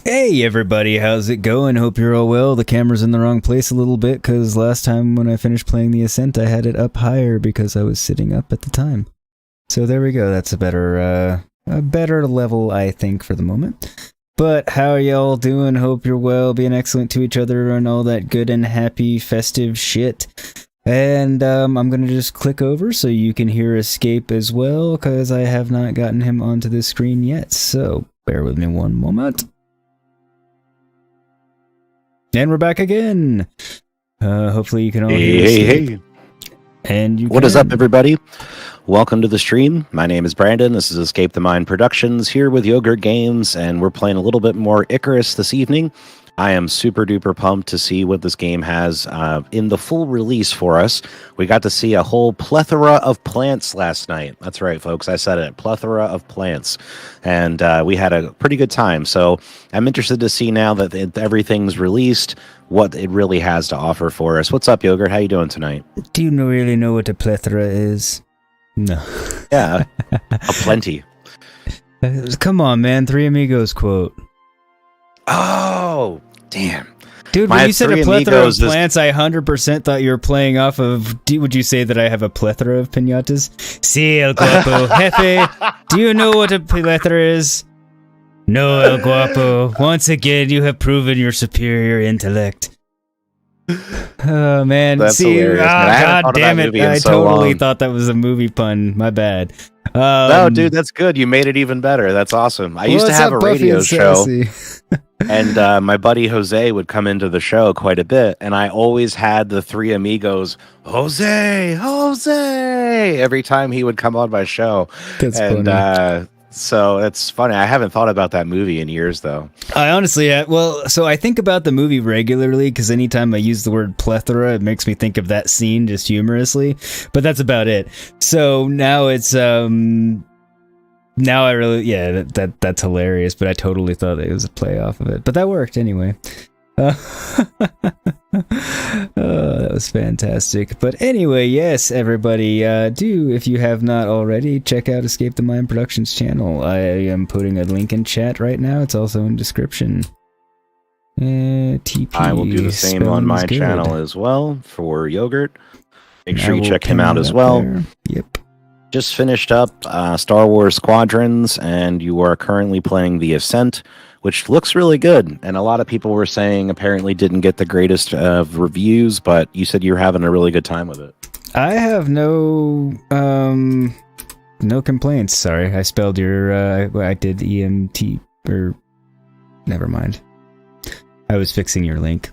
Hey everybody, how's it going? Hope you're all well. The camera's in the wrong place a little bit because last time when I finished playing the Ascent I had it up higher because I was sitting up at the time. So there we go, that's a better level I think for the moment. But how are y'all doing? Hope you're well, being excellent to each other and all that good and happy festive shit. And I'm gonna just click over so you can hear Escape as well because I have not gotten him onto the screen yet, so bear with me one moment. And we're back again! Hopefully you can all hear Hey. And What is up, everybody? Welcome to the stream. My name is Brandon. This is Escape the Mind Productions here with Yogurt Games, and we're playing a little bit more Icarus this evening. I am super duper pumped to see what this game has in the full release for us. We got to see a whole plethora of plants last night. That's right, folks. I said it. Plethora of plants. And we had a pretty good time. So I'm interested to see now that everything's released, what it really has to offer for us. What's up, Yogurt? How you doing tonight? Do you really know what a plethora is? No. Yeah, a plenty. Come on, man. Three Amigos quote. Oh, damn. Dude, when you said a plethora of plants, I 100% thought you were playing off of... Would you say that I have a plethora of piñatas? Sí, el guapo. Jefe, do you know what a plethora is? No, el guapo. Once again, you have proven your superior intellect. Oh, man. That's hilarious, man. God damn it. I totally thought that was a movie pun. My bad. No, dude, that's good. You made it even better. That's awesome. I used to have a radio show, and my buddy Jose would come into the show quite a bit, and I always had the Three Amigos, Jose, every time he would come on my show. That's funny. So it's funny. I haven't thought about that movie in years, though. I honestly, so I think about the movie regularly because anytime I use the word plethora, it makes me think of that scene just humorously. But that's about it. So now it's now I really that's hilarious. But I totally thought it was a play off of it. But that worked anyway. That was fantastic. But anyway, yes, everybody, do, if you have not already, check out Escape the Mind Productions channel. I am putting a link in chat right now. It's also in description. TP. I will do the same on my channel as well for Yogurt. Make sure you check him out as well. There. Yep. Just finished up Star Wars Squadrons, and you are currently playing The Ascent, which looks really good. And a lot of people were saying apparently didn't get the greatest of reviews, but you said you're having a really good time with it. I have no complaints. Sorry, I spelled your I did EMT, or never mind. I was fixing your link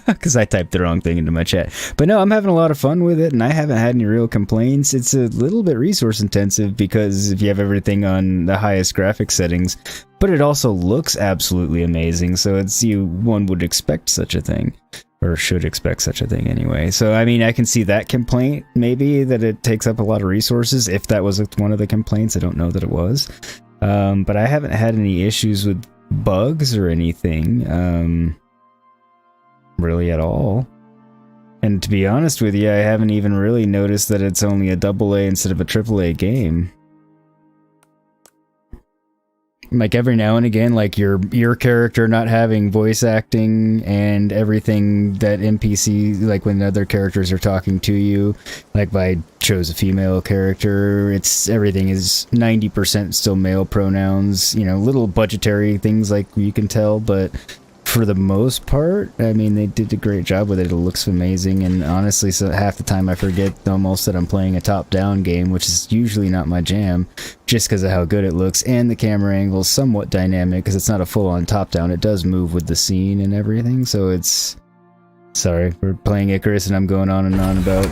because I typed the wrong thing into my chat. But no, I'm having a lot of fun with it, and I haven't had any real complaints. It's a little bit resource intensive because if you have everything on the highest graphics settings, but it also looks absolutely amazing. So one would expect such a thing, or should expect such a thing anyway. So I mean, I can see that complaint, maybe, that it takes up a lot of resources. If that was one of the complaints, I don't know that it was. But I haven't had any issues with bugs or anything. Really at all. And to be honest with you, I haven't even really noticed that it's only a AA instead of a AAA game. Like every now and again, like your character not having voice acting and everything that NPC, like when other characters are talking to you, like if I chose a female character, everything is 90% still male pronouns, little budgetary things like you can tell, but for the most part, I mean, they did a great job with it. It looks amazing, and honestly, so half the time I forget almost that I'm playing a top-down game, which is usually not my jam, just because of how good it looks, and the camera angle is somewhat dynamic, because it's not a full-on top-down. It does move with the scene and everything, so it's... Sorry, we're playing Icarus, and I'm going on and on about,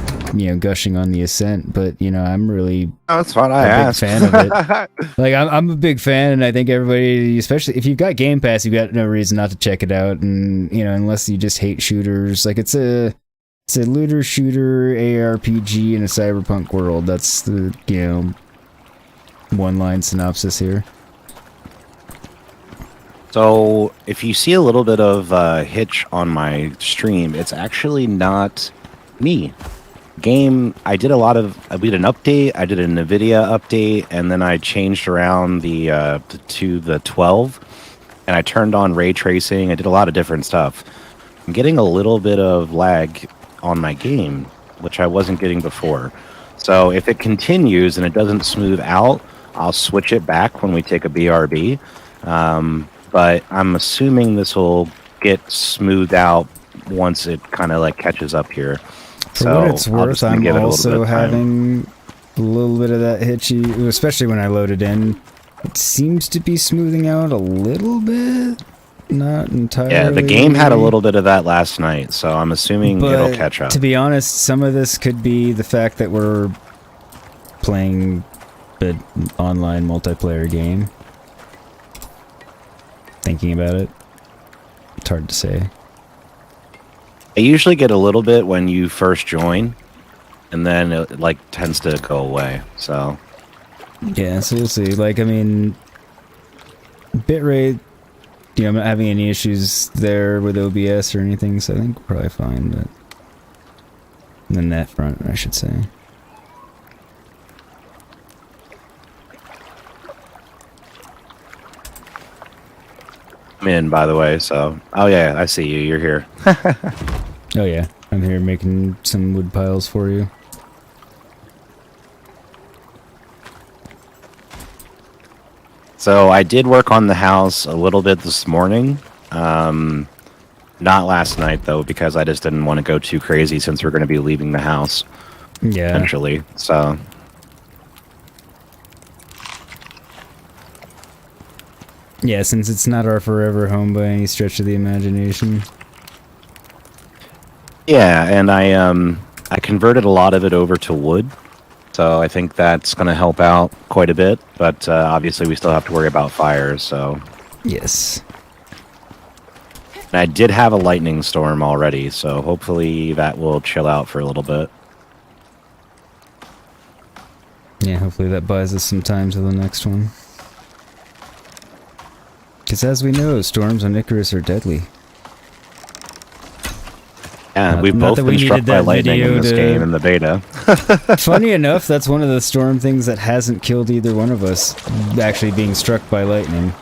gushing on the Ascent, but, I'm really that's what I asked. Big fan of it. Like, I'm a big fan, and I think everybody, especially if you've got Game Pass, you've got no reason not to check it out, and, unless you just hate shooters. Like, it's a looter shooter ARPG in a cyberpunk world. That's the, one-line synopsis here. So, if you see a little bit of hitch on my stream, it's actually not me. I did an update, I did a NVIDIA update, and then I changed around to the 12, and I turned on ray tracing. I did a lot of different stuff. I'm getting a little bit of lag on my game, which I wasn't getting before. So, if it continues and it doesn't smooth out, I'll switch it back when we take a BRB. But I'm assuming this will get smoothed out once it kind of like catches up here. For what it's worth, I'm also having a little bit of that hitchy, especially when I load it in. It seems to be smoothing out a little bit. Not entirely. Yeah, the game had a little bit of that last night, so I'm assuming it'll catch up. To be honest, some of this could be the fact that we're playing an online multiplayer game. Thinking about it, it's hard to say. I usually get a little bit when you first join, and then it like tends to go away. So yeah, so we'll see. Like, I mean, bitrate. You know, I'm not having any issues there with OBS or anything, so I think we're probably fine. But in the net front, I should say. I'm in, by the way. So, oh yeah, I see you. You're here. Oh yeah, I'm here making some wood piles for you. So I did work on the house a little bit this morning. Not last night though, because I just didn't want to go too crazy since we're going to be leaving the house. Yeah. Eventually, so. Yeah, since it's not our forever home by any stretch of the imagination. Yeah, and I converted a lot of it over to wood, so I think that's going to help out quite a bit. But obviously, we still have to worry about fires. So yes, and I did have a lightning storm already, so hopefully that will chill out for a little bit. Yeah, hopefully that buys us some time to the next one. Because as we know, storms on Icarus are deadly. Yeah, we've both been struck by lightning in this game in the beta. Funny enough, that's one of the storm things that hasn't killed either one of us, actually being struck by lightning.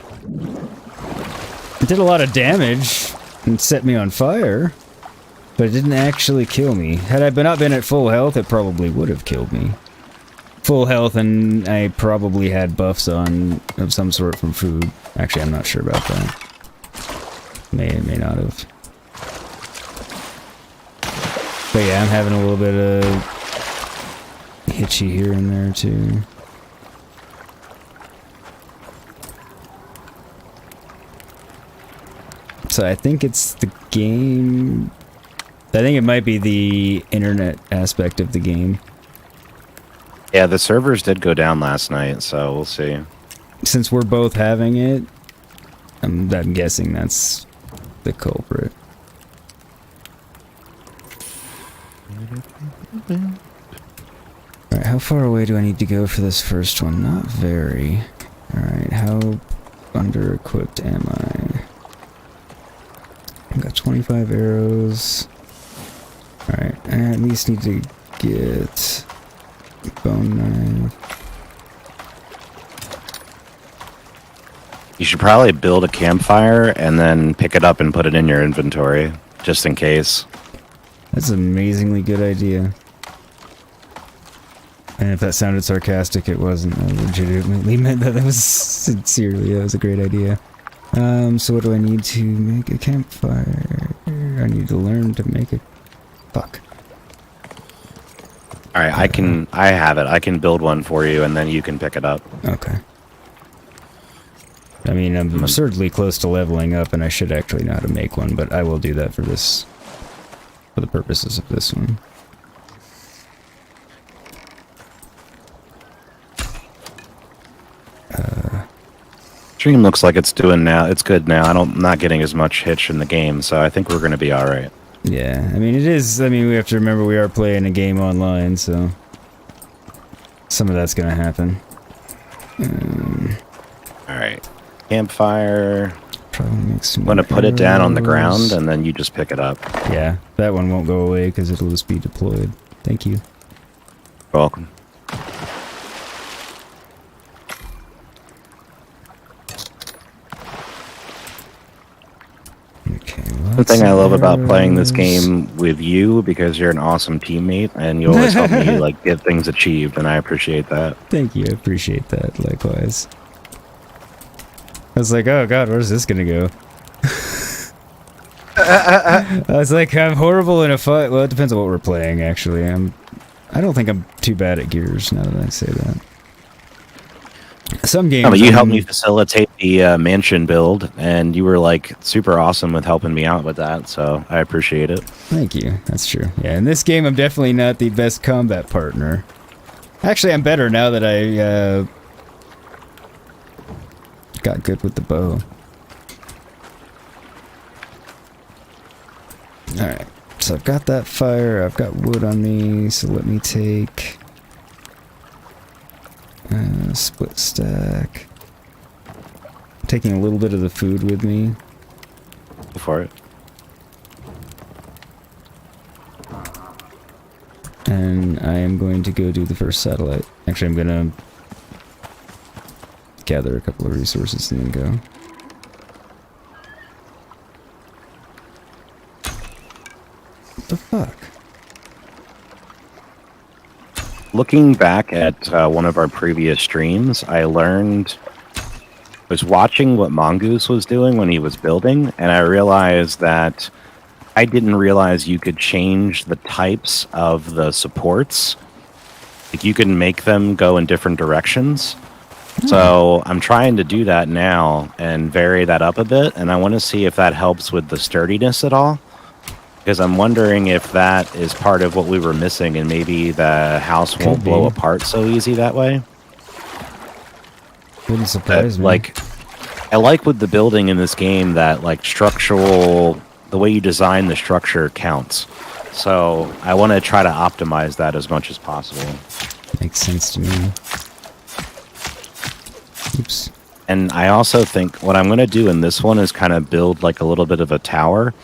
It did a lot of damage and set me on fire, but it didn't actually kill me. Had I not been at full health, it probably would have killed me. Full health, and I probably had buffs on of some sort from food. Actually, I'm not sure about that. May not have. But yeah, I'm having a little bit of hitchy here and there too. So I think it's the game. I think it might be the internet aspect of the game. Yeah, the servers did go down last night, so we'll see. Since we're both having it, I'm guessing that's the culprit. Alright, how far away do I need to go for this first one? Not very. Alright, how under-equipped am I? I've got 25 arrows. Alright, I at least need to get bone knife. You should probably build a campfire and then pick it up and put it in your inventory, just in case. That's an amazingly good idea. And if that sounded sarcastic, it wasn't. I legitimately meant that. That was sincerely. That was a great idea. So what do I need to make a campfire? I need to learn to make a... Fuck. Alright, I have it. I can build one for you, and then you can pick it up. Okay. I mean, I'm absurdly close to leveling up, and I should actually know how to make one, but I will do that for this... for the purposes of this one. Stream looks like it's doing now. It's good now. I'm not getting as much hitch in the game, so I think we're going to be all right. Yeah, I mean, it is. I mean, we have to remember we are playing a game online, so some of that's going to happen. All right, campfire. Probably make some. I'm going to put it down on the ground, arrows. and then you just pick it up. Yeah, that one won't go away because it'll just be deployed. Thank you. You're welcome. Okay. The thing I love about playing this game with you, because you're an awesome teammate, and you always help me like get things achieved, and I appreciate that. Thank you. I appreciate that. Likewise. I was like, oh god, where's this gonna go? I was like, I'm horrible in a fight. Well, it depends on what we're playing, actually. I don't think I'm too bad at gears, now that I say that. Some games. No, but you helped me facilitate the mansion build, and you were like super awesome with helping me out with that. So I appreciate it. Thank you. That's true. Yeah, in this game, I'm definitely not the best combat partner. Actually, I'm better now that I got good with the bow. Alright, so I've got that fire, I've got wood on me, so let me take split stack. I'm taking a little bit of the food with me. Go for it. And I am going to go do the first satellite. Actually, I'm gonna gather a couple of resources and then go. What the fuck? Looking back at one of our previous streams, I was watching what Mongoose was doing when he was building, and I realized that I didn't realize you could change the types of the supports. Like you can make them go in different directions. So I'm trying to do that now and vary that up a bit, and I want to see if that helps with the sturdiness at all. Because I'm wondering if that is part of what we were missing, and maybe the house won't blow apart so easy that way. Wouldn't surprise me. Like, I like with the building in this game that like the way you design the structure counts. So I want to try to optimize that as much as possible. Makes sense to me. Oops. And I also think what I'm going to do in this one is kind of build like a little bit of a tower.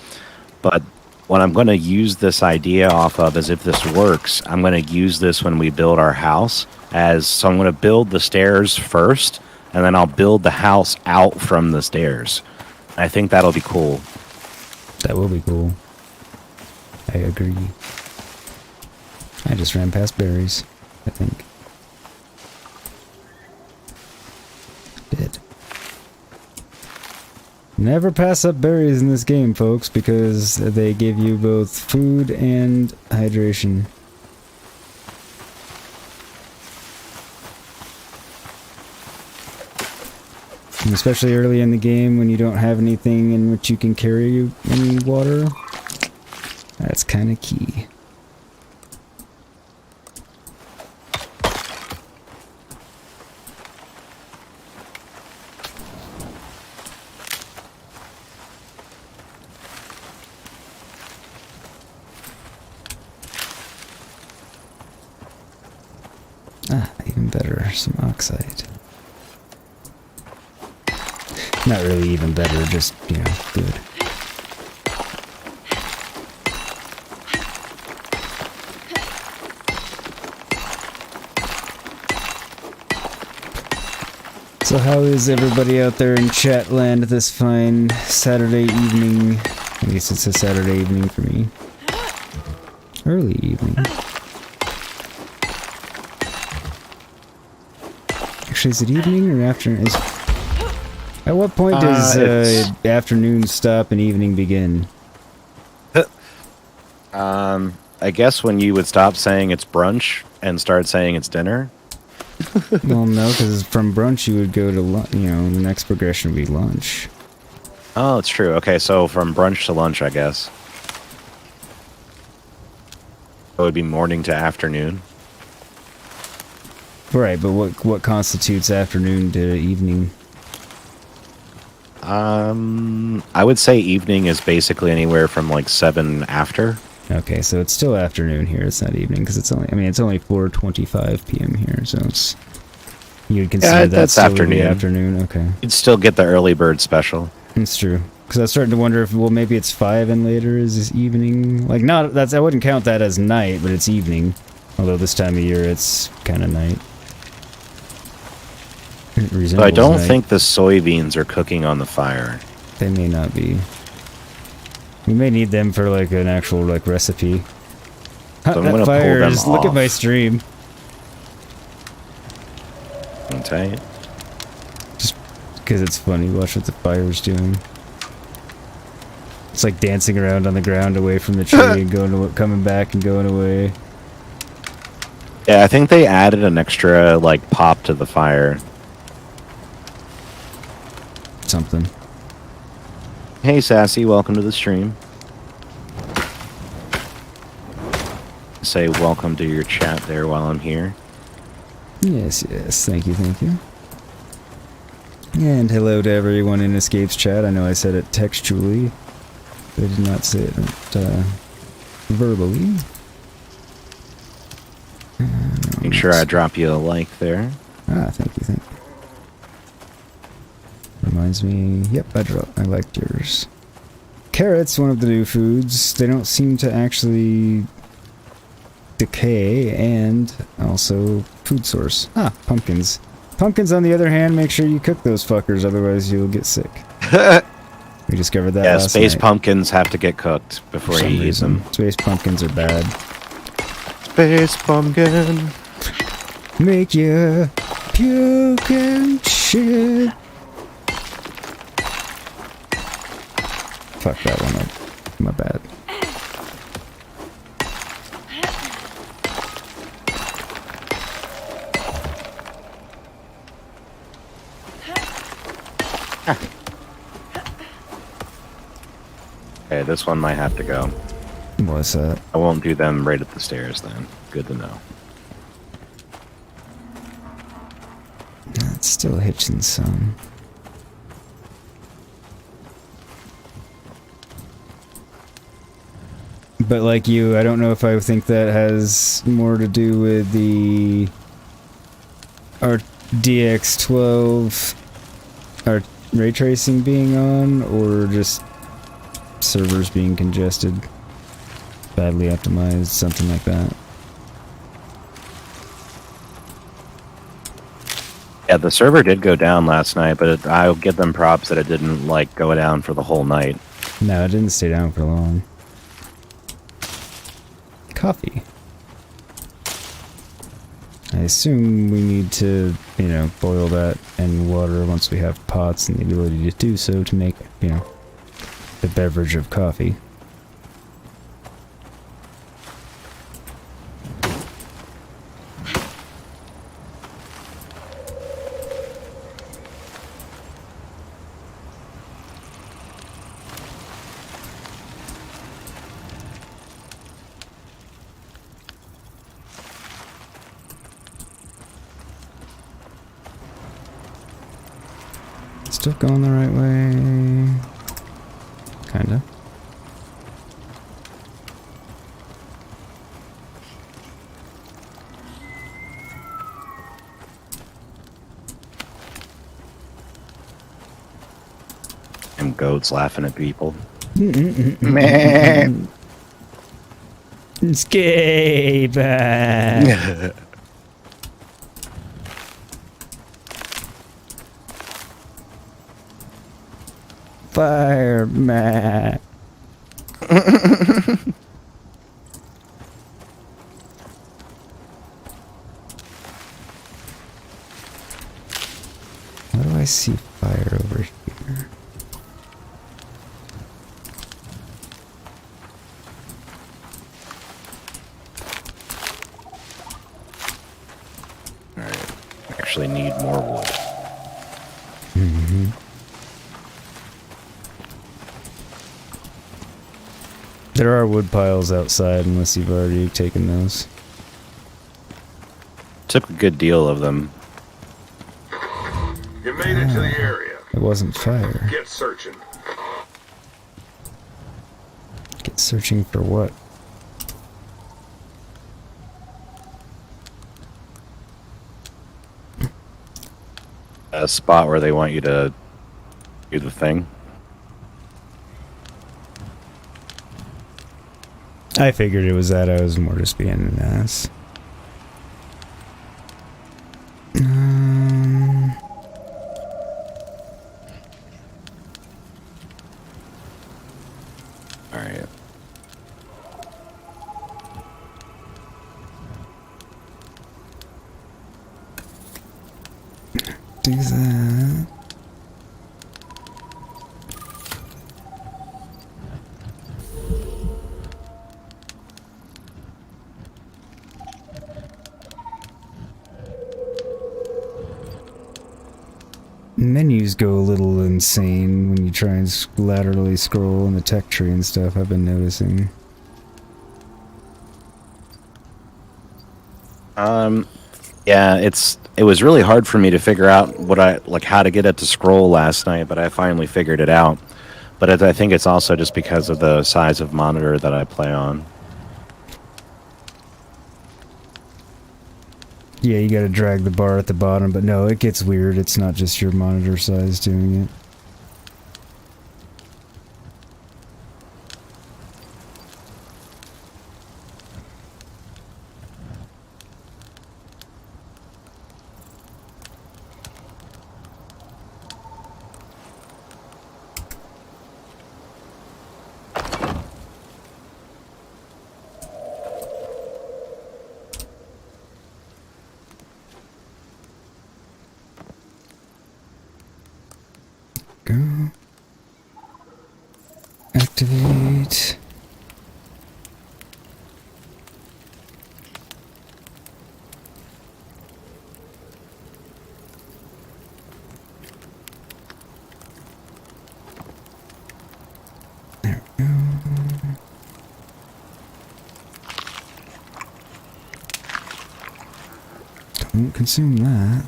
But what I'm going to use this idea off of is if this works, I'm going to use this when we build our house. So I'm going to build the stairs first, and then I'll build the house out from the stairs. I think that'll be cool. That will be cool. I agree. I just ran past berries, I think. Did. Never pass up berries in this game, folks, because they give you both food and hydration. And especially early in the game when you don't have anything in which you can carry any water. That's kind of key. Ah, even better, some oxide. Not really even better, just, you know, good. So how is everybody out there in chat land this fine Saturday evening? I guess it's a Saturday evening for me. Early evening. Actually, is it evening or afternoon? At what point does afternoon stop and evening begin? I guess when you would stop saying it's brunch and start saying it's dinner. Well, no, because from brunch you would go to lunch. You know, the next progression would be lunch. Oh, it's true. Okay, so from brunch to lunch, I guess. It would be morning to afternoon. Right, but what constitutes afternoon to evening? I would say evening is basically anywhere from like 7 after. Okay, so it's still afternoon here. It's not evening because it's only. I mean, it's only 4:25 p.m. here, so it's. You'd consider that still afternoon. Afternoon. Okay. You'd still get the early bird special. It's true. Because I was starting to wonder if, well, maybe it's 5 and later is evening. Like, not that's. I wouldn't count that as night, but it's evening. Although this time of year it's kind of night. So I don't think the soybeans are cooking on the fire. They may not be. We may need them for like an actual like recipe. So I'm gonna pull them off. Look at my stream. Okay. Just because it's funny, watch what the fire's doing. It's like dancing around on the ground away from the tree and coming back and going away. Yeah, I think they added an extra like pop to the fire. something. Hey, Sassy, welcome to the stream. Say welcome to your chat there while I'm here. Yes, thank you. And hello to everyone in Escape's chat. I know I said it textually, but I did not say it verbally. Make sure I drop you a like there. Ah, thank you. Reminds me, yep, I liked yours. Carrots, one of the new foods, they don't seem to actually decay, and also food source. Ah, pumpkins. Pumpkins, on the other hand, make sure you cook those fuckers, otherwise you'll get sick. We discovered that last space night. pumpkins have to get cooked before you eat them. Space pumpkins are bad. Space pumpkin. Make you puke and shit. Fuck that one up. My bad. Okay, this one might have to go. What's that? I won't do them right at the stairs then. Good to know. It's still hitching some. But like you, I don't know if I think that has more to do with the RDX12 or ray tracing being on, or just servers being congested, badly optimized, something like that. Yeah, the server did go down last night, but I'll give them props that it didn't, like, go down for the whole night. No, it didn't stay down for long. Coffee. I assume we need to, you know, boil that in water once we have pots and the ability to do so to make, you know, the beverage of coffee. Still going the right way. Kinda. And goats laughing at people. Man. Escape. Fireman. How do I see fire over here? Alright. Actually need more wood. Mm-hmm. There are wood piles outside unless you've already taken those. Took a good deal of them. You made it to the area. It wasn't fire. Get searching. Get searching for what? A spot where they want you to do the thing. I figured it was that. I was more just being an ass. Alright. Do that. Menus go a little insane when you try and laterally scroll in the tech tree and stuff, I've been noticing. Yeah, it was really hard for me to figure out how to get it to scroll last night, but I finally figured it out. But I think it's also just because of the size of monitor that I play on. Yeah, you gotta drag the bar at the bottom, but no, it gets weird. It's not just your monitor size doing it. Go. Activate. There we go. Don't consume that.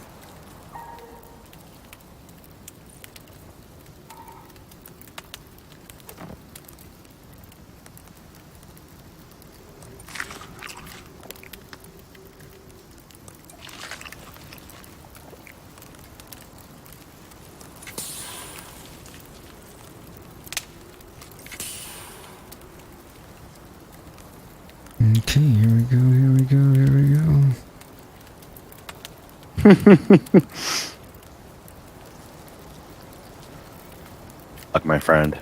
Okay, here we go, here we go, here we go. Fuck my friend.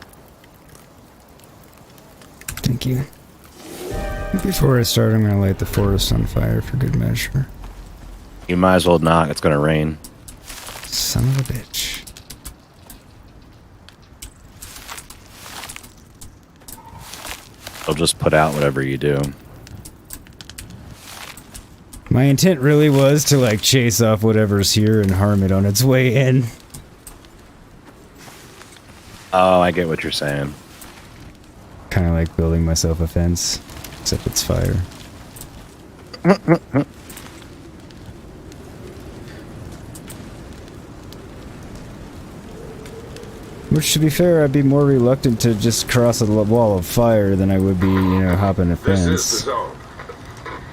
Thank you. Before I start, I'm gonna light the forest on fire for good measure. You might as well not. It's gonna rain. Son of a bitch. It'll just put out whatever you do. My intent really was to, like, chase off whatever's here and harm it on its way in. Oh, I get what you're saying. Kind of like building myself a fence, except it's fire. Which, to be fair, I'd be more reluctant to just cross a wall of fire than I would be, you know, hopping a fence. This is the zone.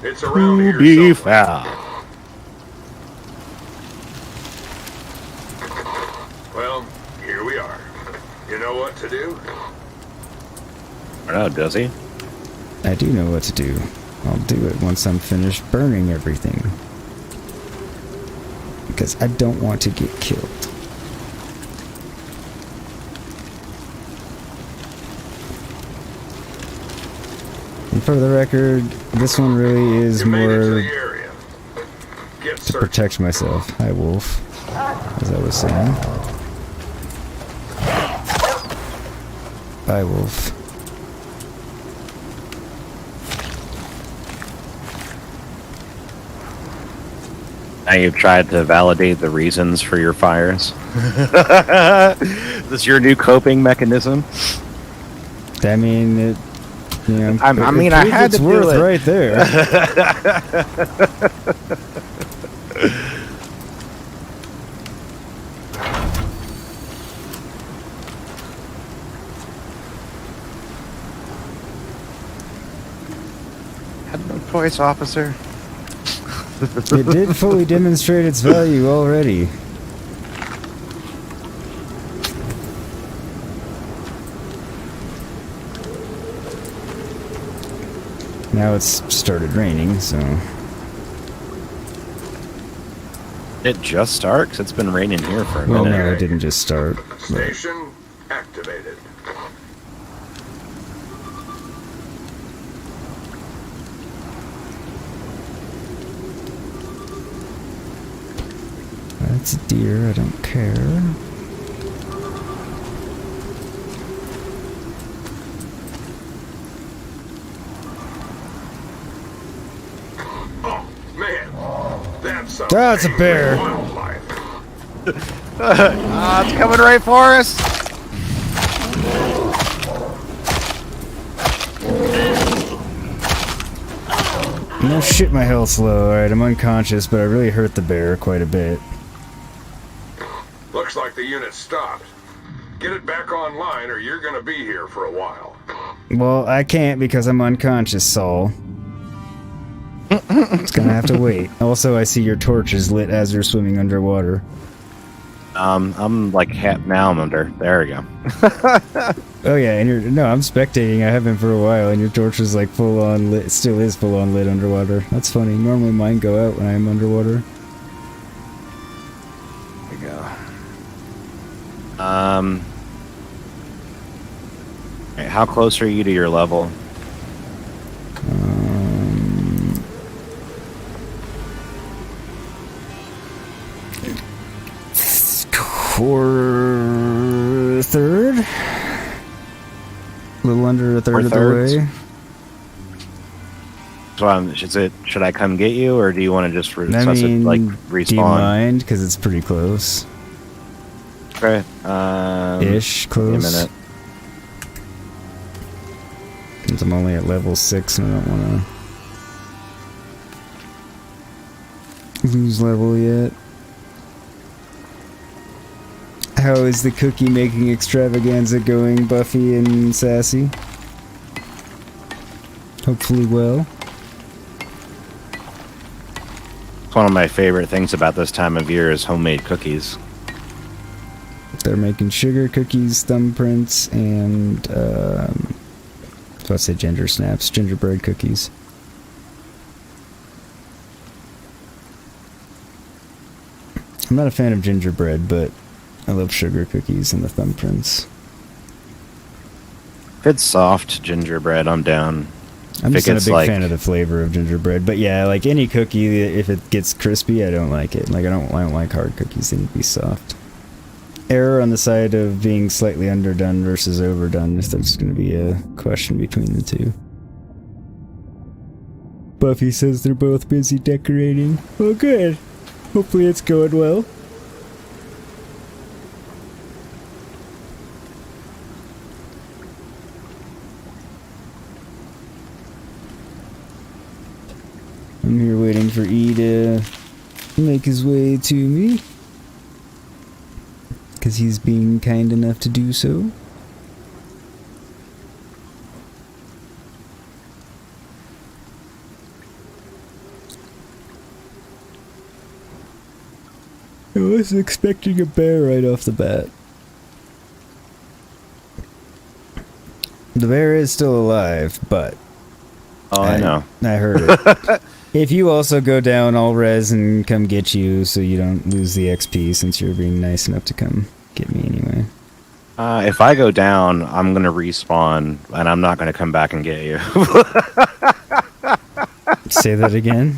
It's around here Be somewhere. foul. Well, here we are. You know what to do? I don't know, does he? I do know what to do. I'll do it once I'm finished burning everything. Because I don't want to get killed. And for the record, this one really is You made it to more the area. Get to searching. protect myself. Hi, Wolf. As I was saying. Bye, Wolf. Now you've tried to validate the reasons for your fires. This is your new coping mechanism. I mean, it. You know, I mean, I had its to do worth it. right there. Had no choice, officer. It did fully demonstrate its value already. Now it's started raining, so... It just start? 'Cause it's been raining here for a Well, minute. no, it didn't just start. But Station activated. that's a deer, I don't care. Oh, man. That's That's a bear. wildlife. It's coming right for us. No shit, my health's low. Alright, I'm unconscious, but I really hurt the bear quite a bit. Looks like the unit stopped. Get it back online or you're gonna be here for a while. Well, I can't because I'm unconscious, Saul. It's gonna have to wait. Also, I see your torch is lit as you're swimming underwater. I'm like now I'm under. There we go. Oh yeah, and I'm spectating. I have been for a while, and your torch is like full on lit. It still is full on lit underwater. That's funny. Normally mine go out when I'm underwater. There we go. How close are you to your level? Third? A little under a third of the way. So should I come get you, or do you want to just like respawn? Do you mind? Because it's pretty close. Okay. Ish close. Give me a minute. Since I'm only at level 6 and I don't want to lose level yet. How is the cookie making extravaganza going, Buffy and Sassy? Hopefully well. One of my favorite things about this time of year is homemade cookies. They're making sugar cookies, thumbprints, and let's say ginger snaps, gingerbread cookies. I'm not a fan of gingerbread, but I love sugar cookies and the thumbprints. If it's soft gingerbread, I'm down. I'm just not a big fan of the flavor of gingerbread, but yeah, like any cookie, if it gets crispy, I don't like it. Like I don't like hard cookies; they need to be soft. Error on the side of being slightly underdone versus overdone, if there's going to be a question between the two. Buffy says they're both busy decorating. Oh, good. Hopefully it's going well. I'm here waiting for E to make his way to me. Because he's being kind enough to do so. I wasn't expecting a bear right off the bat. The bear is still alive, but... Oh, I know. I heard it. If you also go down, I'll res and come get you so you don't lose the XP since you're being nice enough to come get me anyway. If I go down, I'm going to respawn, and I'm not going to come back and get you. Say that again?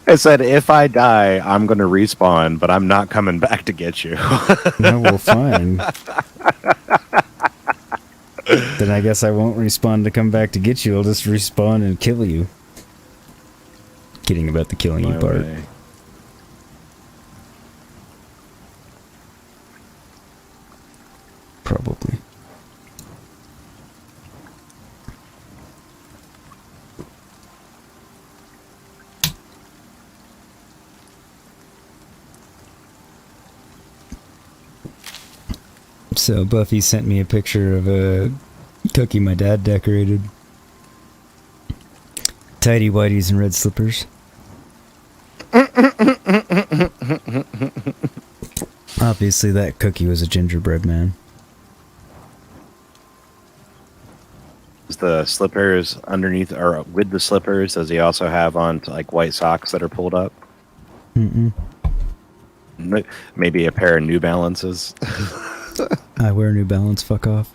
I said, if I die, I'm going to respawn, but I'm not coming back to get you. No, well, fine. Then I guess I won't respawn to come back to get you. I'll just respawn and kill you. Kidding about the killing you part. Way. Probably. So Buffy sent me a picture of a cookie my dad decorated. Tidy whities and red slippers. Obviously that cookie was a gingerbread man. Is the slippers underneath, or with the slippers, does he also have on like white socks that are pulled up? Mm-mm. Maybe a pair of New Balances. I wear New Balance, fuck off.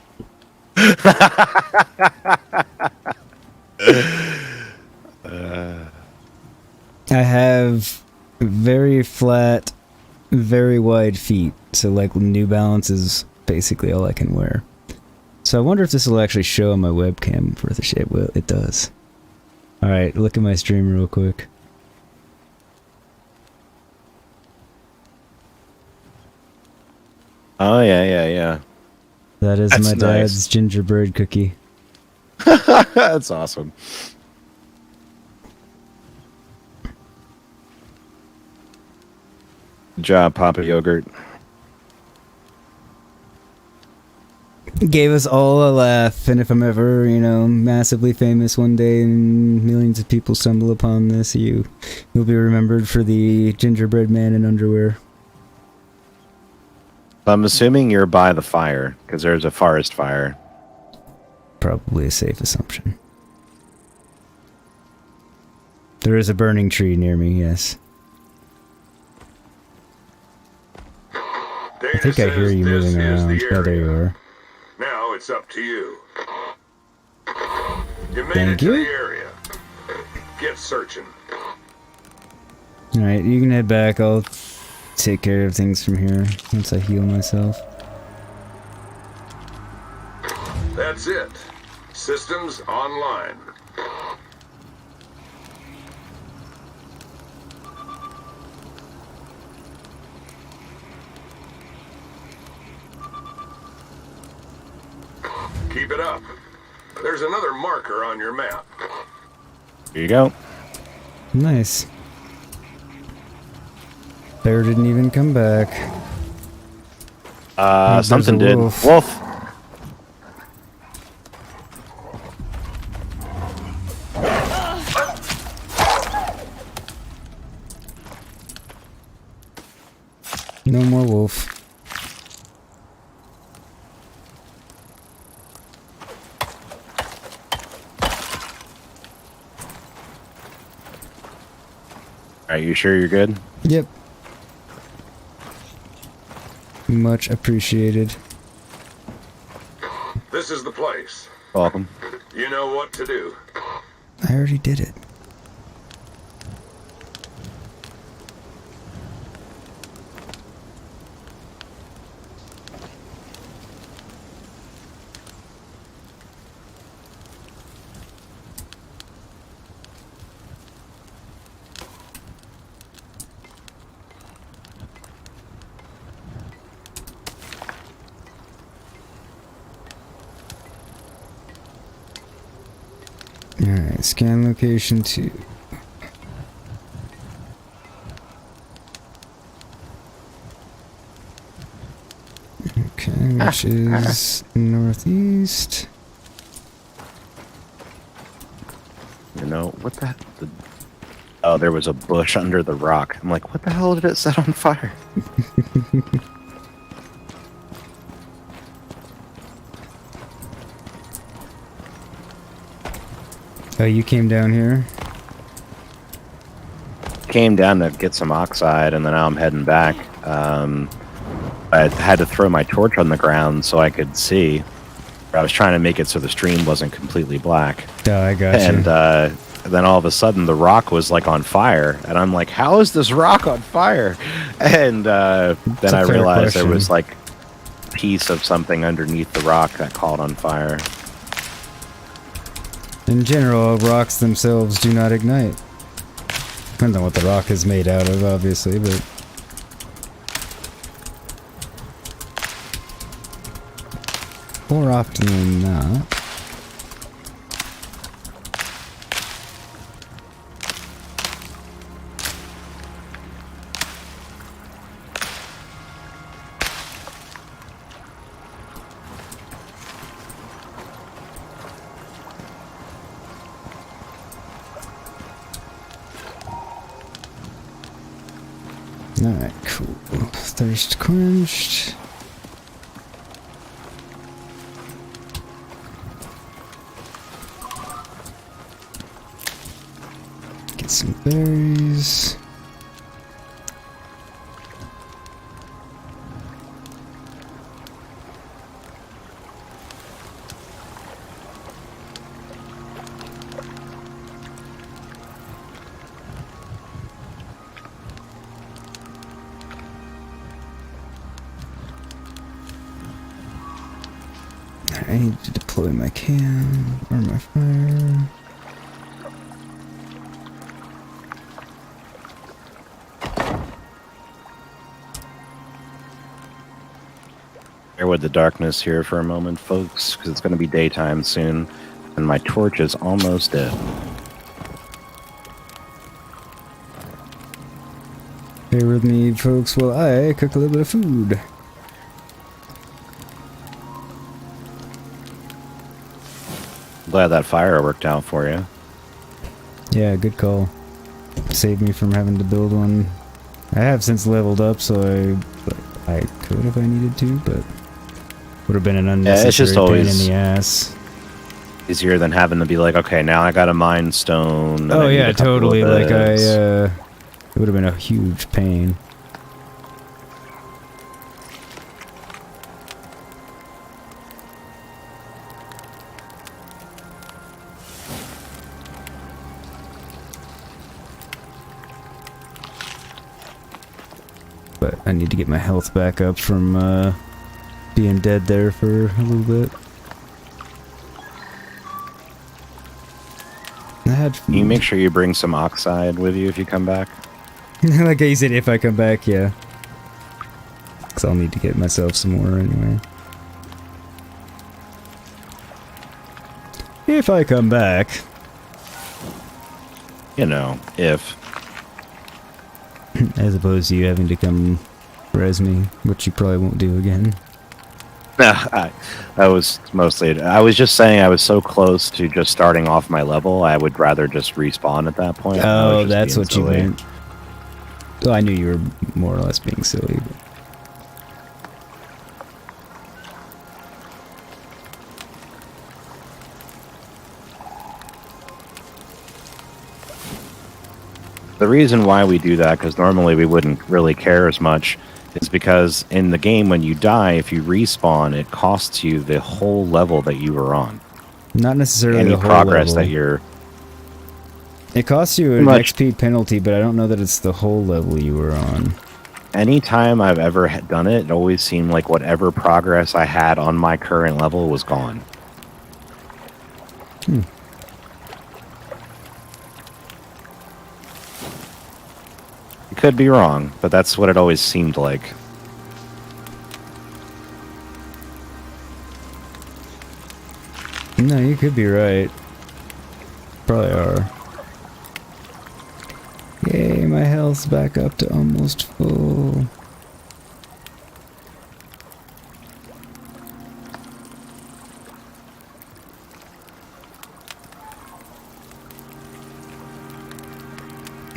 I have very flat, very wide feet, so like New Balance is basically all I can wear. So I wonder if this will actually show on my webcam for the shit. Well, it does. Alright, look at my stream real quick. Oh, yeah. That is That's my nice. dad's gingerbread cookie. That's awesome. Good job, Papa Yogurt. Gave us all a laugh, and if I'm ever, massively famous one day and millions of people stumble upon this, you'll be remembered for the gingerbread man in underwear. I'm assuming you're by the fire, because there's a forest fire. Probably a safe assumption. There is a burning tree near me, yes. I think I hear you moving around. Oh, there you are. Now it's up to you. You made Thank it to you. the area. Get searching. Alright, you can head back. I'll take care of things from here once I heal myself. That's it. Systems online. Keep it up. There's another marker on your map. Here you go. Nice. Bear didn't even come back. There's Something a did. wolf. Wolf. No more wolf. Are you sure you're good? Yep. Much appreciated. This is the place. Welcome. You know what to do. I already did it. Alright, scan location 2. Okay, which is northeast. You know, what the... Oh, there was a bush under the rock. I'm like, what the hell did it set on fire? Oh, you came down here? Came down to get some oxide, and then now I'm heading back. I had to throw my torch on the ground so I could see. I was trying to make it so the stream wasn't completely black. Oh, I got And you. then all of a sudden the rock was like on fire, and I'm like, how is this rock on fire? And then I realized there was like a piece of something underneath the rock that caught on fire. In general, rocks themselves do not ignite. Depends on what the rock is made out of, obviously, but... more often than not... Alright, cool. Thirst quenched. Get some berries. I need to deploy my cam or my fire. Bear with the darkness here for a moment, folks, because it's going to be daytime soon, and my torch is almost dead. Bear with me, folks, while I cook a little bit of food. Glad that fire worked out for you. Yeah, good call. Saved me from having to build one. I have since leveled up, so I could if I needed to, but would have been an unnecessary it's just pain always in the ass. Easier than having to be like, okay, now I got a mine stone. and I Oh need yeah, a couple of totally. Like this. it would have been a huge pain. But I need to get my health back up from being dead there for a little bit. I had Can you make sure you bring some oxide with you if you come back? like I said, if I come back, yeah. Because I'll need to get myself some more anyway. If I come back. You know, if. As opposed to you having to come res me, which you probably won't do again. I was just saying I was so close to just starting off my level, I would rather just respawn at that point. Oh, that's what you meant. So I knew you were more or less being silly. But... The reason why we do that, because normally we wouldn't really care as much, is because in the game when you die, if you respawn, it costs you the whole level that you were on. Not necessarily Any the whole progress level. that you're... It costs you an much. XP penalty, but I don't know that it's the whole level you were on. Anytime I've ever done it, it always seemed like whatever progress I had on my current level was gone. Hmm. Could be wrong, but that's what it always seemed like. No, you could be right. Probably are. Yay, my health's back up to almost full.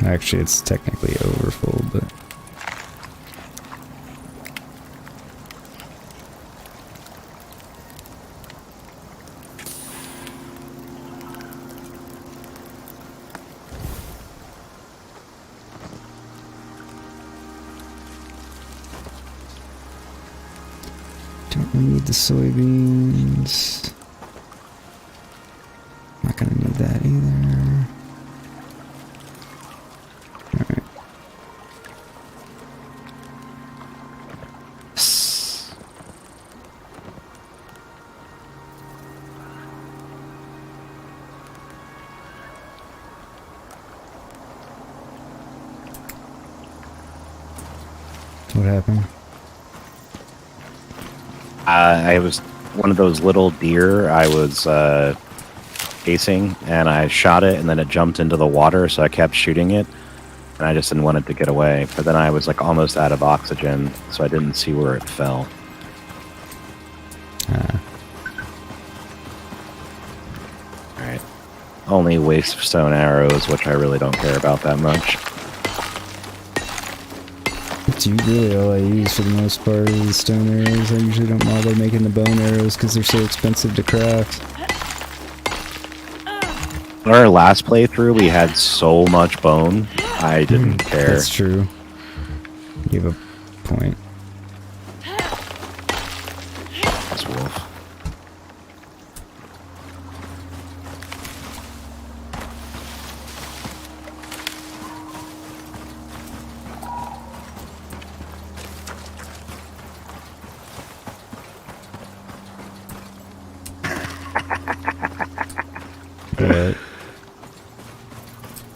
Actually, it's technically over full, but... Don't need the soybeans. Not gonna need that either. Alright. What happened? I was one of those little deer I was chasing, and I shot it, and then it jumped into the water, so I kept shooting it, and I just didn't want it to get away. But then I was like almost out of oxygen, so I didn't see where it fell. Alright. Only waste of stone arrows, which I really don't care about that much. It's really all I use for the most part is the stone arrows. I usually don't bother making the bone arrows because they're so expensive to craft. Our last playthrough, we had so much bone, I didn't care. That's true. You have a point. This wolf. But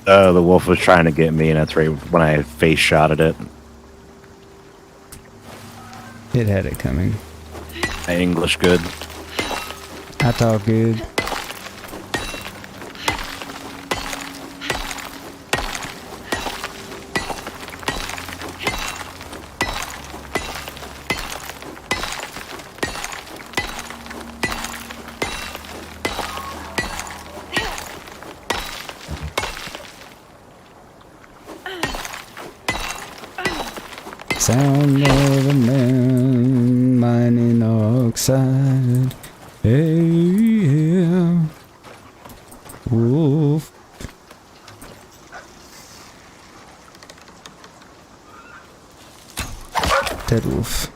The wolf was trying to get me, and that's right when I face shot at it. it had it coming. English good. I talk good. Sound of a man mining oxide. Hey, yeah. Wolf. Dead wolf.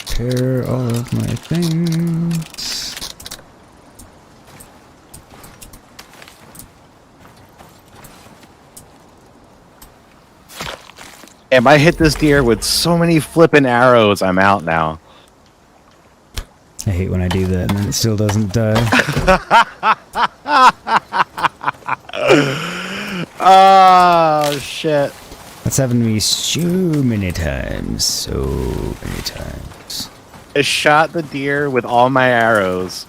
Tear all of my things. Damn, I hit this deer with so many flippin' arrows, I'm out now. I hate when I do that and then it still doesn't die. Oh, shit. That's happened to me so many times. So many times. I shot the deer with all my arrows.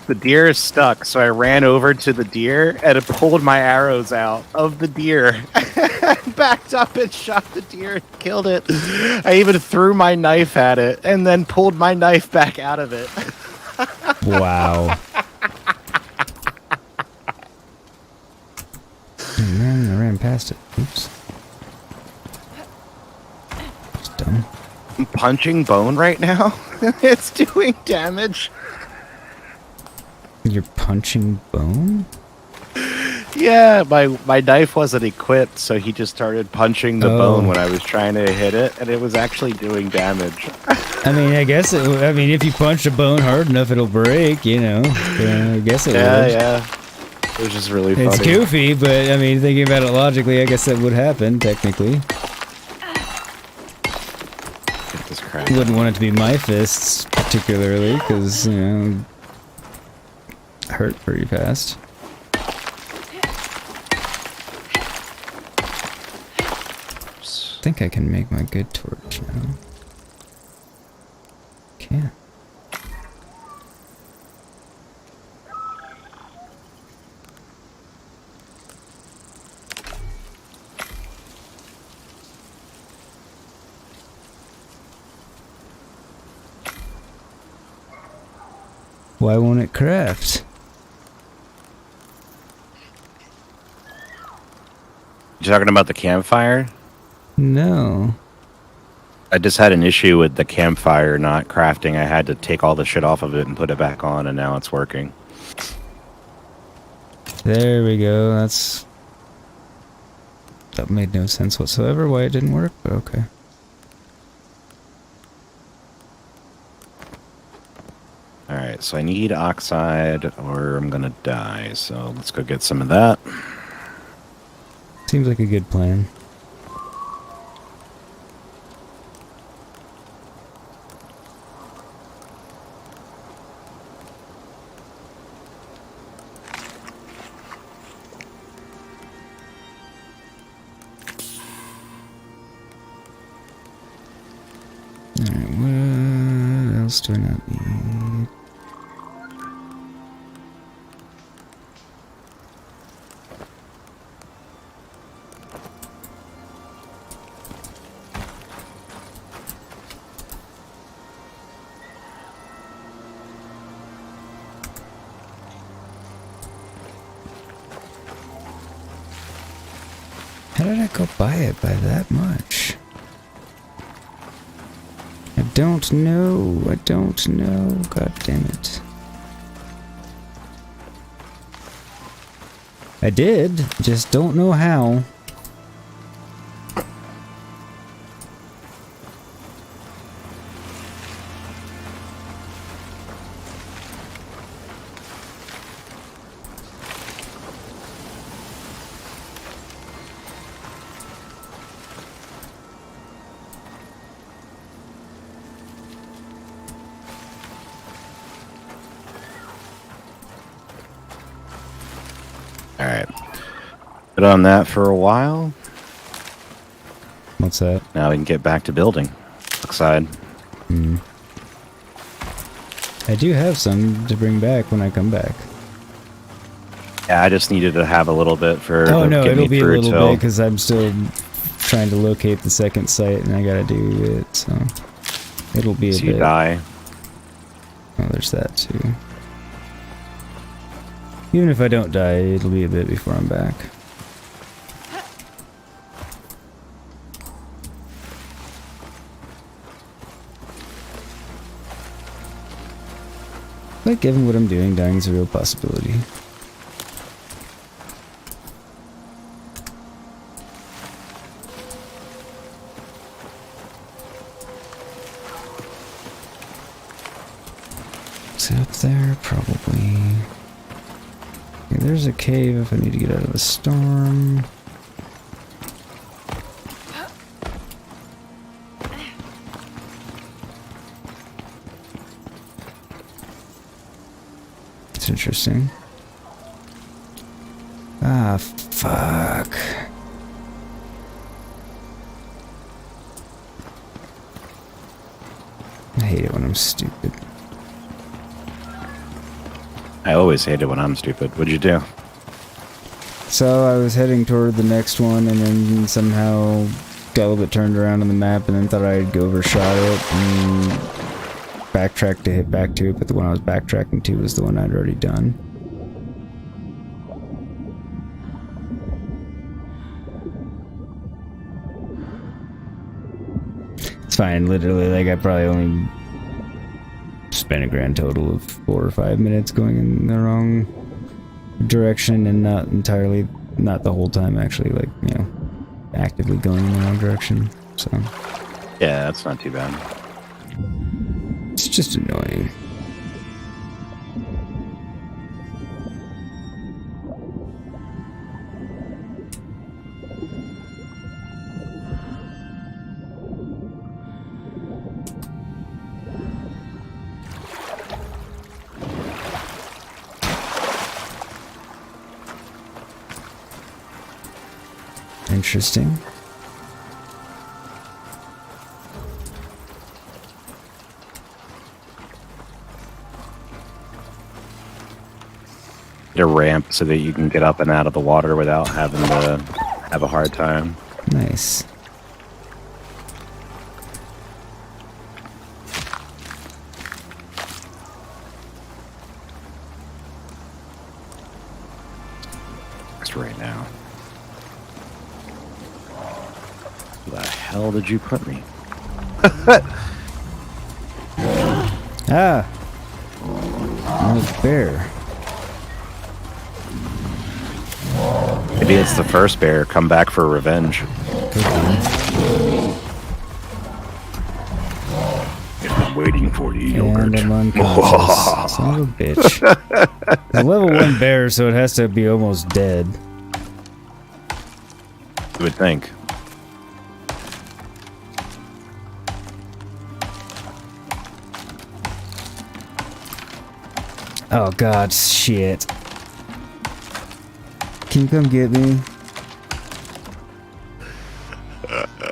The deer is stuck, so I ran over to the deer and it pulled my arrows out of the deer. Backed up and shot the deer and killed it. I even threw my knife at it and then pulled my knife back out of it. Wow. Oh, man, I ran past it. Oops. It's dumb. I'm punching bone right now. It's doing damage. You're punching bone? Yeah, my knife wasn't equipped, so he just started punching the bone when I was trying to hit it, and it was actually doing damage. I mean, I guess if you punch a bone hard enough, it'll break, you know. I guess it would. Yeah. It was just really funny. It's goofy, but I mean, thinking about it logically, I guess that would happen, technically. Get this crap. Wouldn't want it to be my fists, particularly, because, you know, hurt pretty fast. I think I can make my good torch now. Can't. Why won't it craft? You talking about the campfire? No. I just had an issue with the campfire not crafting. I had to take all the shit off of it and put it back on, and now it's working. There we go. That made no sense whatsoever why it didn't work, but okay. Alright, so I need oxide or I'm gonna die, so let's go get some of that. Seems like a good plan. Alright, what else do I not need? How did I go buy it by that much? I don't know. God damn it. I did, just don't know how. Alright. Put on that for a while. What's that? Now we can get back to building. Outside. I do have some to bring back when I come back. Yeah, I just needed to have a little bit for. Oh no, get it'll me be a through little till- bit because I'm still trying to locate the second site and I gotta do it, so it'll be a So bit. you die. Oh, there's that too. Even if I don't die, it'll be a bit before I'm back. But given what I'm doing, dying is a real possibility. Is it up there? Probably. Okay, there's a cave if I need to get out of the storm. It's interesting. Ah, fuck. I hate it when I'm stupid. I always hate it when I'm stupid. What'd you do? So I was heading toward the next one and then somehow got a little bit turned around on the map and then thought I'd overshot it and backtracked to hit back to it, but the one I was backtracking to was the one I'd already done. It's fine, literally, like I probably only spent a grand total of 4 or 5 minutes going in the wrong direction and not entirely, not the whole time actually, like, you know, actively going in the wrong direction, so. Yeah, that's not too bad. It's just annoying. Interesting. Get a ramp so that you can get up and out of the water without having to have a hard time. Nice. Just right now. Where the hell did you put me? Ah! Oh, bear. Maybe it's the first bear. Come back for revenge. I'm waiting for you, And yogurt. I'm unconscious. Son of a bitch. It's a level 1 bear, so it has to be almost dead. You would think. Oh god, shit. Can you come get me?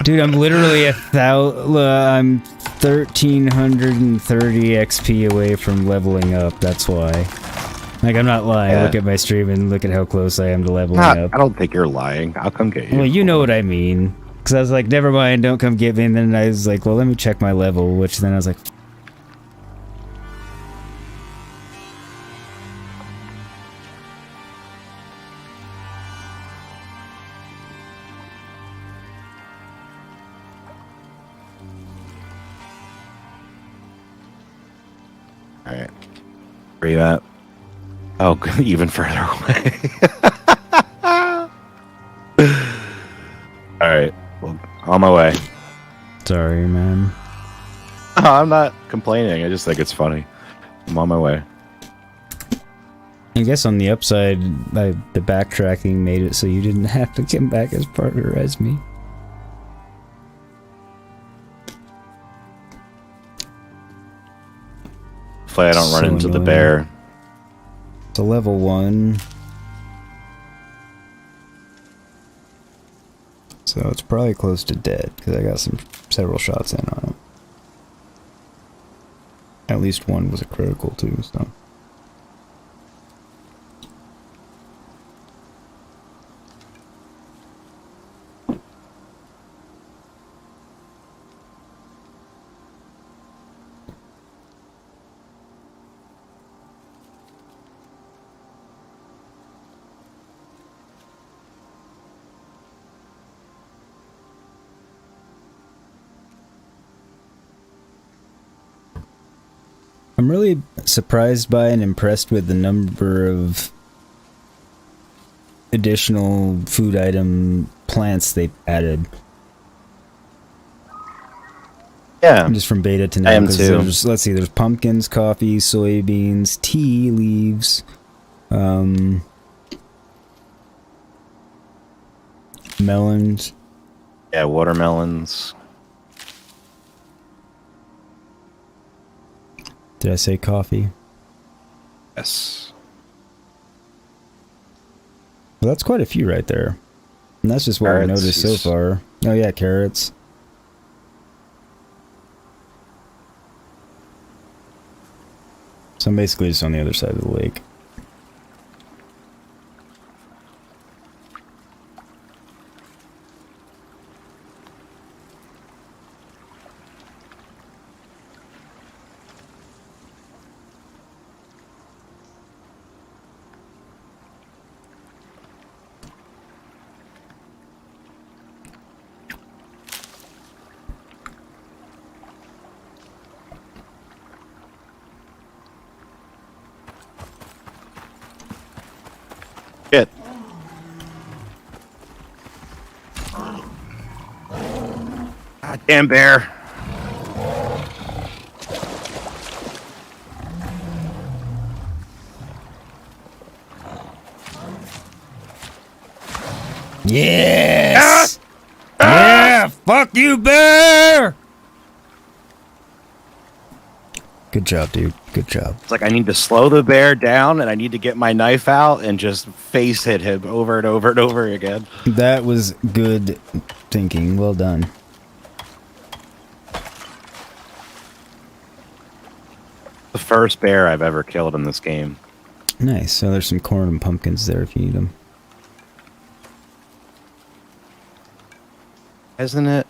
Dude, I'm literally I'm 1330 XP away from leveling up, that's why. Like, I'm not lying. Yeah. Look at my stream and look at how close I am to leveling I up. don't think you're lying. I'll come get you. Well, you know what I mean. Because I was like, never mind, don't come get me. And then I was like, well, let me check my level, which then I was like, Alright. Where you at? Oh, even further away. Alright. Well, on my way. sorry, man. I'm not complaining. I just think it's funny. I'm on my way. I guess on the upside, the backtracking made it so you didn't have to come back as part of res me. Hopefully I don't run So into the annoying. bear. It's a level 1. So it's probably close to dead, because I got several shots in on it. At least one was a critical too, so. I'm really surprised by and impressed with the number of additional food item plants they've added. Yeah. Just from beta to now. I am too. Let's see, there's pumpkins, coffee, soybeans, tea leaves, melons. Yeah, watermelons. Did I say coffee? Yes. Well, that's quite a few right there. And that's just what I've Carrots noticed so is- far. Oh yeah, carrots. So I'm basically just on the other side of the lake. Shit. Goddamn bear. Yes! Yeah! Fuck you, bear! Good job, dude. Good job. It's like I need to slow the bear down and I need to get my knife out and just face hit him over and over and over again. That was good thinking. Well done. The first bear I've ever killed in this game. Nice. So there's some corn and pumpkins there if you need them. Isn't it?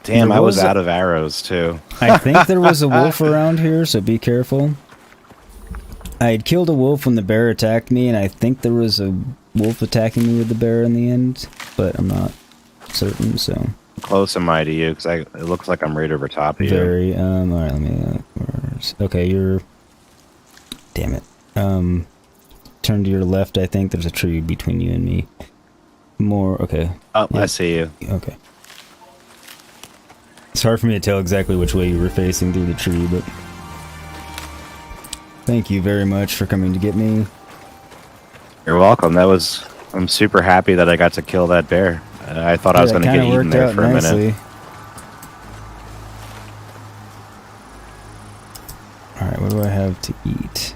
Damn, There I was was out of arrows too. I think there was a wolf around here, so be careful. I had killed a wolf when the bear attacked me, and I think there was a wolf attacking me with the bear in the end, but I'm not certain, so. How close am I to you? Because it looks like I'm right over top of you. Very, alright, let me, okay, you're, damn it. Turn to your left, I think there's a tree between you and me. More, okay. Oh, Yeah. I see you. Okay. It's hard for me to tell exactly which way you were facing through the tree, but... Thank you very much for coming to get me. You're welcome. I'm super happy that I got to kill that bear. I thought I was going to get eaten there for a minute. Alright, what do I have to eat?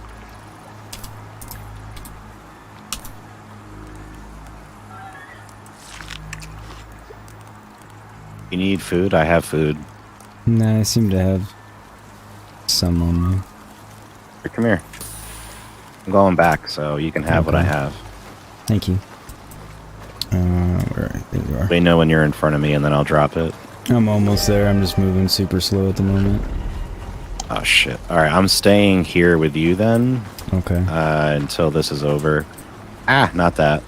You need food? I have food. Nah, I seem to have some on me. Here, come here. I'm going back, so you can have what I have. Thank you. There you are. Let me know when you're in front of me, and then I'll drop it. I'm almost there. I'm just moving super slow at the moment. Oh, shit. All right, I'm staying here with you then. Okay. Until this is over. Ah, not that.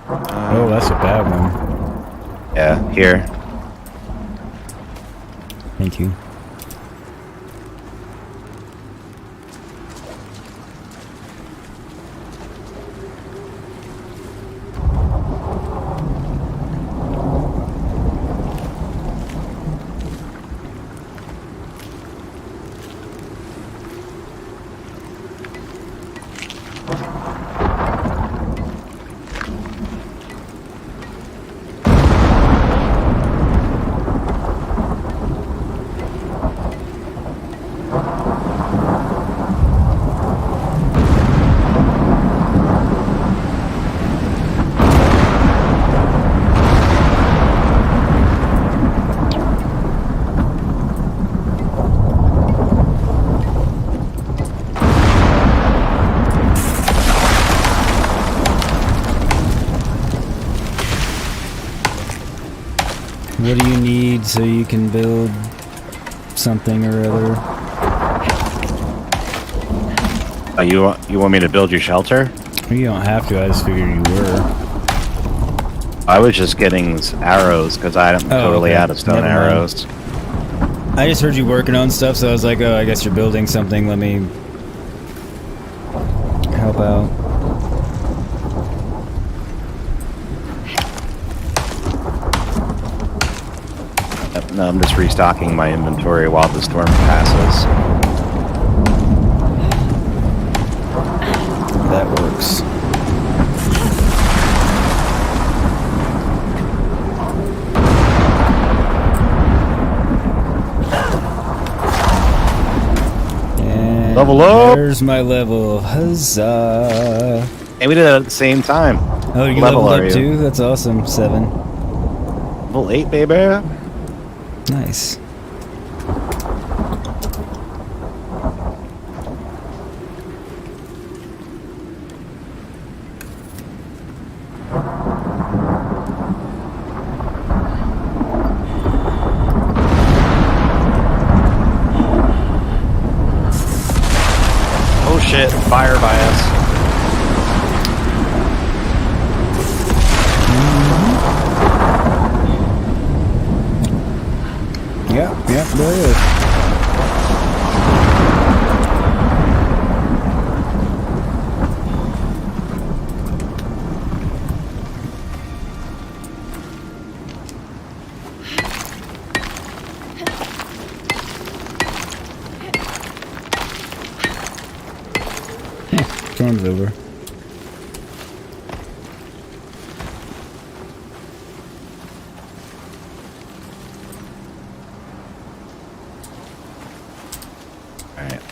Oh, that's a bad one. Yeah, here. Thank you. What do you need so you can build something or other? You want me to build your shelter? You don't have to, I just figured you were. I was just getting arrows because I'm totally okay. out of stone Never mind. arrows. I just heard you working on stuff, so I was like, oh, I guess you're building something. Let me help out. No, I'm just restocking my inventory while the storm passes. That works. And Level up! there's my level. Huzzah! And we did it at the same time. Oh, you level leveled are up you? too? That's awesome. 7. Level 8, baby. Nice. Oh shit, fire by us. Yeah, there it is. Storm's over. Alright.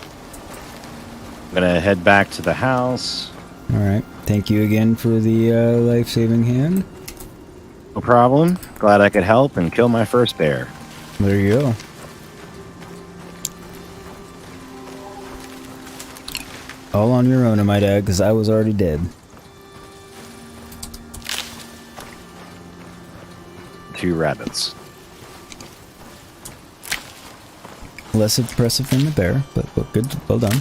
I'm gonna head back to the house. Alright. Thank you again for the life-saving hand. No problem. Glad I could help and kill my first bear. There you go. All on your own, I might add, because I was already dead. Two rabbits. Less impressive than the bear, but good. Well done.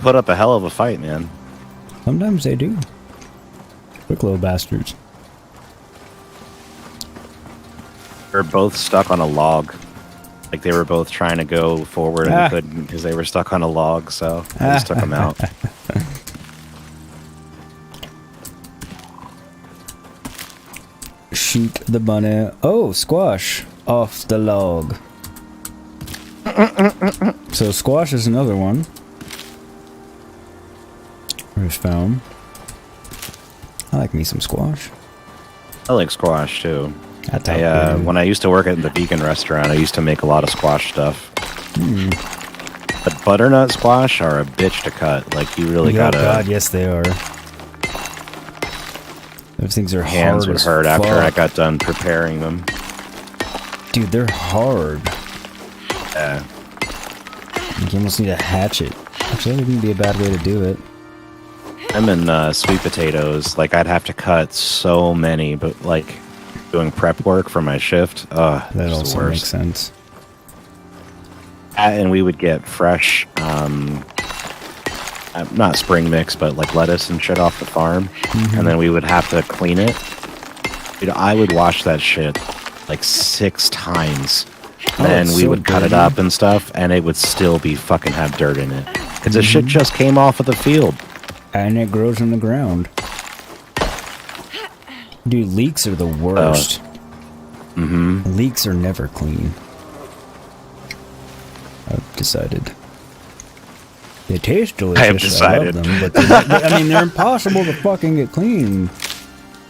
Put up a hell of a fight, man. Sometimes they do. Quick little bastards. They're both stuck on a log. Like they were both trying to go forward and couldn't because they were stuck on a log, so I just took them out. Shoot the bunny. Oh, squash. Off the log. So squash is another one. Where's found? I like me some squash. I like squash too. That's When I used to work at the vegan restaurant, I used to make a lot of squash stuff. But butternut squash are a bitch to cut. Like you really gotta. Oh god, yes they are. Those things are Hands hard would as hurt after fuck. I got done preparing them. Dude, they're hard. Yeah. You almost need a hatchet. Actually, that wouldn't be a bad way to do it. I'm in sweet potatoes. Like I'd have to cut so many, but like doing prep work for my shift. That it's also the makes worst. sense. And we would get fresh, not spring mix, but like lettuce and shit off the farm, and then we would have to clean it. Dude, I would wash that shit like 6 times. Oh, Then it's we so would cut it dirty. up and stuff, and it would still be fucking have dirt in it. Because the shit just came off of the field. And it grows in the ground. Dude, leeks are the worst. Leeks are never clean. I've decided. They taste delicious. I have decided. love them, but I mean, they're impossible to fucking get clean.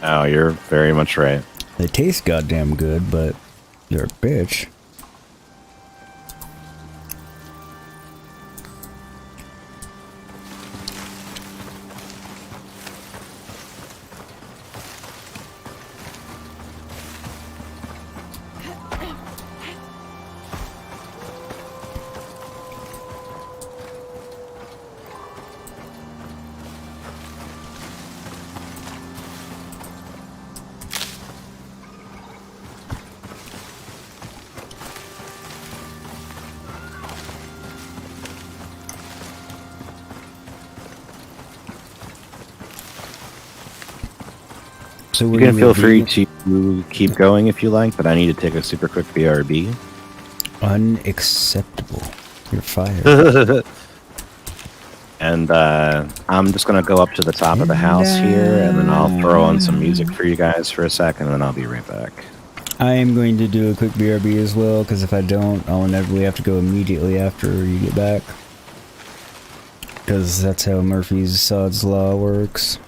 Oh, you're very much right. They taste goddamn good, but they're a bitch. So You were can feel a free vegan? to keep going if you like, but I need to take a super quick BRB. Unacceptable. You're fired. And I'm just going to go up to the top of the house here, and then I'll throw on some music for you guys for a second, and then I'll be right back. I am going to do a quick BRB as well, because if I don't, I'll inevitably have to go immediately after you get back. Because that's how Murphy's Sod's Law works.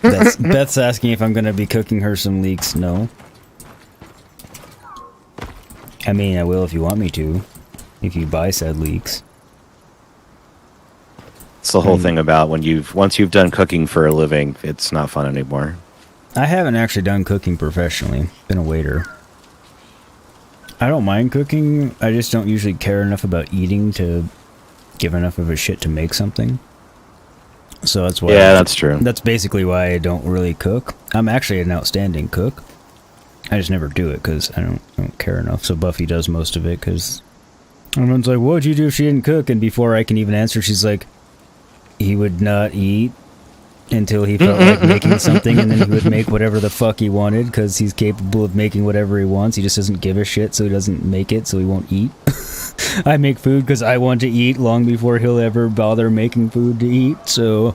Beth's asking if I'm going to be cooking her some leeks. No. I mean, I will if you want me to. If you buy said leeks. It's the whole thing about once you've done cooking for a living, it's not fun anymore. I haven't actually done cooking professionally. Been a waiter. I don't mind cooking. I just don't usually care enough about eating to give enough of a shit to make something. So that's why. Yeah, that's true. That's basically why I don't really cook. I'm actually an outstanding cook. I just never do it because I don't care enough. So Buffy does most of it because everyone's like, "What'd you do if she didn't cook?" And before I can even answer, she's like, "He would not eat until he felt like making something, and then he would make whatever the fuck he wanted because he's capable of making whatever he wants. He just doesn't give a shit, so he doesn't make it, so he won't eat." I make food because I want to eat long before he'll ever bother making food to eat, so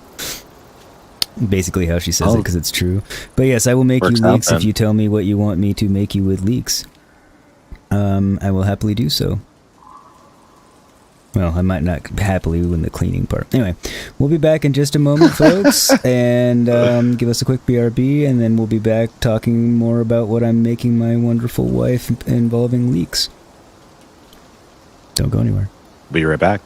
basically how she says it because it's true. But yes, I will make you leeks if you tell me what you want me to make you with leeks. I will happily do so. Well, I might not happily win the cleaning part. Anyway, we'll be back in just a moment, folks, and give us a quick BRB, and then we'll be back talking more about what I'm making my wonderful wife involving leeks. Don't go anywhere. Be right back.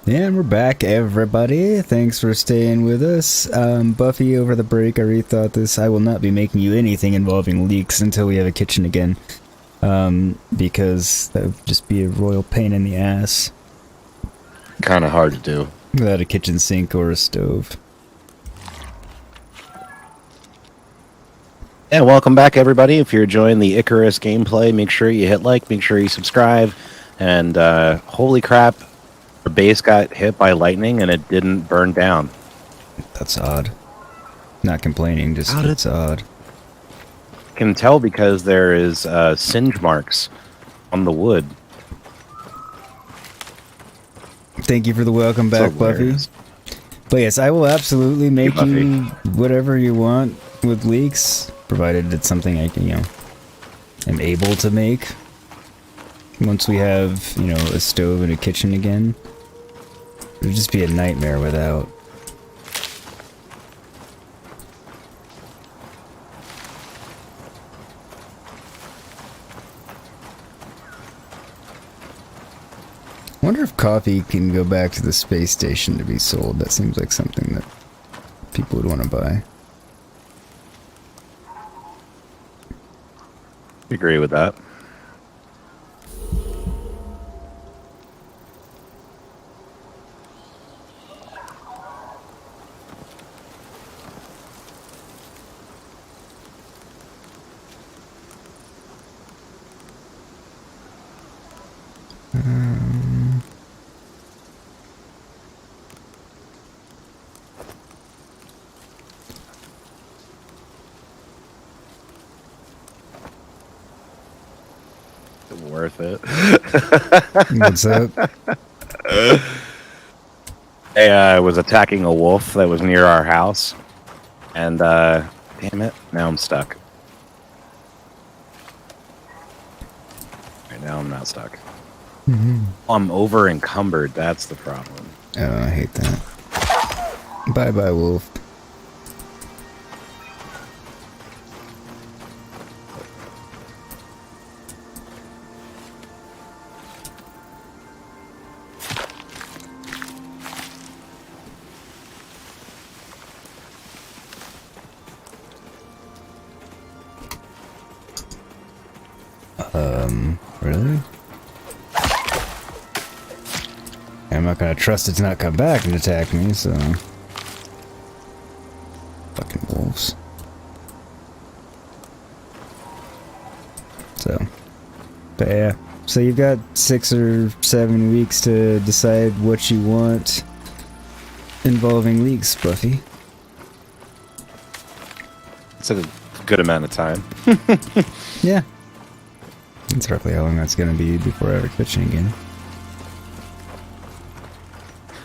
And we're back, everybody. Thanks for staying with us. Buffy, over the break, I rethought this. I will not be making you anything involving leaks until we have a kitchen again. Because that would just be a royal pain in the ass. Kind of hard to do. Without a kitchen sink or a stove. Yeah, welcome back, everybody. If you're enjoying the Icarus gameplay, make sure you hit like, make sure you subscribe. And holy crap, our base got hit by lightning and it didn't burn down. That's odd. Not complaining, just it's odd. Can tell because there is singe marks on the wood. Thank you for the welcome back, So Buffy. hilarious. But yes, I will absolutely make Buffy. you whatever you want with leeks, provided it's something I can, am able to make. Once we have, a stove and a kitchen again. It would just be a nightmare without. I wonder if coffee can go back to the space station to be sold. That seems like something that people would want to buy. Agree with that. Worth it. What's up? I was attacking a wolf that was near our house, and damn it, now I'm stuck. Right now I'm not stuck. I'm over encumbered. That's the problem. Oh, I hate that. Bye bye, wolf. Really? I'm not gonna trust it to not come back and attack me, so... Fucking wolves. So... But yeah. So you've got 6 or 7 weeks to decide what you want involving leaks, Buffy. It's a good amount of time. Yeah. That's roughly how long that's gonna be before I have a kitchen again.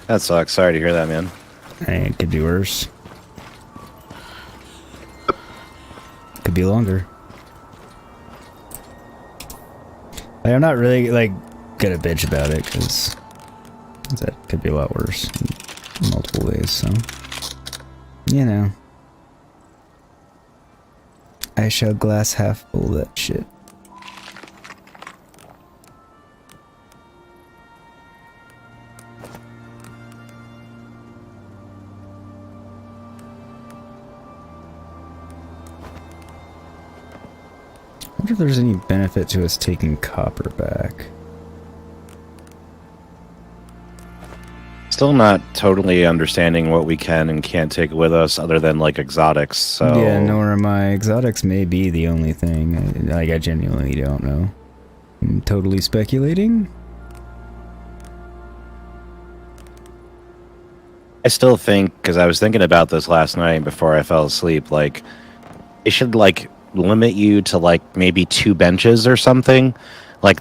That sucks. Sorry to hear that, man. Hey, it could be worse. Could be longer. I'm not really, gonna bitch about it, because that could be a lot worse in multiple ways, so... I shall glass half full that shit. I wonder if there's any benefit to us taking copper back. Still not totally understanding what we can and can't take with us other than, exotics, so... Yeah, nor am I. Exotics may be the only thing. I genuinely don't know. I'm totally speculating. I still think, because I was thinking about this last night before I fell asleep, it should, limit you to, maybe 2 benches or something.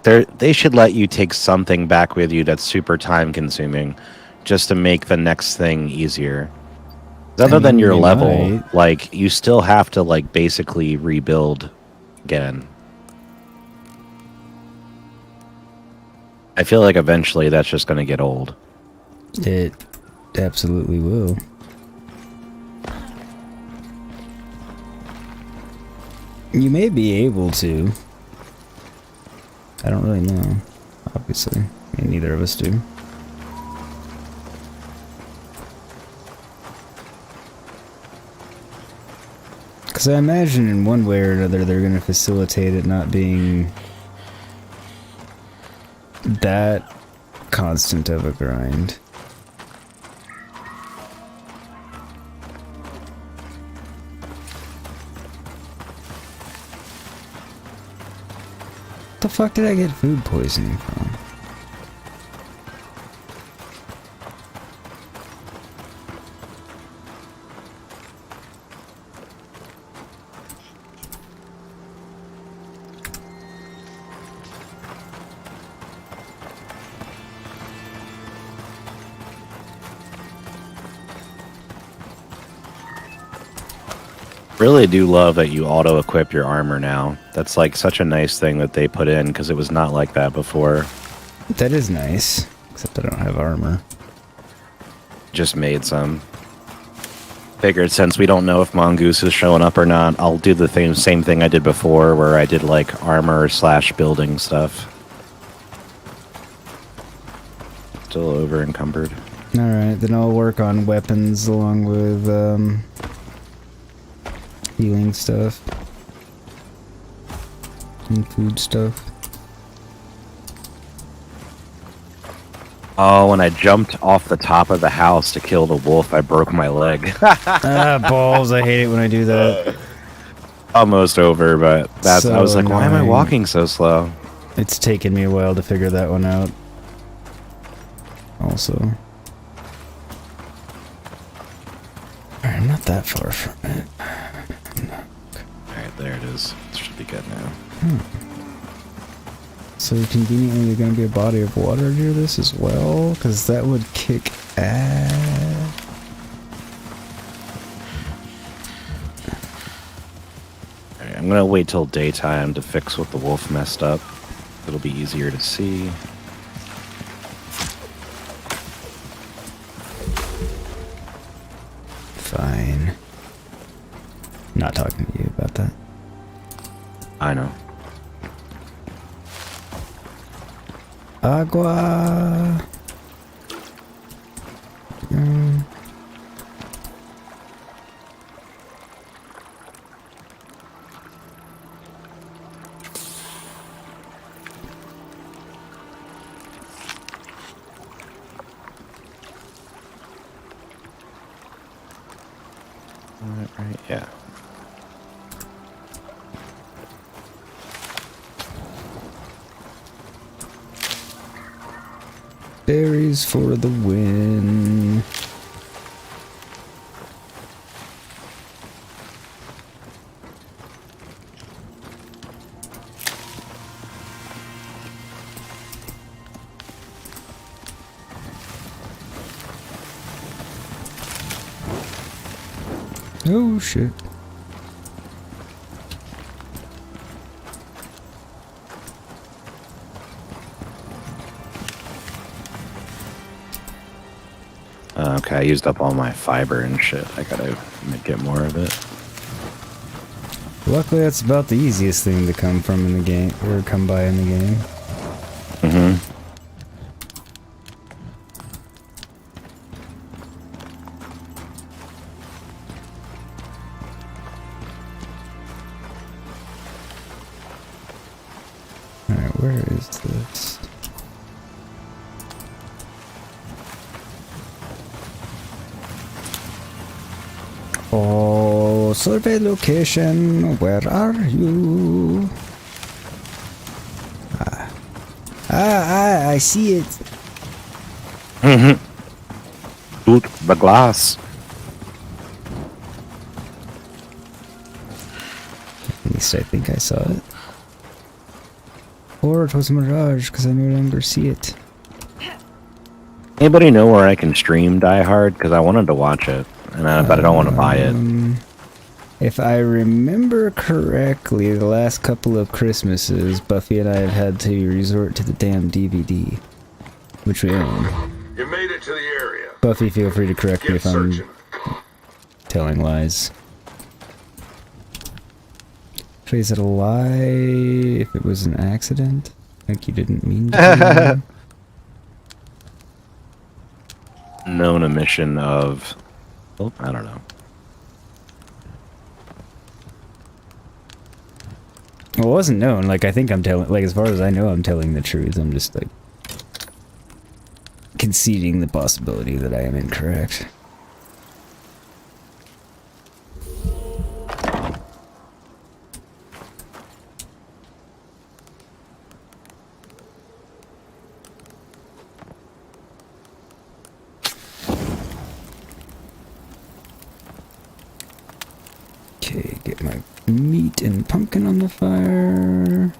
They should let you take something back with you that's super time-consuming, just to make the next thing easier. Other than your level, you still have to, basically rebuild again. I feel like eventually that's just going to get old. It absolutely will. You may be able to. I don't really know, obviously. I mean, neither of us do. Because I imagine in one way or another they're going to facilitate it not being that constant of a grind. What the fuck did I get food poisoning from? Really do love that you auto-equip your armor now. That's like such a nice thing that they put in because it was not like that before. That is nice, except I don't have armor. Just made some. Figured since we don't know if Mongoose is showing up or not, I'll do the same thing I did before where I did like armor / building stuff. Still over encumbered. Alright, then I'll work on weapons along with healing stuff and food stuff. Oh, when I jumped off the top of the house to kill the wolf, I broke my leg. Ah, balls, I hate it when I do that. Almost over, but that's So I was like, why am I annoying. walking so slow? It's taken me a while to figure that one out. Also. I'm not that far from it. Alright, there it is. It should be good now. So conveniently there's going to be a body of water near this as well, because that would kick ass. Alright, I'm gonna wait till daytime to fix what the wolf messed up. It'll be easier to see. Fine. Not talking to you about that. I know. Agua. Right, yeah. Berries for the win. Oh shit. Okay, I used up all my fiber and shit. I gotta get more of it. Luckily that's about the easiest thing to come from in the game, or come by in the game. Mm-hmm. Alright, where is this? Oh, survey location, where are you? I see it. Mm-hmm. Shoot the glass. At least I think I saw it. Or it was a mirage, because I no longer see it. Anybody know where I can stream Die Hard? Because I wanted to watch it, but I don't want to buy it. If I remember correctly, the last couple of Christmases, Buffy and I have had to resort to the damn DVD, which we own. You made it to the area. Buffy, feel free to correct me Get if I'm searching. telling lies. So is it a lie if it was an accident? Like you didn't mean to? Known emission of... Oh, I don't know. Well, it wasn't known. Like, I think I'm telling... Like, as far as I know, I'm telling the truth. I'm just, like... conceding the possibility that I am incorrect. Okay, get my meat and pumpkin on the fire.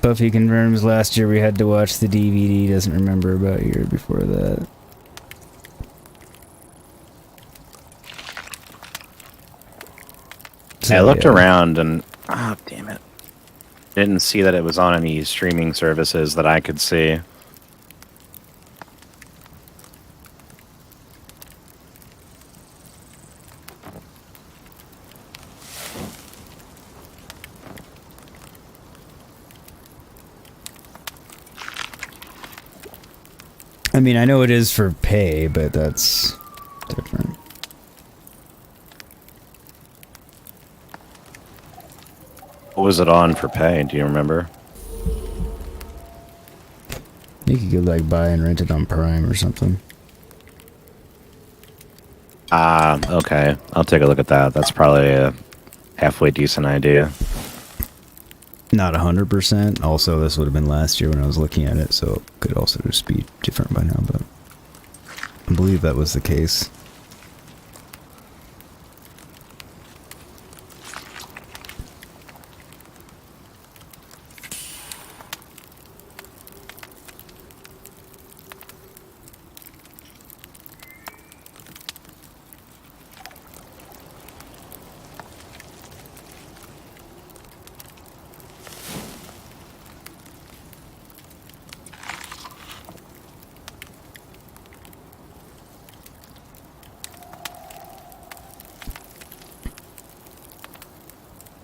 Buffy confirms last year we had to watch the DVD, doesn't remember about a year before that. So, I looked yeah. around and... Oh, damn it. Didn't see that it was on any streaming services that I could see. I mean, I know it is for pay, but that's different. What was it on for pay? Do you remember? You could like buy and rent it on Prime or something. Okay. I'll take a look at that. That's probably a halfway decent idea. Not 100%. Also, this would have been last year when I was looking at it, so it could also just be different by now, but I believe that was the case.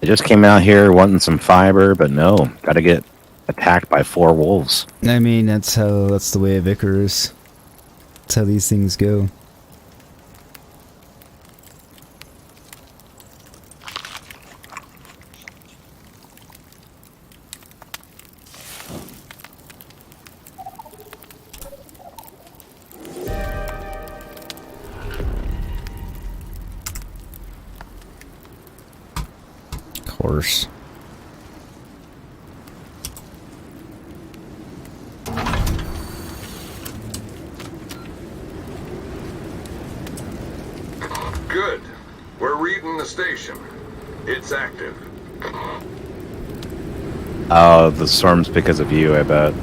I just came out here wanting some fiber, but no. Gotta get attacked by 4 wolves. I mean, that's the way of Icarus. That's how these things go. Of course. Good. We're reading the station. It's active. Oh, the storm's because of you, I bet.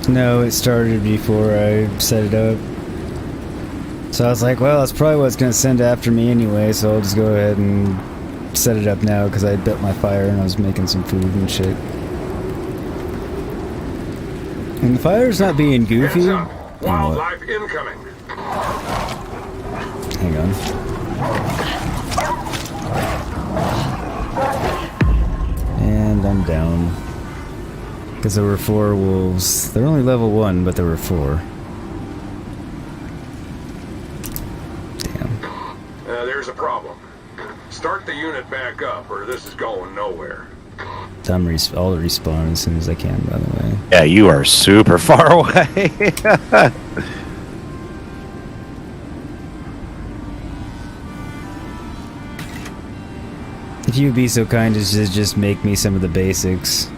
No, it started before I set it up. So I was like, well, that's probably what's going to send after me anyway, so I'll just go ahead and set it up now because I built my fire and I was making some food and shit. And the fire's not being goofy. Heads up. Wildlife incoming. Hang on. And I'm down. Because there were 4 wolves. They're only level 1, but there were 4. Damn. There's a problem. Start the unit back up, or this is going nowhere. I'll respawn as soon as I can, by the way. Yeah, you are super far away. If you'd be so kind as to just make me some of the basics.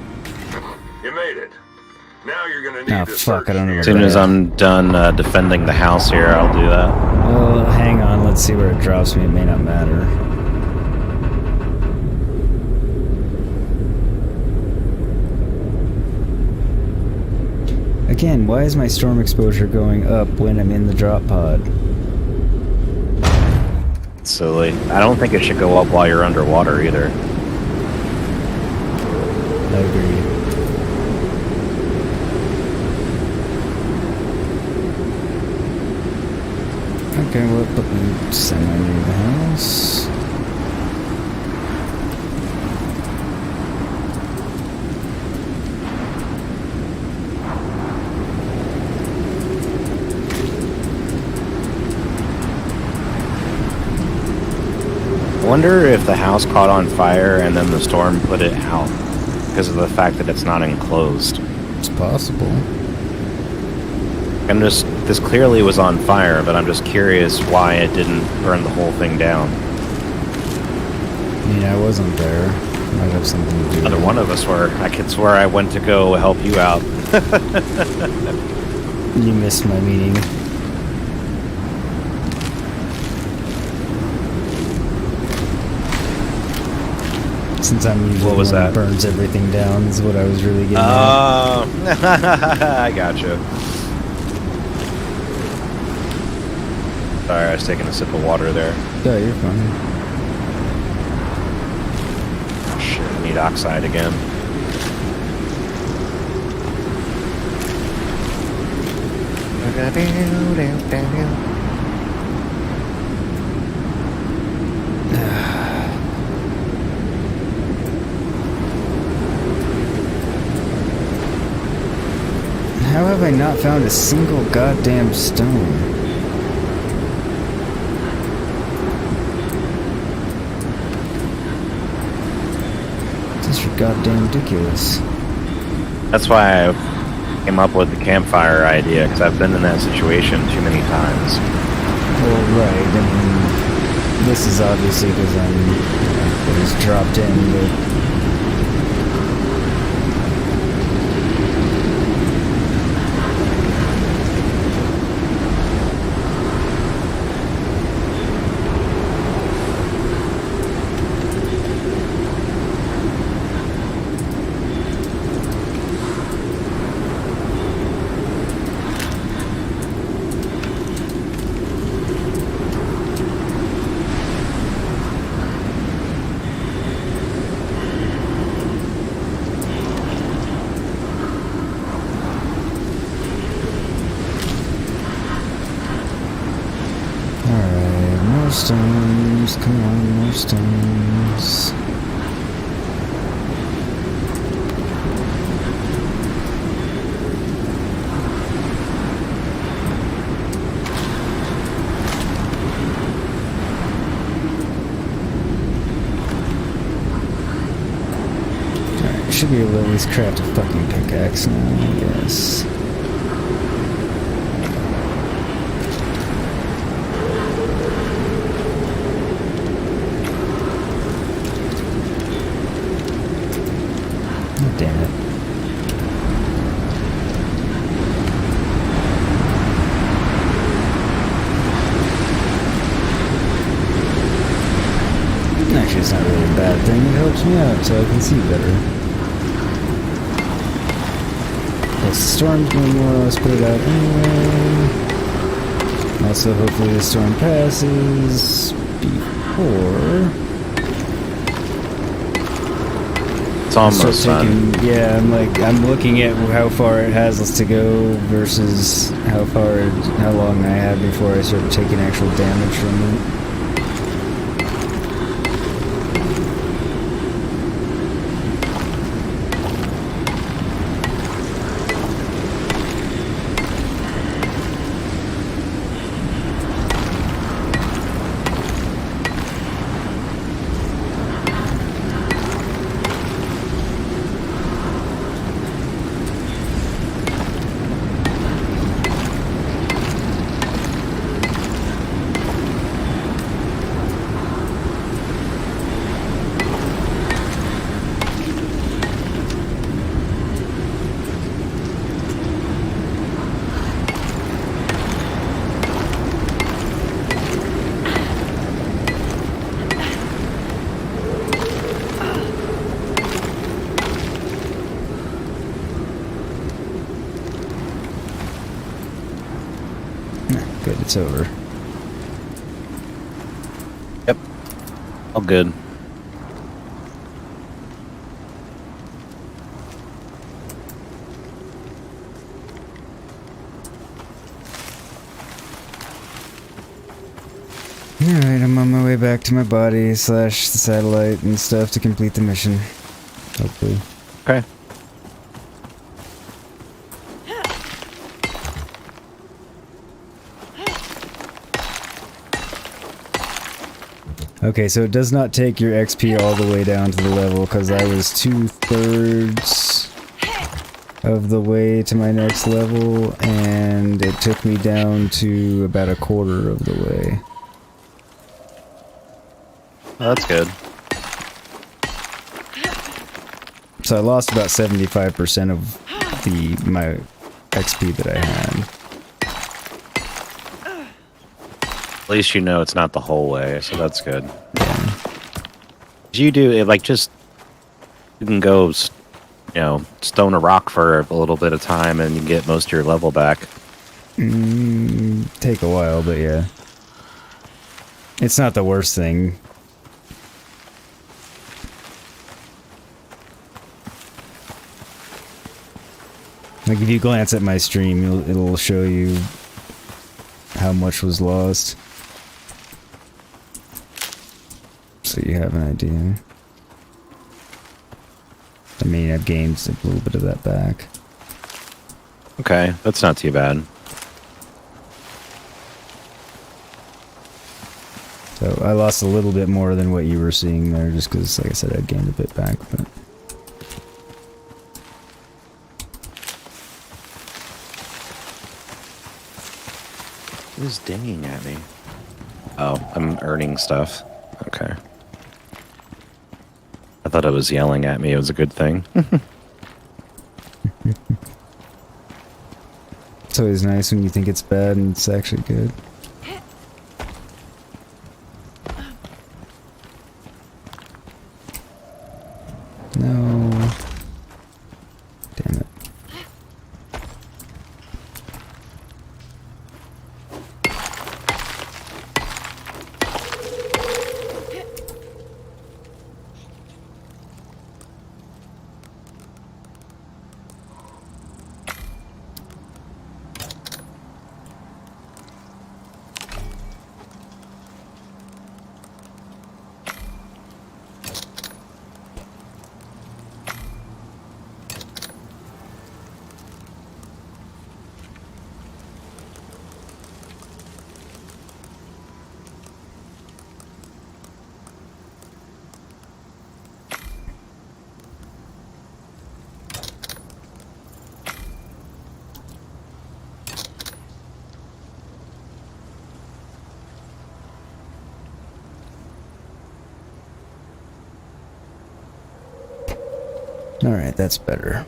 You made it. Now you're gonna need Oh, to fuck, search I don't know the As what soon area. as I'm done defending the house here, I'll do that. Well, hang on, let's see where it drops me. It may not matter. Again, why is my storm exposure going up when I'm in the drop pod? Silly. I don't think it should go up while you're underwater either. agree. Okay, we'll put the semi near the house. I wonder if the house caught on fire and then the storm put it out because of the fact that it's not enclosed. It's possible. This clearly was on fire, but I'm just curious why it didn't burn the whole thing down. I mean, I wasn't there. Might have something to do with Neither it. one of us were. I could swear I went to go help you out. You missed my meeting. Since I'm usually What was the one that? who burns everything down is what I was really getting at. I gotcha. Sorry, I was taking a sip of water there. Yeah, you're fine. Shit, I need oxide again. How have I not found a single goddamn stone? This is goddamn ridiculous. That's why I came up with the campfire idea, because I've been in that situation too many times. Well, right, I mean, this is obviously because I was dropped in, but... Alright, more stones, come on, more stones. Alright, should be able to at least craft a fucking pickaxe now, I guess. Oh, damn it. Actually, it's not really a bad thing. It helps me out so I can see better. Plus, the storm's going to more or less put it out anyway. Also, hopefully the storm passes before... It's almost done. Yeah, I'm looking at how far it has us to go versus how long I have before I start taking actual damage from it. Good, it's over. Yep. All good. way back to my body / the satellite and stuff to complete the mission. Hopefully. Okay. Okay, so it does not take your XP all the way down to the level, because I was 2/3 of the way to my next level, and it took me down to about 1/4 of the way. Oh, that's good. So I lost about 75% of my XP that I had. At least you know it's not the whole way, so that's good. Yeah. You do it like just you can go, you know, stone a rock for a little bit of time and you get most of your level back. Take a while, but yeah. It's not the worst thing. Like if you glance at my stream, it'll show you how much was lost. So you have an idea. I mean, I've gained a little bit of that back. Okay, that's not too bad. So I lost a little bit more than what you were seeing there, just because, like I said, I gained a bit back. But who's dinging at me? Oh, I'm earning stuff. Okay. I thought it was yelling at me. It was a good thing. it's always nice when you think it's bad and it's actually good. No. Damn it. Alright, that's better.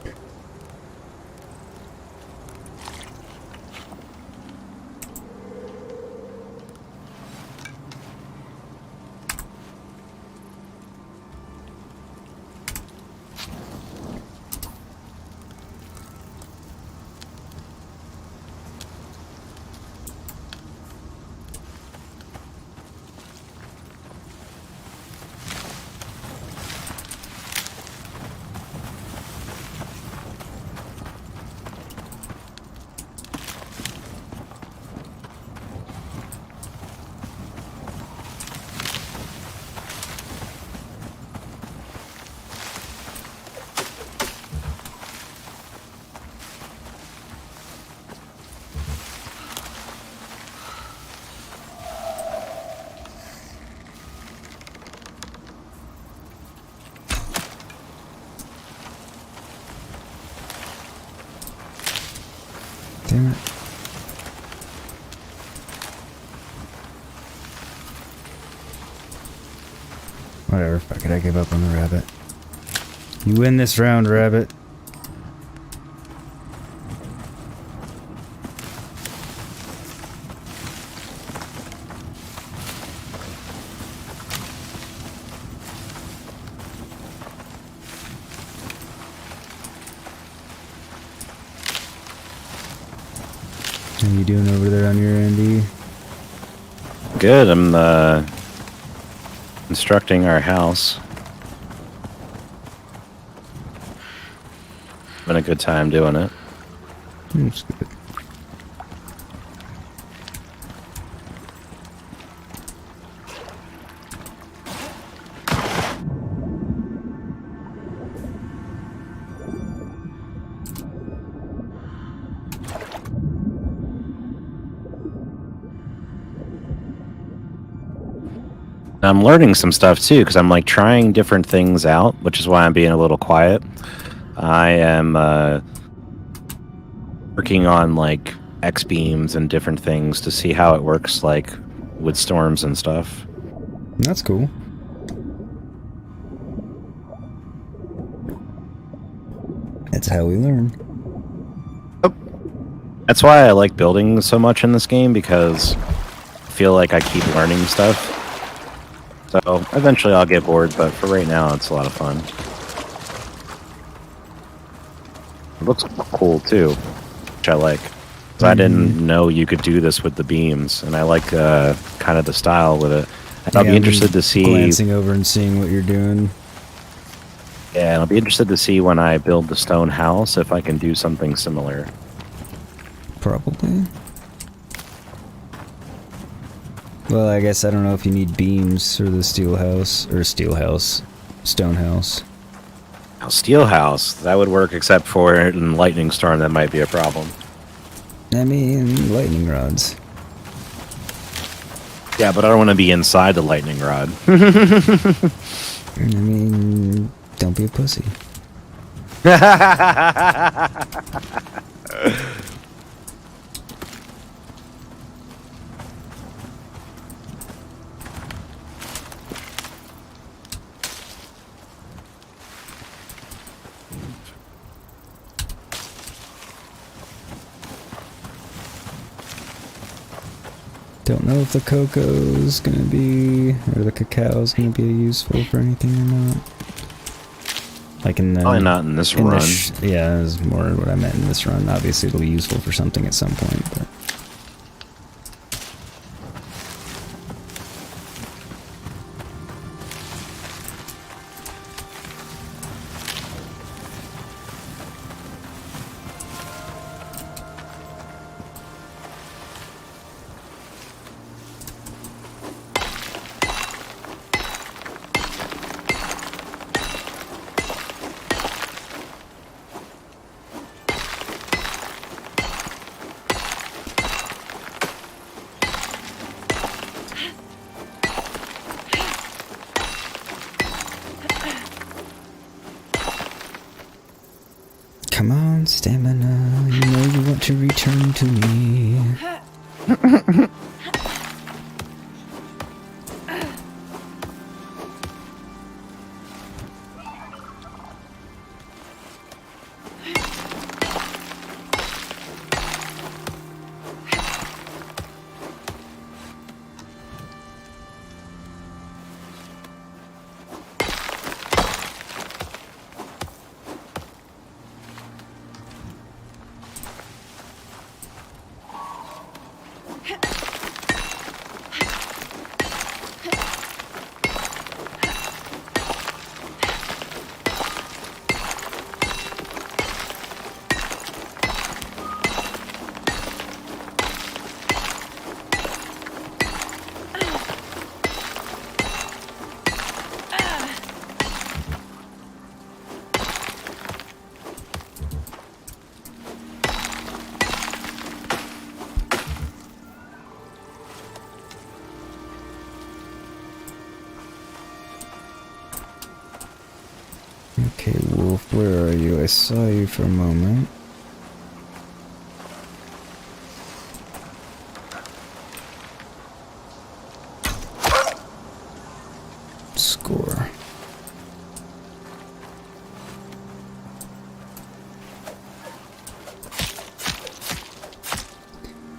Damn it. Whatever, fuck it, I give up on the rabbit. You win this round, rabbit. How you doing over there on your end? Good. I'm constructing our house. Been a good time doing it. That's good. I'm learning some stuff too, because I'm like trying different things out, which is why I'm being a little quiet. I am working on like X beams and different things to see how it works, like with storms and stuff. That's cool. That's how we learn. That's why I like building so much in this game, because I feel like I keep learning stuff. So eventually I'll get bored, but for right now it's a lot of fun. It looks cool too, which I like. 'Cause I didn't know you could do this with the beams, and I like kind of the style with it. And I'll be interested to see... glancing over and seeing what you're doing. Yeah, and I'll be interested to see when I build the stone house if I can do something similar. Probably. Well, I guess I don't know if you need beams for the stone house. Now, steel house, that would work, except for in lightning storm that might be a problem. I mean, lightning rods. Yeah, but I don't want to be inside the lightning rod. I mean, don't be a pussy. Don't know if the cocoa's gonna be, or the cacao's gonna be useful for anything or not. Like in the... Probably not in this run. Yeah, is more what I meant in this run. Obviously it'll be useful for something at some point, but... Come on, stamina. You know you want to return to me. Okay, Wolf, where are you? I saw you for a moment. Score.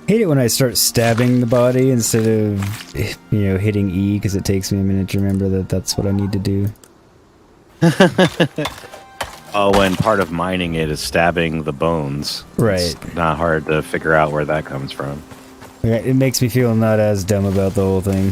Hate it when I start stabbing the body instead of, you know, hitting E, because it takes me a minute to remember that that's what I need to do. Oh, and part of mining it is stabbing the bones. Right. It's not hard to figure out where that comes from. It makes me feel not as dumb about the whole thing.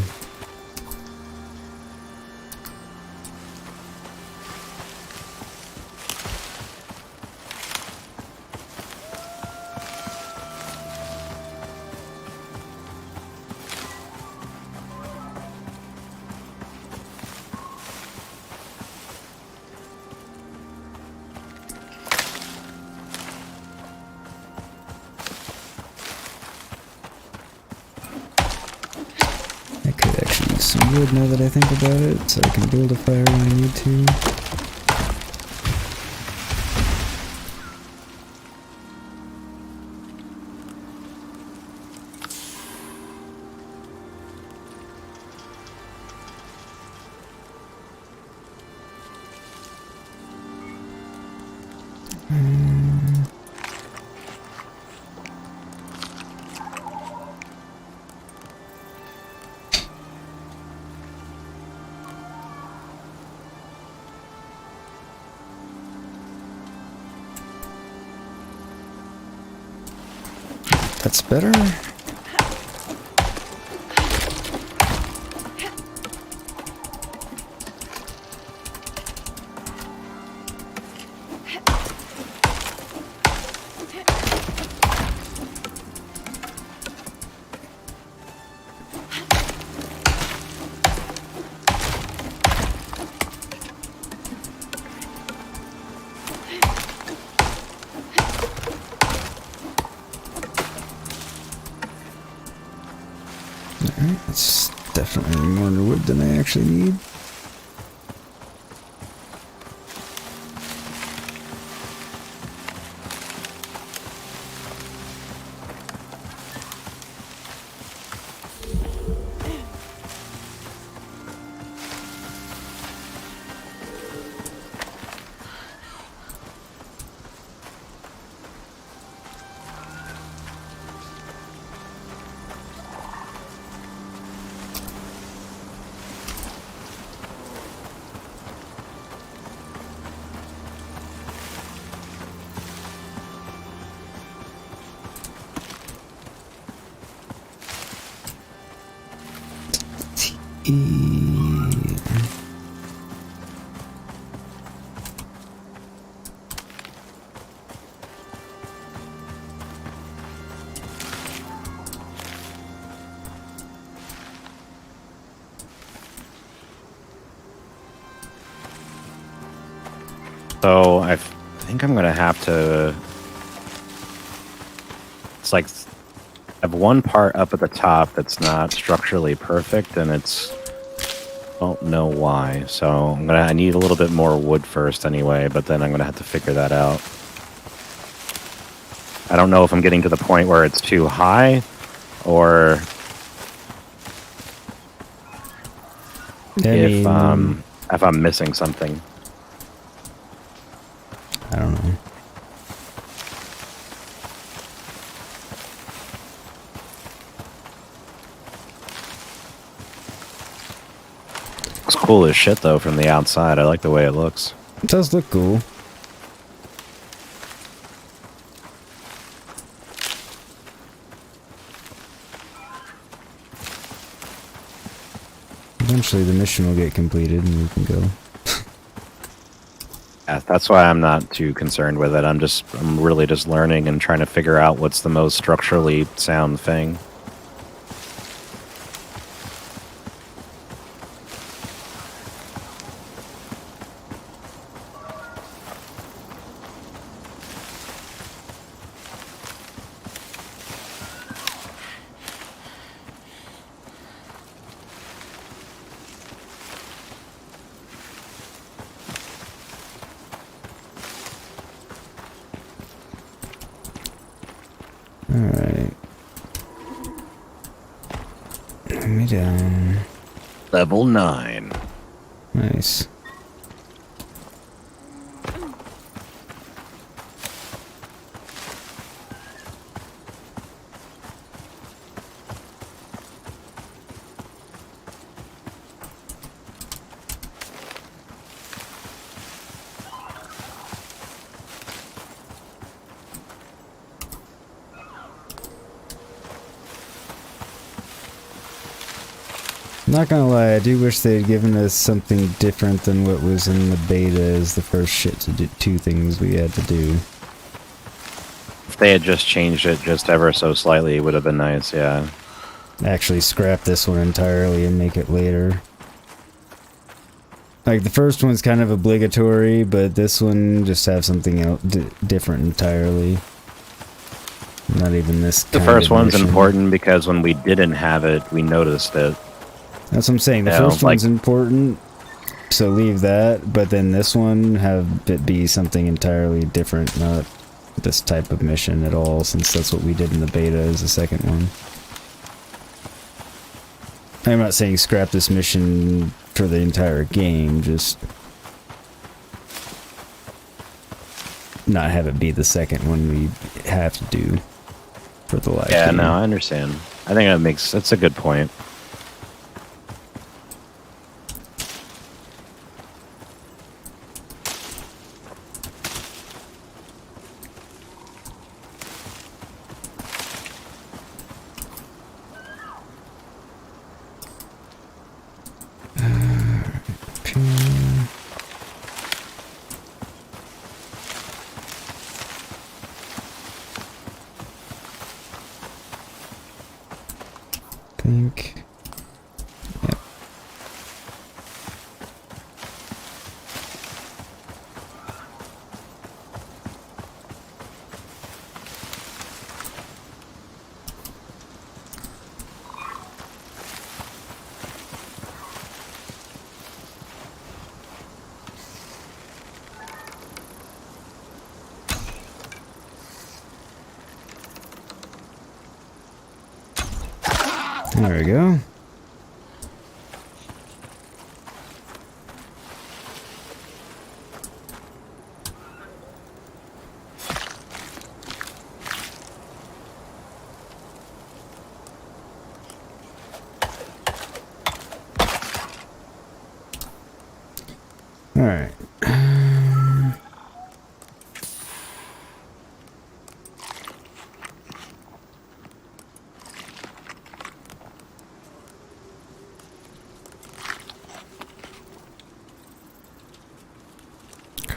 wood now that I think about it, so I can build a fire when I need to. That's better. That's definitely more wood than I actually need. So I think I'm gonna have to. It's like I have one part up at the top that's not structurally perfect, and it's don't know why. So I need a little bit more wood first anyway, but then I'm gonna have to figure that out. I don't know if I'm getting to the point where it's too high, or if I'm missing something. I don't know. It's cool as shit though from the outside. I like the way it looks. It does look cool. Eventually the mission will get completed and we can go. Yeah, that's why I'm not too concerned with it. I'm really just learning and trying to figure out what's the most structurally sound thing. Alright. Put me down. Level 9. Nice. Not gonna lie, I do wish they had given us something different than what was in the beta as the first shit to do, two things we had to do. If they had just changed it just ever so slightly, it would have been nice, yeah. Actually scrap this one entirely and make it later. Like, the first one's kind of obligatory, but this one just have something else different entirely. Not even this The kind first of one's mission. important because when we didn't have it, we noticed it. That's what I'm saying. The first one's important, so leave that. But then this one, have it be something entirely different, not this type of mission at all, since that's what we did in the beta as the second one. I'm not saying scrap this mission for the entire game, just not have it be the second one we have to do for the live game. No, I understand. I think that's a good point. Think. Yep. There we go. All right.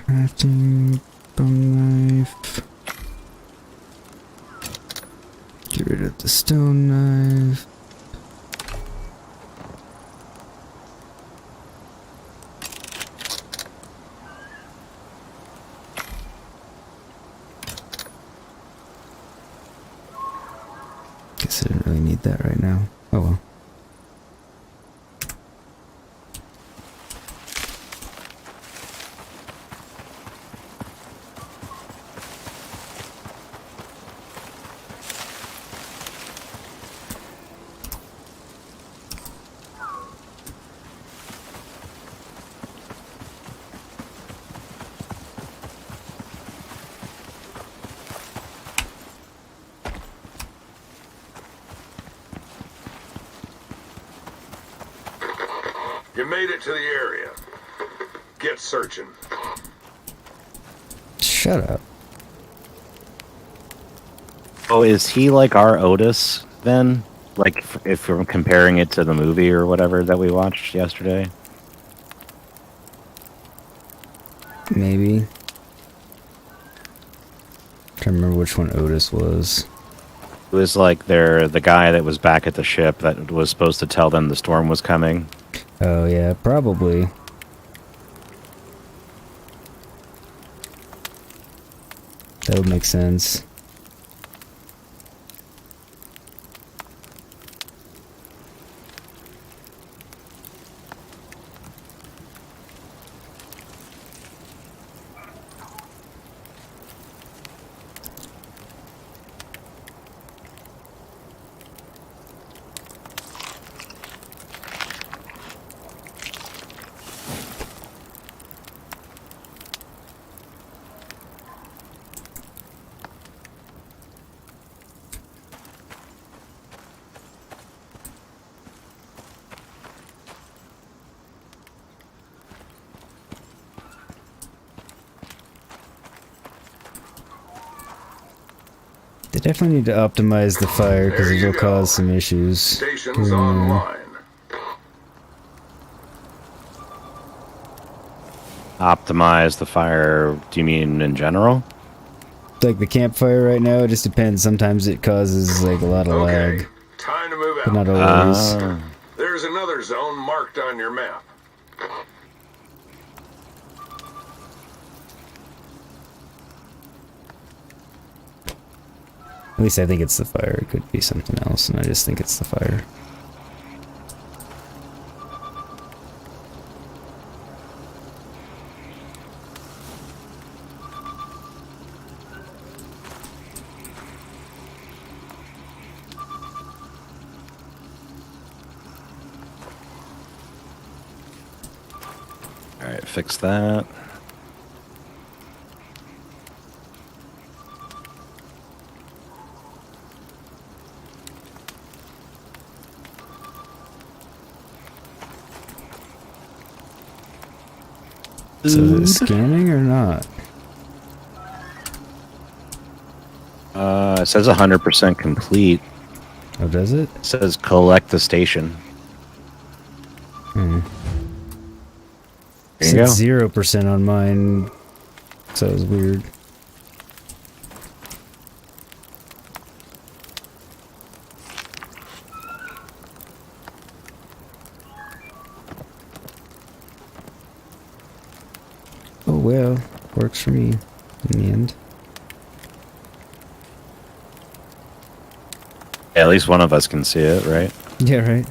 Crafting bone knife. Get rid of the stone knife. Guess I didn't really need that right now. Oh well. You made it to the area. Get searching. Shut up. Oh, is he like our Otis then? Like, if we're comparing it to the movie or whatever that we watched yesterday? Maybe. Can't remember which one Otis was. It was like the guy that was back at the ship that was supposed to tell them the storm was coming. Oh yeah, probably. That would make sense. They definitely need to optimize the fire because There it'll you cause go. some issues. Stations online. Optimize the fire, do you mean in general? Like the campfire right now, it just depends. Sometimes it causes like a lot of Okay, lag, time to move but not out. always. There's another zone marked on your map. At least I think it's the fire. It could be something else, and I just think it's the fire. Alright, fix that. So is it scanning or not? It says 100% complete. Oh, does it? It says collect the station. Hmm. There you It go. said 0% on mine, so it was weird. Oh well, works for me in the end. Yeah, at least one of us can see it, right? Yeah, right.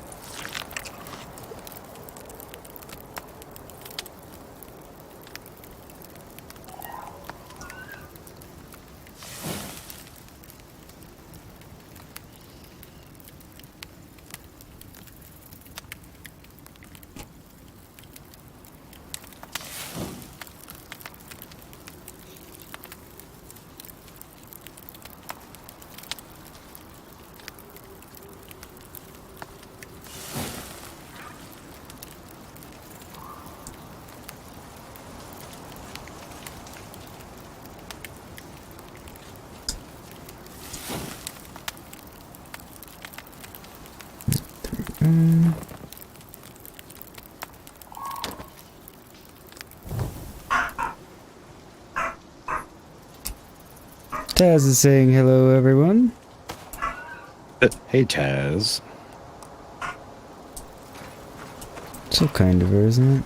Taz is saying hello, everyone. Hey, Taz. So kind of her, isn't it?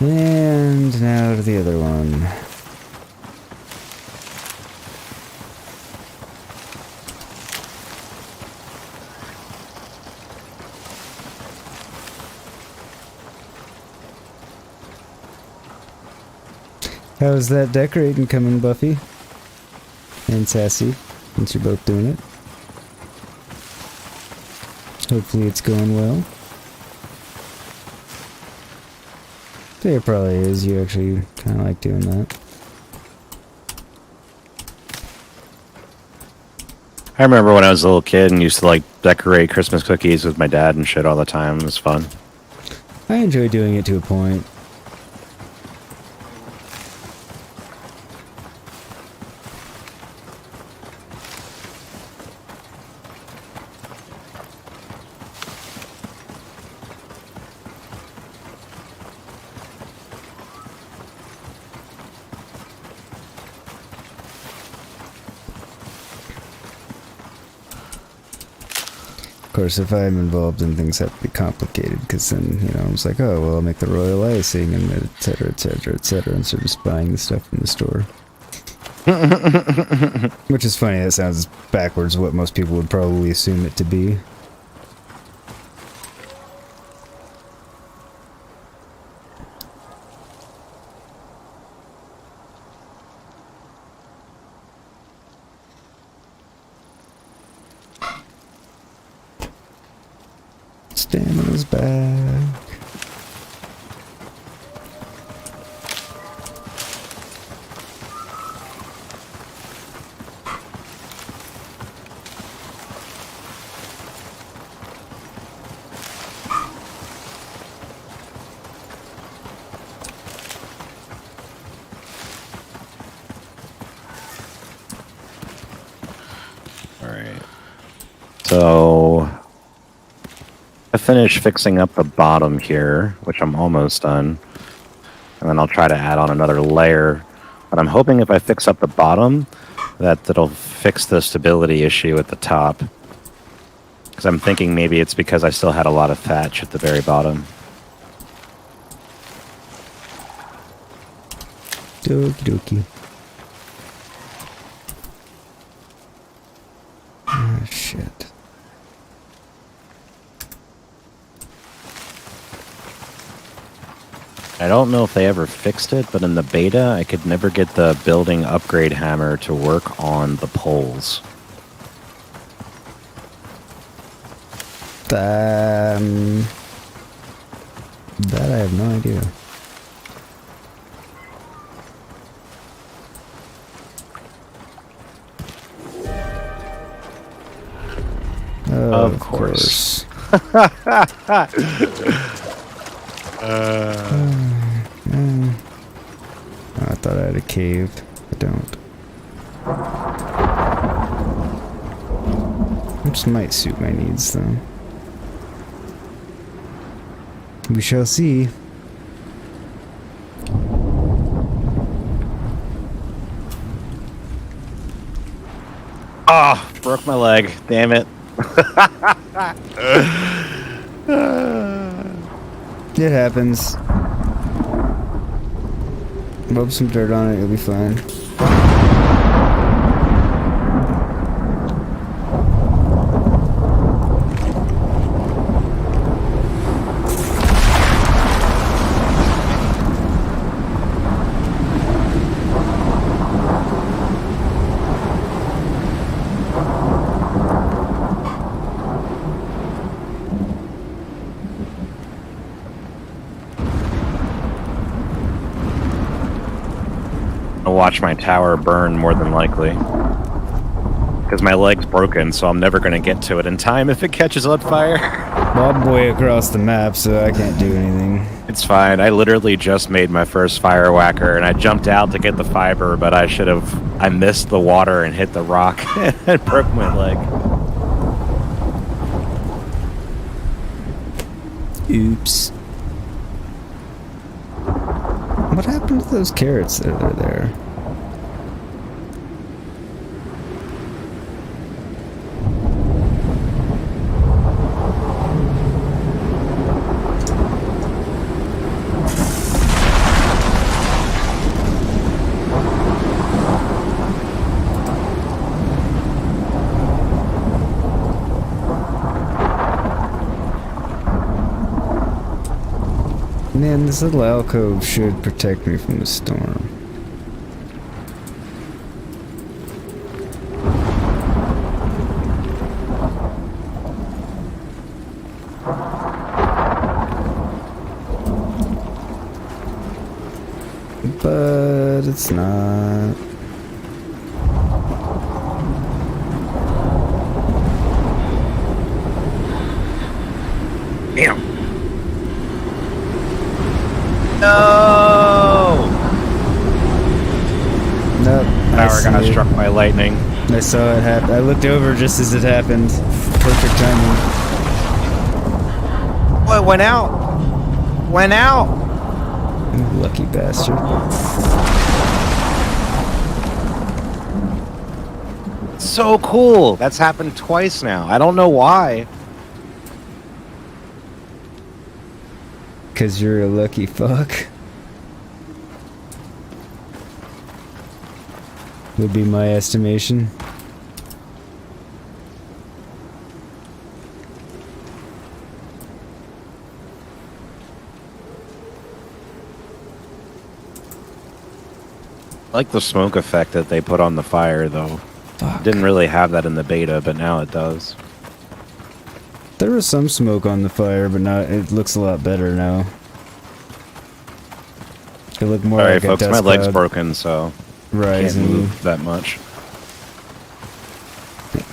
And now to the other one. How's that decorating coming, Buffy? And Sassy, since you're both doing it. Hopefully it's going well. So it probably is. You actually kind of like doing that. I remember when I was a little kid and used to like decorate Christmas cookies with my dad and shit all the time. It was fun. I enjoy doing it to a point. Of course, if I'm involved in things that have to be complicated, because then, you know, I was like, oh, well, I'll make the royal icing, and et cetera, et cetera, et cetera, instead of just buying the stuff from the store. Which is funny, that sounds backwards what most people would probably assume it to be. Stamina's back. Alright. So I finished fixing up the bottom here, which I'm almost done. And then I'll try to add on another layer. But I'm hoping if I fix up the bottom, that'll fix the stability issue at the top. Because I'm thinking maybe it's because I still had a lot of thatch at the very bottom. Dokie dokie. Ah, shit. I don't know if they ever fixed it, but in the beta, I could never get the building upgrade hammer to work on the poles. That I have no idea. Of course. I thought I had a cave. I don't. Which might suit my needs, though. We shall see. Ah, broke my leg. Damn it. It happens. Rub some dirt on it, you'll be fine. I'll watch my tower burn more than likely. Because my leg's broken, so I'm never going to get to it in time if it catches on fire. Well, I'm way across the map, so I can't do anything. It's fine. I literally just made my first fire whacker, and I jumped out to get the fiber, but I missed the water and hit the rock and broke my leg. Oops. What happened to those carrots that are there? Man, this little alcove should protect me from the storm. But it's not. Damn. No! Nope. Power got struck by lightning. I saw it happen. I looked over just as it happened. Perfect timing. Oh, it went out! Went out! You lucky bastard. So cool! That's happened twice now. I don't know why. Cause you're a lucky fuck. Would be my estimation. I like the smoke effect that they put on the fire, though. Fuck. Didn't really have that in the beta, but now it does. There was some smoke on the fire, but now it looks a lot better now. It looked more Sorry, like folks, a dust my leg's cloud broken, so rising. can't move that much.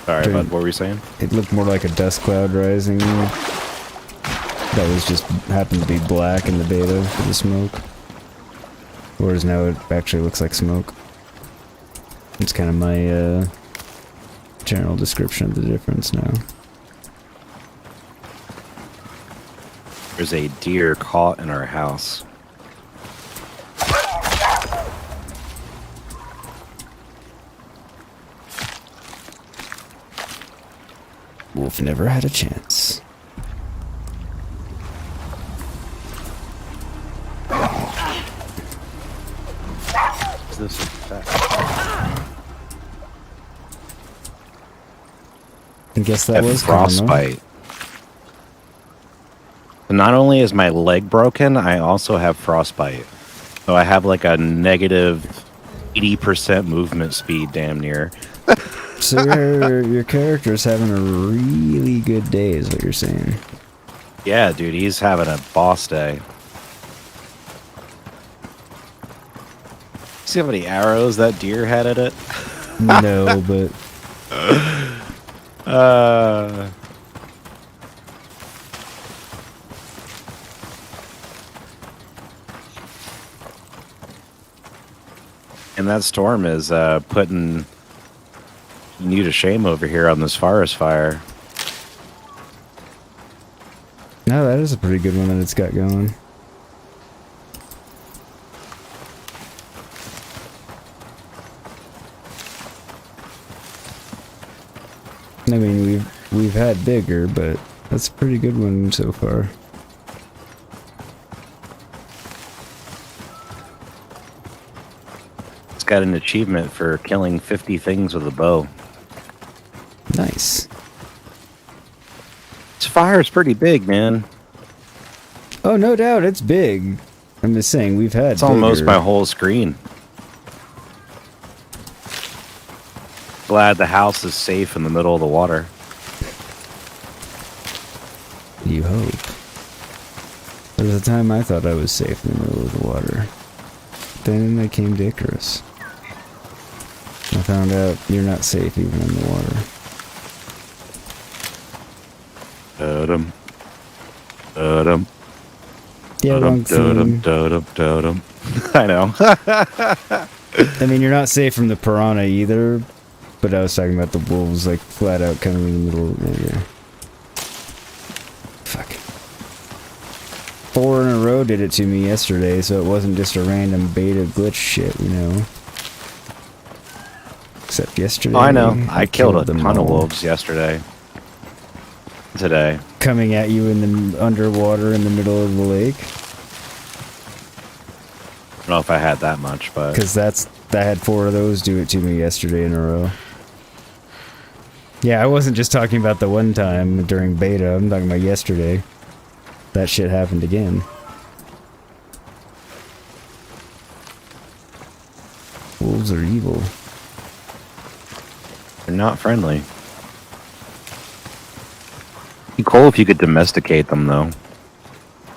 Sorry, bud, what were you saying? It looked more like a dust cloud rising. That was just happened to be black in the beta for the smoke. Whereas now it actually looks like smoke. It's kind of my general description of the difference now. There's a deer caught in our house. Wolf never had a chance. Is this I guess that was frostbite? Not only is my leg broken, I also have frostbite. So I have like a negative 80% movement speed, damn near. So your character's having a really good day, is what you're saying. Yeah, dude, he's having a boss day. See how many arrows that deer had at it? No, but And that storm is putting you to shame over here on this forest fire. no, that is a pretty good one that it's got going. I mean, we've had bigger, but that's a pretty good one so far. It's got an achievement for killing 50 things with a bow. Nice. This fire is pretty big, man. Oh, no doubt, it's big. I'm just saying, we've had It's almost bigger. my whole screen. Glad the house is safe in the middle of the water. You hope. There was a time I thought I was safe in the middle of the water. Then I came to Icarus. I found out you're not safe even in the water. Dum dum Yeah, wrong theme. dum. I know. I mean, you're not safe from the piranha either, but I was talking about the wolves, like, flat out coming in the middle of the yeah. Fuck. 4 in a row did it to me yesterday, so it wasn't just a random beta glitch shit, you know? Except yesterday. Oh, I know. I killed a them ton of all. wolves yesterday. Today. Coming at you in the underwater in the middle of the lake. I don't know if I had that much, but... Because I had 4 of those do it to me yesterday in a row. Yeah, I wasn't just talking about the one time during beta, I'm talking about yesterday. That shit happened again. Wolves are evil. They're not friendly. Be cool if you could domesticate them, though.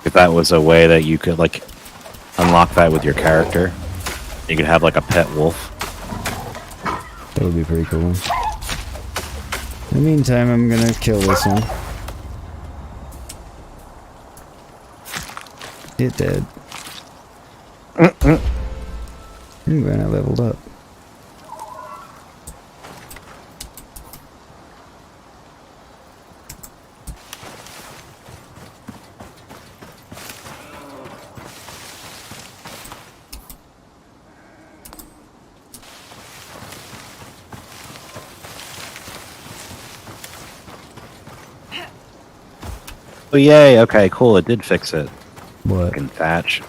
If that was a way that you could, like, unlock that with your character. You could have, like, a pet wolf. That would be pretty cool. In the meantime, I'm gonna kill this one. It dead. I'm glad I leveled up. Oh, yay. Okay, cool. It did fix it. What? Fucking thatch.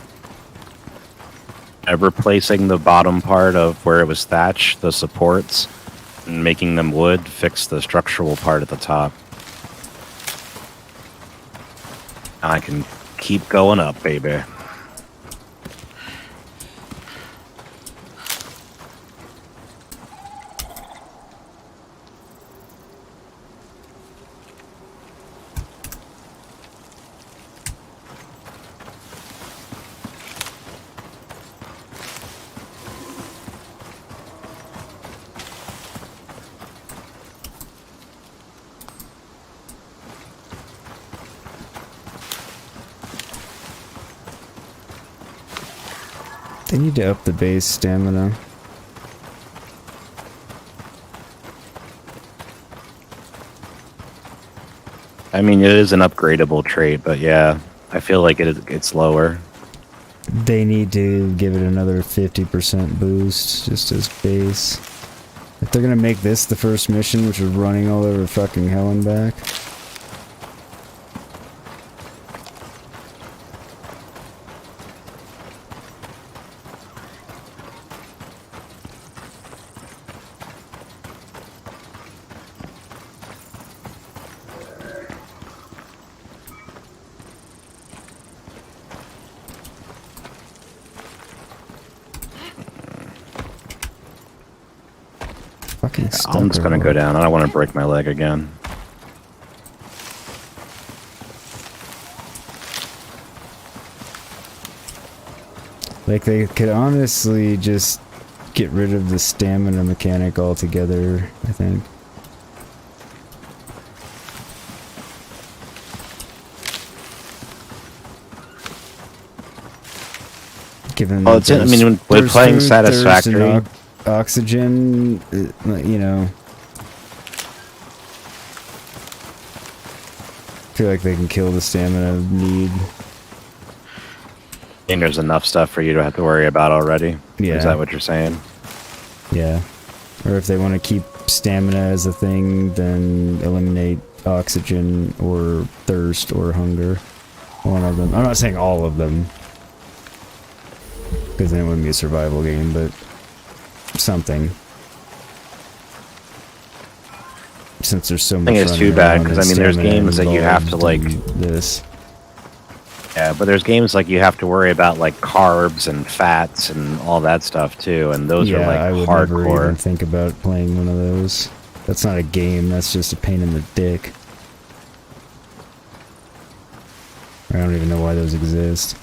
Replacing the bottom part of where it was thatch, the supports, and making them wood, fix the structural part at the top. I can keep going up, baby. They need to up the base stamina. I mean, it is an upgradable trait, but yeah, I feel like it's lower. They need to give it another 50% boost, just as base. If they're gonna make this the first mission, which is running all over fucking hell and back. fucking stuck. I'm just gonna go down. I don't want to break my leg again. Like, they could honestly just get rid of the stamina mechanic altogether, I think. Given Well, it's I mean, with playing food, Satisfactory, thirst, and oxygen, you know. I feel like they can kill the stamina need. I think there's enough stuff for you to have to worry about already. Yeah. Is that what you're saying? Yeah. Or if they want to keep stamina as a thing, then eliminate oxygen or thirst or hunger. One of them. I'm not saying all of them, because then it wouldn't be a survival game, but something. Since there's so much. I think it's too bad, because I mean, there's games that you have to like this. Yeah, but there's games like you have to worry about like carbs and fats and all that stuff too, and those are like I would hardcore. never even think about playing one of those. That's not a game. That's just a pain in the dick. I don't even know why those exist.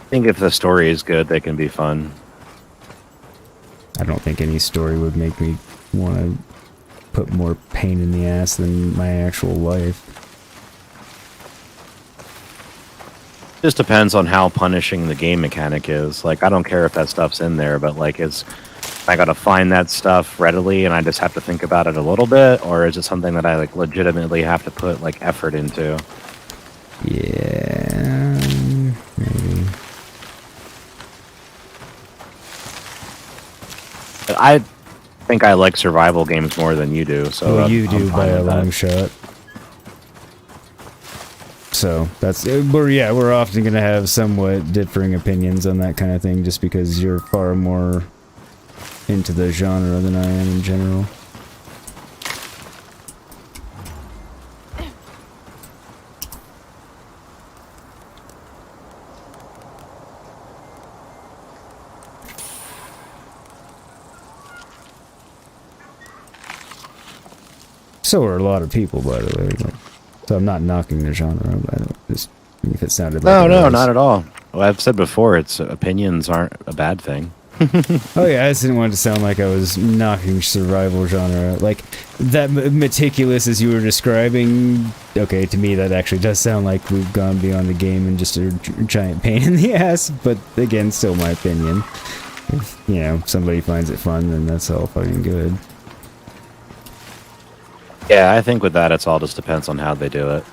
I think if the story is good, they can be fun. I don't think any story would make me want to put more pain in the ass than my actual life. Just depends on how punishing the game mechanic is. Like, I don't care if that stuff's in there, but like, I gotta find that stuff readily and I just have to think about it a little bit, or is it something that I like legitimately have to put like effort into? Yeah, maybe. I think I like survival games more than you do, so Well, you do I'm by fine a with that. long shot. So that's we're often gonna have somewhat differing opinions on that kind of thing, just because you're far more into the genre than I am in general. So are a lot of people, by the way. Like, so I'm not knocking the genre. I don't just if it sounded like No, not at all. Well, I've said before, it's opinions aren't a bad thing. Oh yeah, I just didn't want it to sound like I was knocking survival genre. Like, that meticulous as you were describing, okay, to me that actually does sound like we've gone beyond the game and just a giant pain in the ass, but again, still my opinion. If, you know, somebody finds it fun, then that's all fucking good. Yeah, I think with that, it's all just depends on how they do it.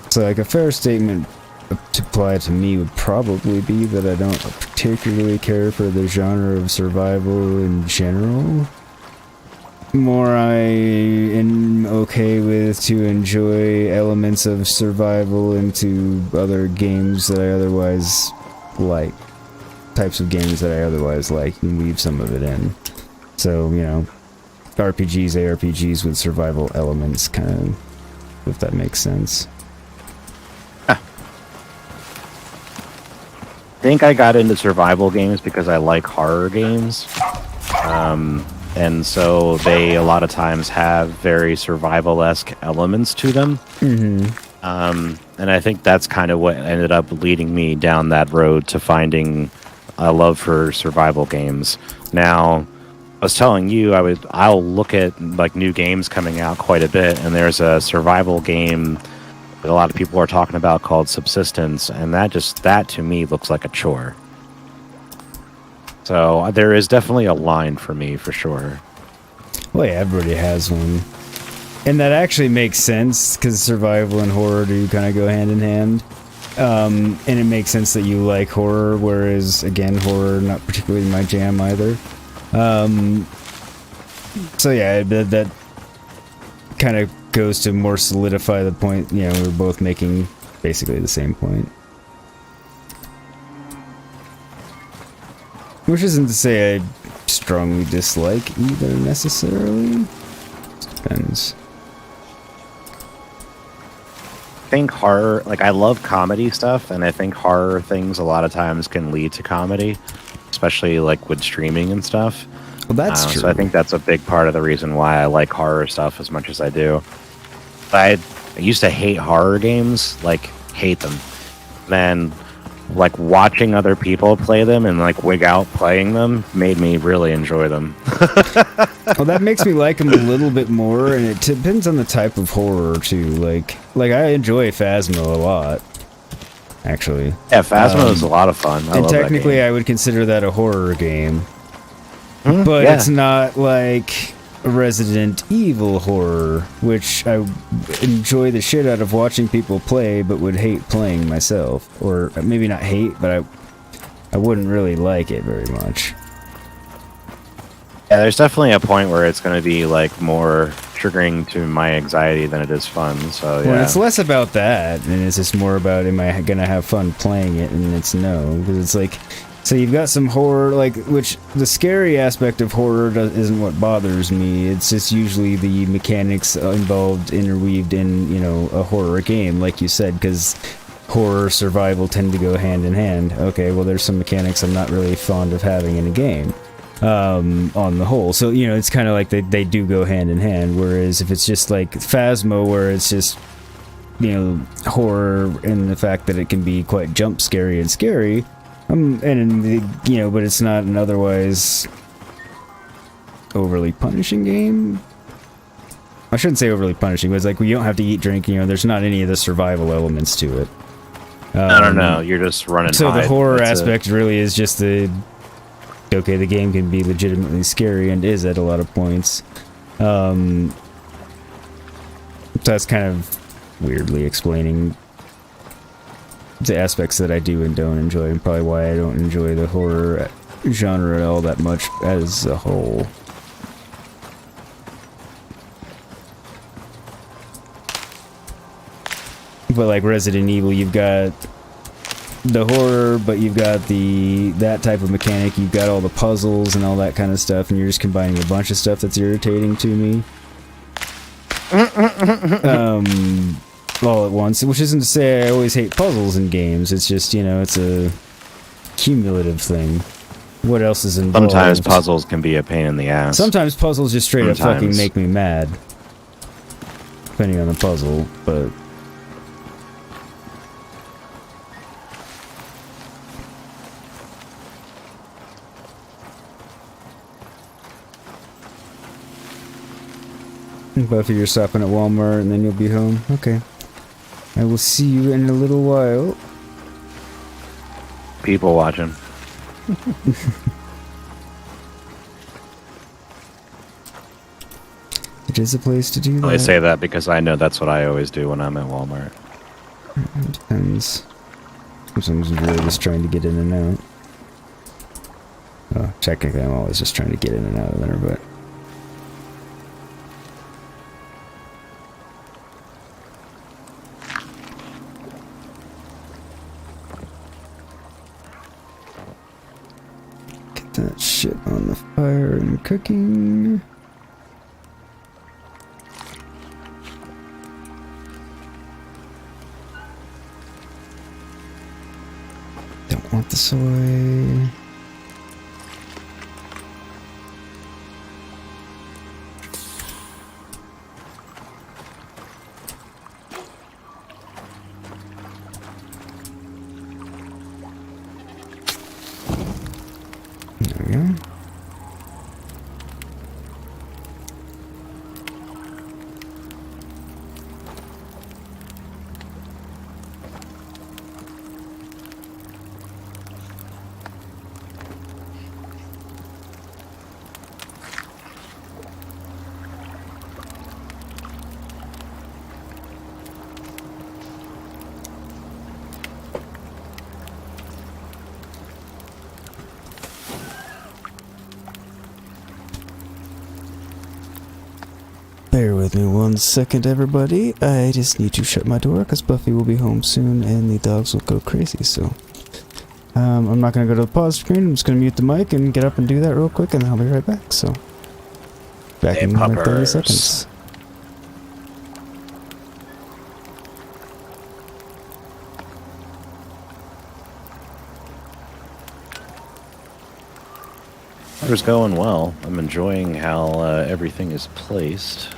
So, like, a fair statement to apply to me would probably be that I don't particularly care for the genre of survival in general. More I am okay with to enjoy elements of survival into other games that I otherwise like. Types of games that I otherwise like, and weave some of it in. So, you know, RPGs, ARPGs with survival elements, kind of, if that makes sense. I think I got into survival games because I like horror games. And so they a lot of times have very survival-esque elements to them. Mm-hmm. And I think that's kind of what ended up leading me down that road to finding a love for survival games. Now, I was telling you I'll look at like new games coming out quite a bit, and there's a survival game that a lot of people are talking about called Subsistence, and that to me looks like a chore. So there is definitely a line for me, for sure. Well, yeah, everybody has one. And that actually makes sense, because survival and horror do kind of go hand in hand. And it makes sense that you like horror, whereas, again, horror, not particularly my jam either. So yeah, that kind of goes to more solidify the point, you know, we're both making basically the same point. Which isn't to say I strongly dislike either necessarily. Depends. I think horror, like I love comedy stuff, and I think horror things a lot of times can lead to comedy, especially like with streaming and stuff. Well, that's true. So I think that's a big part of the reason why I like horror stuff as much as I do. I used to hate horror games, like hate them. Then, like watching other people play them and like wig out playing them made me really enjoy them. Well, that makes me like them a little bit more, and it depends on the type of horror too. Like I enjoy Phasmo a lot, actually. Yeah, Phasmo is a lot of fun. I and love technically, that game. I would consider that a horror game, but yeah. it's not like Resident Evil horror, which I enjoy the shit out of watching people play, but would hate playing myself. Or maybe not hate, but I wouldn't really like it very much. Yeah, there's definitely a point where it's going to be like more triggering to my anxiety than it is fun. So yeah, Well, it's less about that, and it's just more about am I gonna have fun playing it, and it's no, because it's like, so you've got some horror, like, which the scary aspect of horror isn't what bothers me. It's just usually the mechanics involved, interweaved in, you know, a horror game, like you said, because horror survival tend to go hand in hand. Okay, well, there's some mechanics I'm not really fond of having in a game. On the whole, so you know, it's kind of like they do go hand in hand. Whereas if it's just like Phasmo, where it's just, you know, horror and the fact that it can be quite jump scary and scary, you know, but it's not an otherwise overly punishing game. I shouldn't say overly punishing, but it's like, you don't have to eat, drink, you know, there's not any of the survival elements to it. I don't know. You're just running. So hide. the horror That's aspect really is just the, okay, the game can be legitimately scary and is at a lot of points. So that's kind of weirdly explaining the aspects that I do and don't enjoy, and probably why I don't enjoy the horror genre all that much as a whole. But like Resident Evil, you've got the horror, but you've got that type of mechanic, you've got all the puzzles and all that kind of stuff, and you're just combining a bunch of stuff that's irritating to me. All at once, which isn't to say I always hate puzzles in games, it's just, you know, it's a cumulative thing. What else is involved? Sometimes puzzles can be a pain in the ass. Sometimes puzzles just straight up fucking make me mad. Depending on the puzzle, but... Buffy, you're stopping at Walmart and then you'll be home? Okay. I will see you in a little while. People watching. It is a place to do that. I say that because I know that's what I always do when I'm at Walmart. It depends. Sometimes I'm really just trying to get in and out. Oh, technically I'm always just trying to get in and out of there, but... that shit on the fire and cooking. Don't want the soy. There we go. Bear with me 1 second, everybody. I just need to shut my door because Buffy will be home soon and the dogs will go crazy, so I'm not going to go to the pause screen. I'm just going to mute the mic and get up and do that real quick, and then I'll be right back. So, back Hey, in like 30 puppers. seconds. It's going well. I'm enjoying how everything is placed.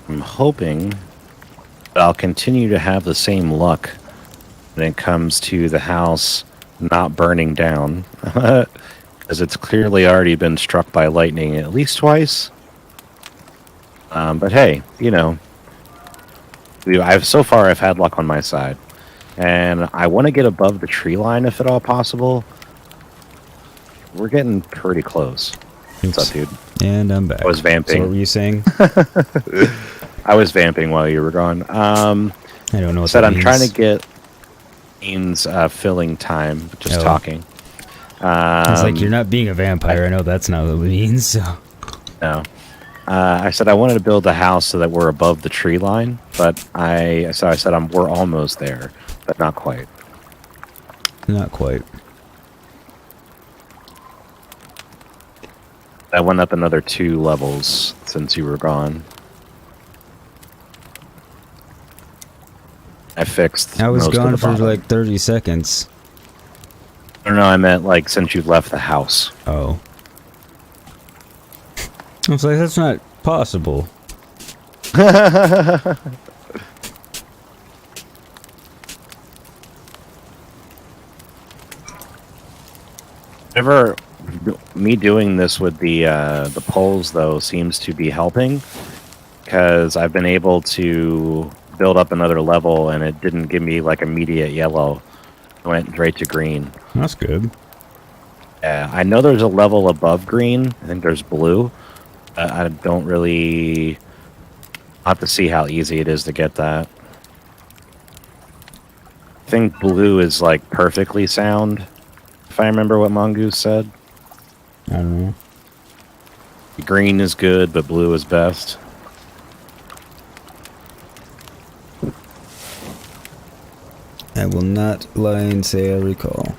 I'm hoping that I'll continue to have the same luck when it comes to the house not burning down, because it's clearly already been struck by lightning at least twice. But hey, you know, so far I've had luck on my side, and I want to get above the tree line if at all possible. We're getting pretty close. What's up, dude? And I'm back. I was vamping. So what were you saying? I was vamping while you were gone. I don't know what Said that I'm means. trying to get Ian's filling time, just talking. It's like you're not being a vampire. I know that's not what it means. So. No. I said I wanted to build a house so that we're above the tree line, but I said we're almost there, but not quite. Not quite. I went up another 2 levels since you were gone. I fixed. I was most gone of the for bottom. like 30 seconds. No, I meant like since you've left the house. Oh. I was like, that's not possible. Whenever me doing this with the poles though seems to be helping, because I've been able to build up another level and it didn't give me like immediate yellow. It went straight to green. That's good. Yeah, I know there's a level above green. I think there's blue. I don't really have to see how easy it is to get that. I think blue is like perfectly sound, if I remember what Mongoose said. I don't know. Green is good, but blue is best. I will not lie and say I recall.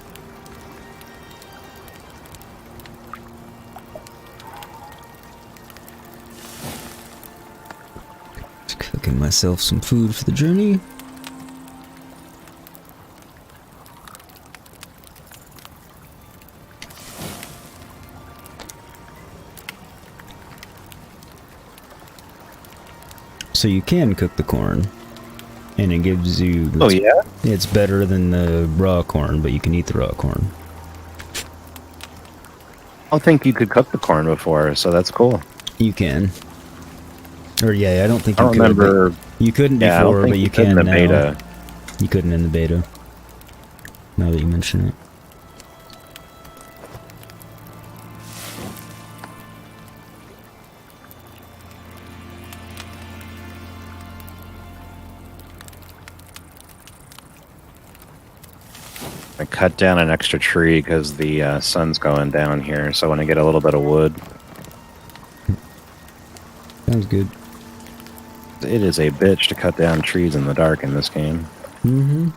Just cooking myself some food for the journey. So you can cook the corn, and it gives you... Oh, yeah? It's better than the raw corn, but you can eat the raw corn. I don't think you could cook the corn before, so that's cool. You can. Or yeah, I don't think I you don't could. remember. You couldn't Yeah, I before, don't think but you could can in the now. beta. You couldn't in the beta. Now that you mention it. I cut down an extra tree because the sun's going down here, so I want to get a little bit of wood. Sounds good. It is a bitch to cut down trees in the dark in this game. Mm-hmm.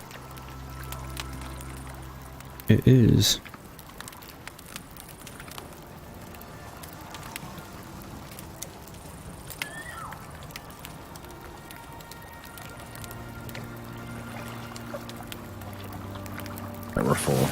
It is. That we're full.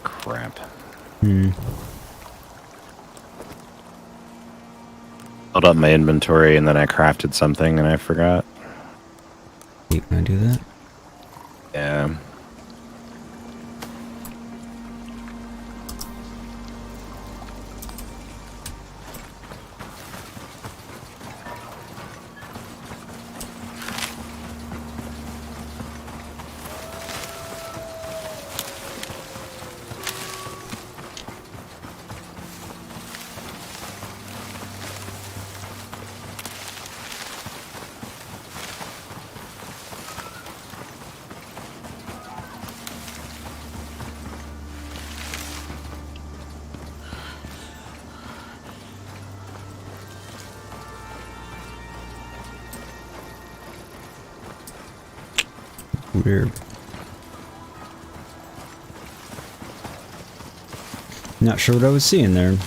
Crap. Built up my inventory and then I crafted something and I forgot. Wait, can I do that? Yeah. Weird. Not sure what I was seeing there. It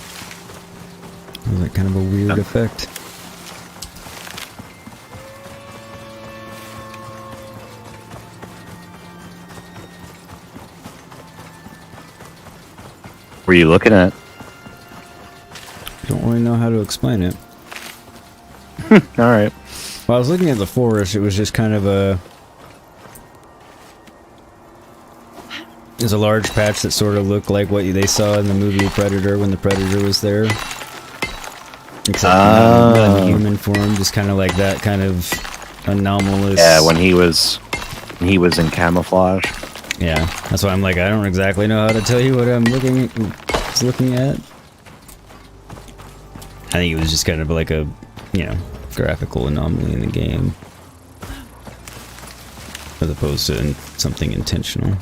was like kind of a weird effect. What were you looking at? Don't really know how to explain it. All right. Well, I was looking at the forest. It was just kind of a... There's a large patch that sort of looked like what they saw in the movie Predator when the Predator was there. Except not in human form, just kind of like that kind of anomalous... Yeah, when he was in camouflage. Yeah, that's why I'm like, I don't exactly know how to tell you what I'm looking at. I think it was just kind of like a, you know, graphical anomaly in the game. As opposed to something intentional.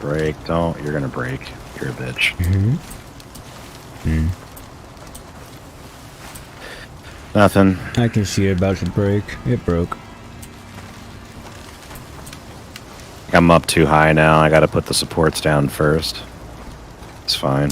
Break, don't. You're gonna break. You're a bitch. Nothing. I can see it about to break. It broke. I'm up too high now. I gotta put the supports down first. It's fine.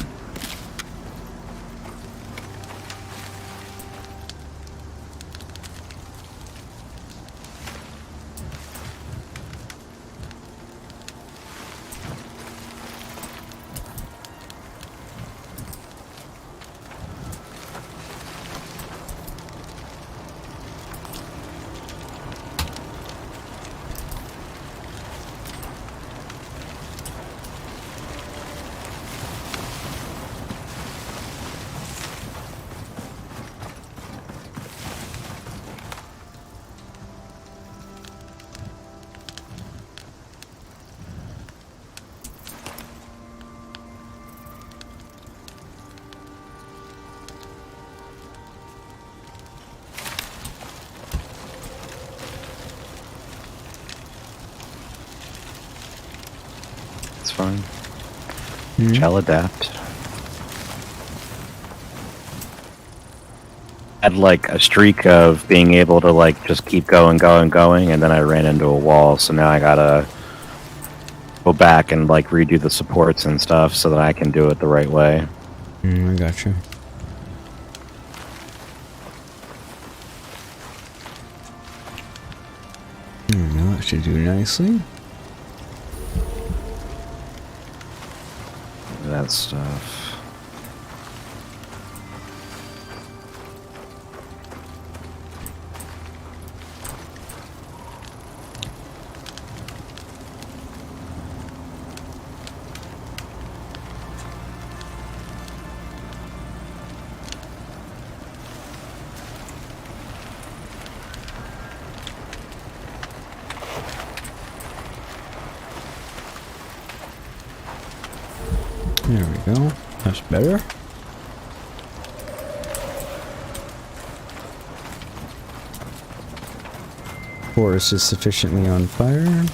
It's fine. Shall adapt. Had like a streak of being able to like just keep going, and then I ran into a wall, so now I gotta go back and like redo the supports and stuff so that I can do it the right way. I gotcha. Well, that should do nicely. That stuff. There we go. That's better. Forest is sufficiently on fire.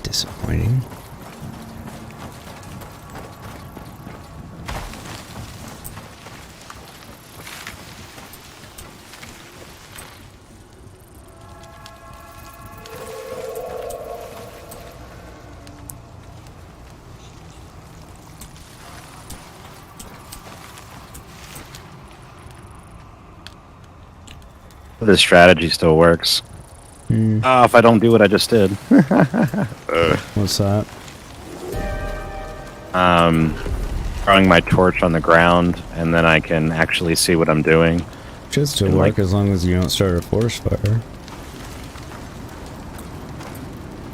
Disappointing. This strategy still works. If I don't do what I just did. What's that? Throwing my torch on the ground, and then I can actually see what I'm doing. Just to And, work like- as long as you don't start a forest fire.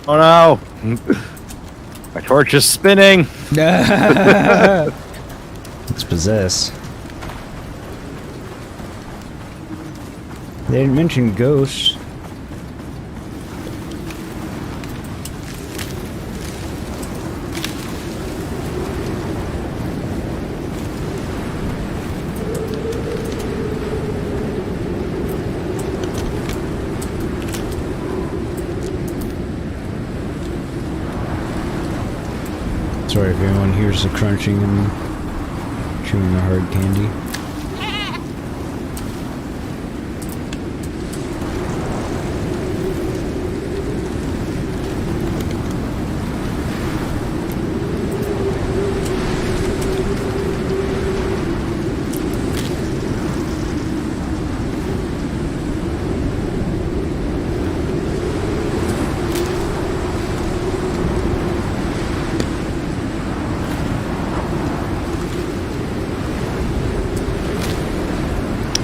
Oh no! My torch is spinning! It's possessed. They didn't mention ghosts. Sorry if anyone hears the crunching and chewing the hard candy.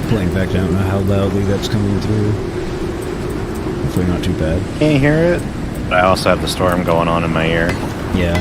Playing back, I don't know how loudly that's coming through. Hopefully not too bad. Can't hear it. But I also have the storm going on in my ear. Yeah.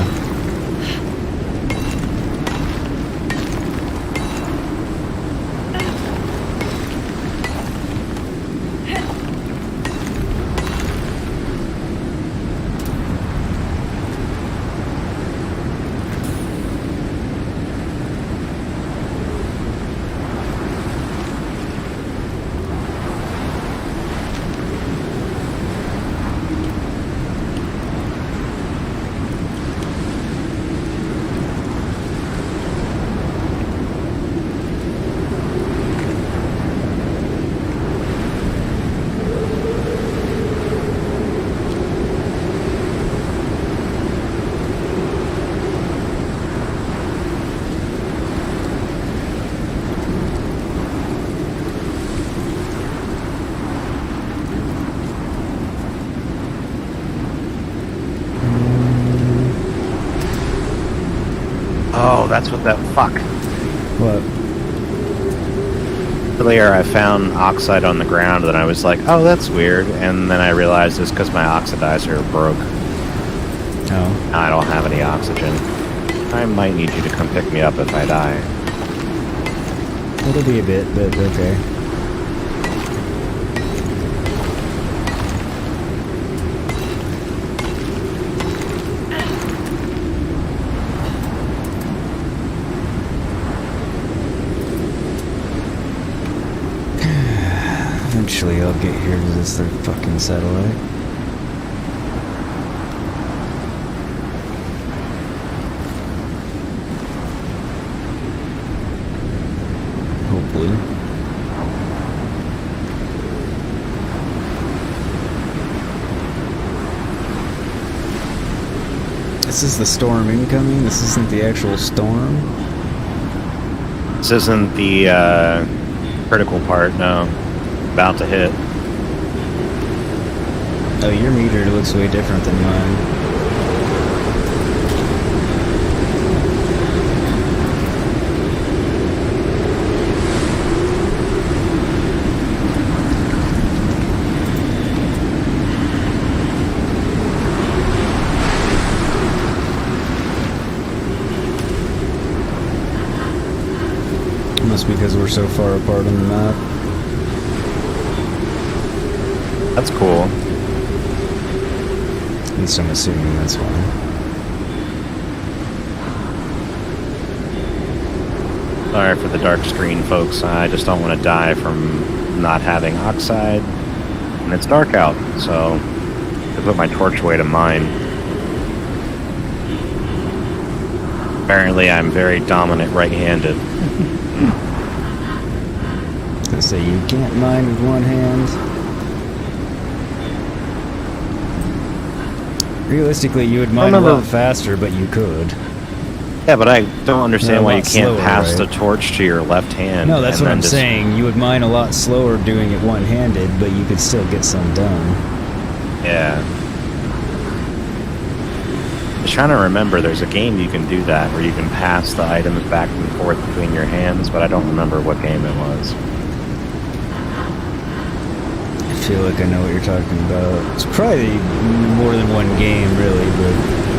Oh, that's what that fuck. What? Earlier I found oxide on the ground and I was like, oh, that's weird. And then I realized it's because my oxidizer broke. Oh. Now I don't have any oxygen. I might need you to come pick me up if I die. It'll be a bit, but okay. Eventually I'll get here to this their fucking satellite. Hopefully. This is the storm incoming? This isn't the actual storm? This isn't the critical part, no. About to hit. Oh, your meter looks way different than mine. Must be because we're so far apart on the map. That's cool. At least I'm assuming that's why. Sorry for the dark screen, folks. I just don't want to die from not having oxide. And it's dark out, so I put my torch away to mine. Apparently, I'm very dominant right-handed. I was gonna say, you can't mine with one hand. Realistically, you would mine a lot faster, but you could. Yeah, but I don't understand why you can't slower, pass right? the torch to your left hand. No, that's and what then I'm just- saying. You would mine a lot slower doing it one-handed, but you could still get some done. Yeah. I was trying to remember, there's a game you can do that, where you can pass the items back and forth between your hands, but I don't remember what game it was. I feel like I know what you're talking about. It's probably more than one game, really, but...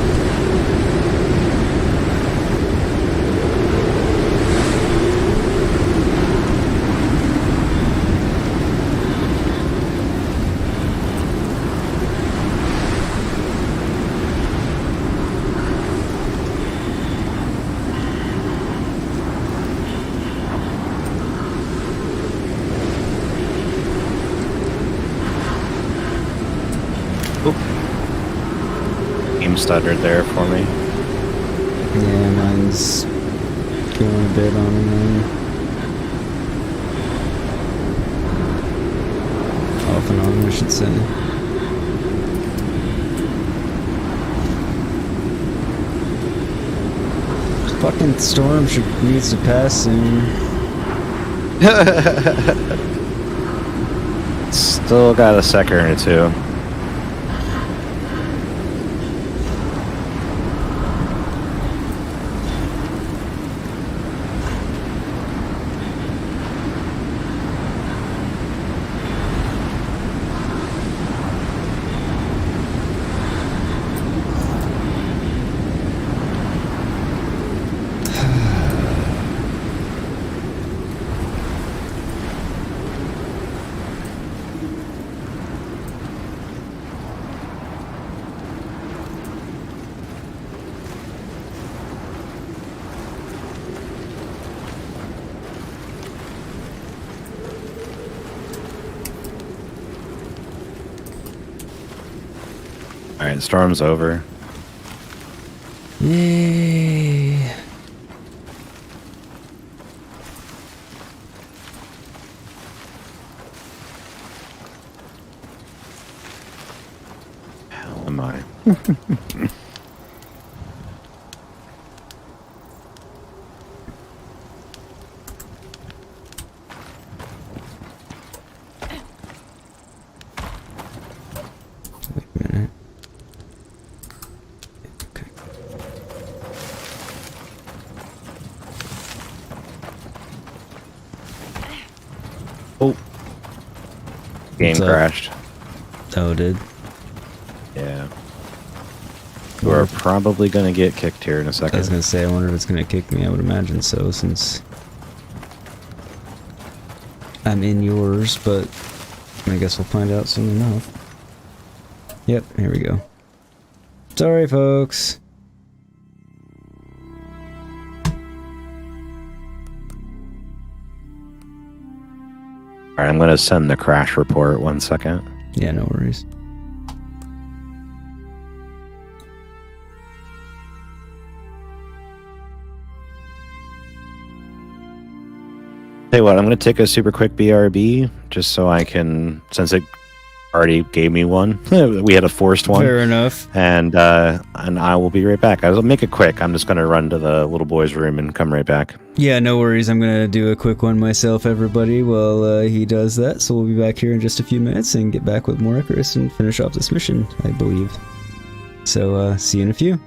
Game stuttered there for me. Yeah, mine's going a bit on and on. Off and on, I should say. This fucking storm needs to pass soon. Still got a second or two. Alright, storm's over. Yay. Hell am I? Wait a minute. Okay. Oh. Game What's up? crashed. Oh, it did. Yeah. We're probably gonna get kicked here in a I was second. gonna say, I wonder if it's gonna kick me. I would imagine so, since I'm in yours, but I guess we'll find out soon enough. Yep, here we go. Sorry, folks. Alright, I'm gonna send the crash report 1 second. Yeah, no worries. Tell you what, I'm gonna take a super quick BRB just so I can, since it already gave me one. We had a forced one. Fair enough. And I will be right back. I'll make it quick. I'm just gonna run to the little boy's room and come right back. Yeah, no worries. I'm gonna do a quick one myself, everybody, while he does that. So we'll be back here in just a few minutes and get back with more Icarus and finish off this mission, I believe. So, see you in a few.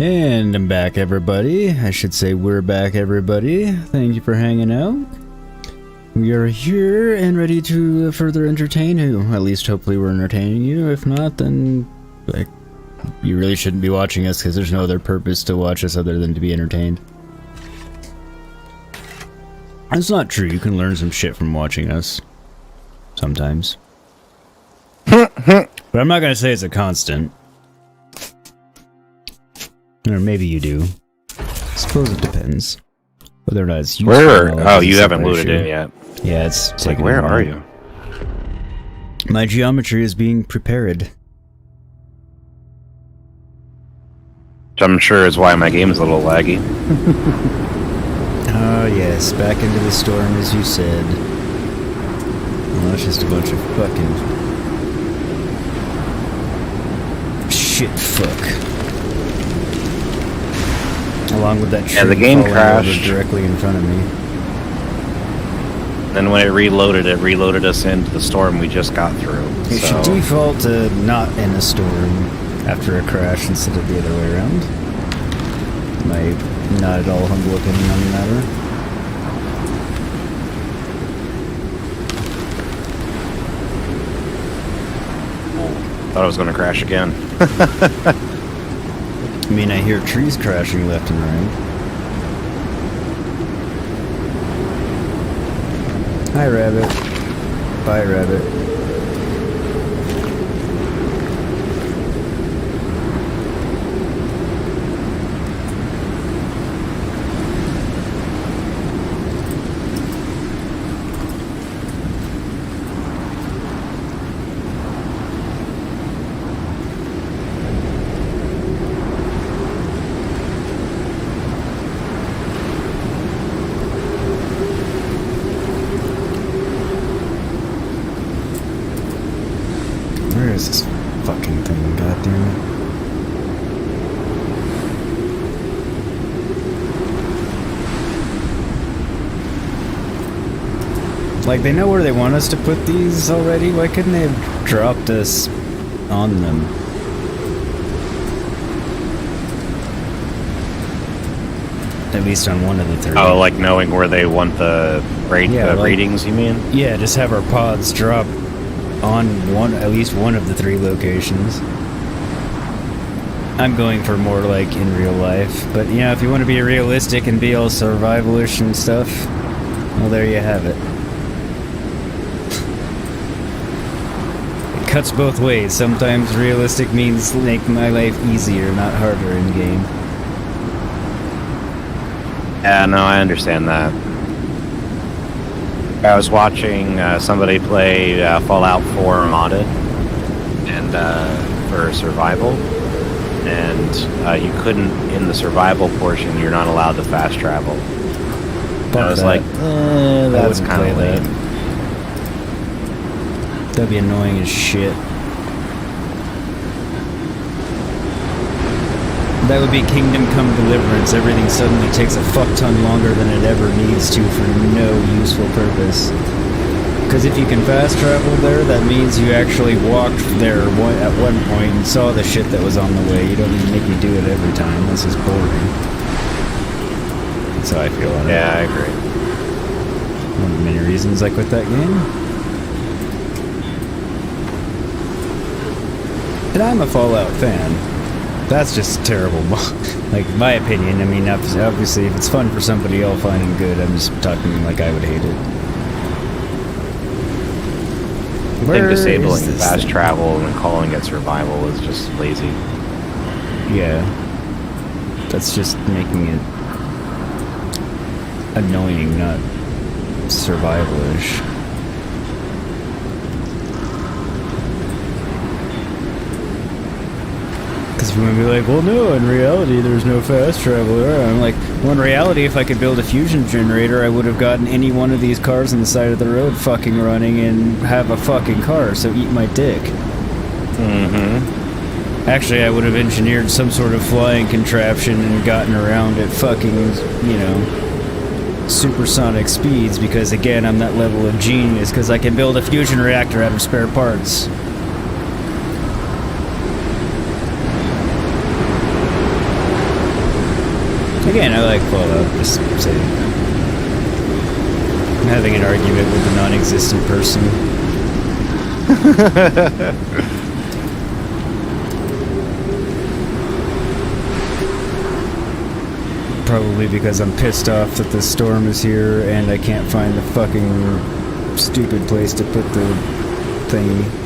And I'm back, everybody. I should say we're back, everybody. Thank you for hanging out. We are here and ready to further entertain you. At least hopefully we're entertaining you. If not, then like, you really shouldn't be watching us because there's no other purpose to watch us other than to be entertained. That's not true. You can learn some shit from watching us. Sometimes. But I'm not going to say it's a constant. Or maybe you do. I suppose it depends. Whether or not it's useful. Oh, you haven't loaded in yet. Yeah, it's like, where are you? My geometry is being prepared. Which I'm sure is why my game's a little laggy. Oh yes, back into the storm as you said. Well, that's just a bunch of fucking... shit fuck. Along with that tree the game falling crashed directly in front of me. Then when it reloaded us into the storm we just got through. It should default to not in a storm after a crash instead of the other way around. My not at all humble opinion on the matter. Thought I was going to crash again. I mean, I hear trees crashing left and right. Hi, rabbit. Bye, rabbit. Where is this fucking thing? Goddamn it. Like, they know where they want us to put these already? Why couldn't they have dropped us on them? At least on one of the three. Oh, like knowing where they want the ratings, you mean? Yeah, just have our pods drop on at least one of the three locations. I'm going for more like in real life, but you know, if you want to be realistic and be all survivalish and stuff, well, there you have it. It cuts both ways. Sometimes realistic means make my life easier, not harder in game. Yeah, no, I understand that. I was watching somebody play Fallout 4 modded and for survival, and you couldn't, in the survival portion, you're not allowed to fast travel. I was like, that's kind of lame. That'd be annoying as shit. That would be Kingdom Come Deliverance. Everything suddenly takes a fuck ton longer than it ever needs to for no useful purpose. Because if you can fast travel there, that means you actually walked there at one point and saw the shit that was on the way. You don't need to make me do it every time. This is boring. That's how I feel on it. Yeah, I agree. One of the many reasons I quit that game. And I'm a Fallout fan. That's just terrible. Like, my opinion. I mean, obviously, if it's fun for somebody else, fine and good. I'm just talking like I would hate it. I think disabling fast travel and calling it survival is just lazy. Yeah. That's just making it annoying, not survivalish. Because we're going to be like, well, no, in reality, there's no fast travel. I'm like, well, in reality, if I could build a fusion generator, I would have gotten any one of these cars on the side of the road fucking running and have a fucking car, so eat my dick. Mm-hmm. Actually, I would have engineered some sort of flying contraption and gotten around at fucking, you know, supersonic speeds, because, again, I'm that level of genius, because I can build a fusion reactor out of spare parts. Again, I like Fallout, just saying. I'm having an argument with a non-existent person. Probably because I'm pissed off that the storm is here and I can't find the fucking stupid place to put the thingy.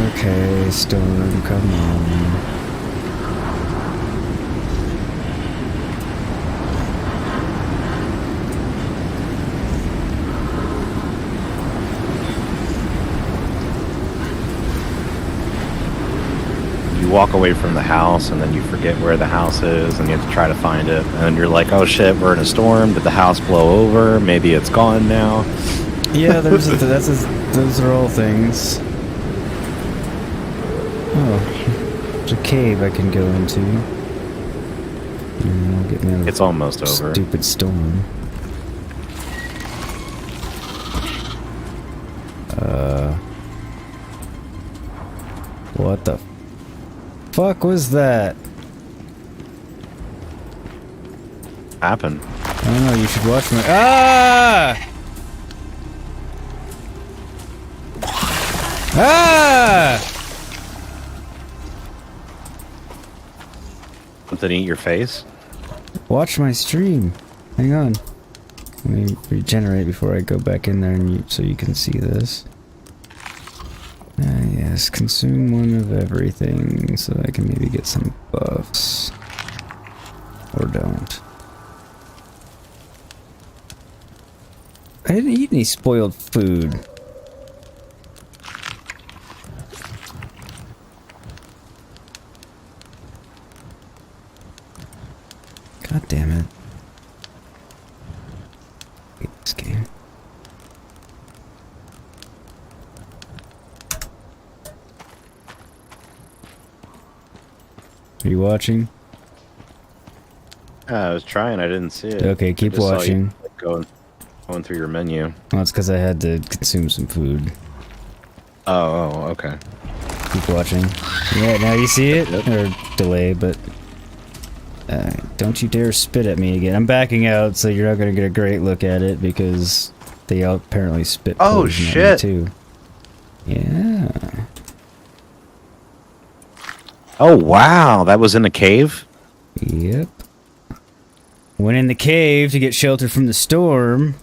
Okay, storm, come on. You walk away from the house and then you forget where the house is and you have to try to find it. And you're like, oh shit, we're in a storm. Did the house blow over? Maybe it's gone now. Yeah, those are all things. Oh, there's a cave I can go into. And I'll get me out of It's almost over. stupid storm. What the fuck was that? Happened. I don't know, you should watch my— Ah! Ah! Something eat your face? Watch my stream. Hang on. Let me regenerate before I go back in there and so you can see this. Yes, consume one of everything so I can maybe get some buffs. Or don't. I didn't eat any spoiled food. God damn it. I hate this game. Are you watching? I was trying, I didn't see it. Okay, keep I just saw you, watching. like, going through your menu. Well, it's because I had to consume some food. Oh, okay. Keep watching. Yeah, now you see it? Yep. Or delay, but... don't you dare spit at me again. I'm backing out, so you're not going to get a great look at it, because they all apparently spit Oh, poison at me, shit. too. Yeah. Oh, wow, that was in a cave? Yep. Went in the cave to get shelter from the storm.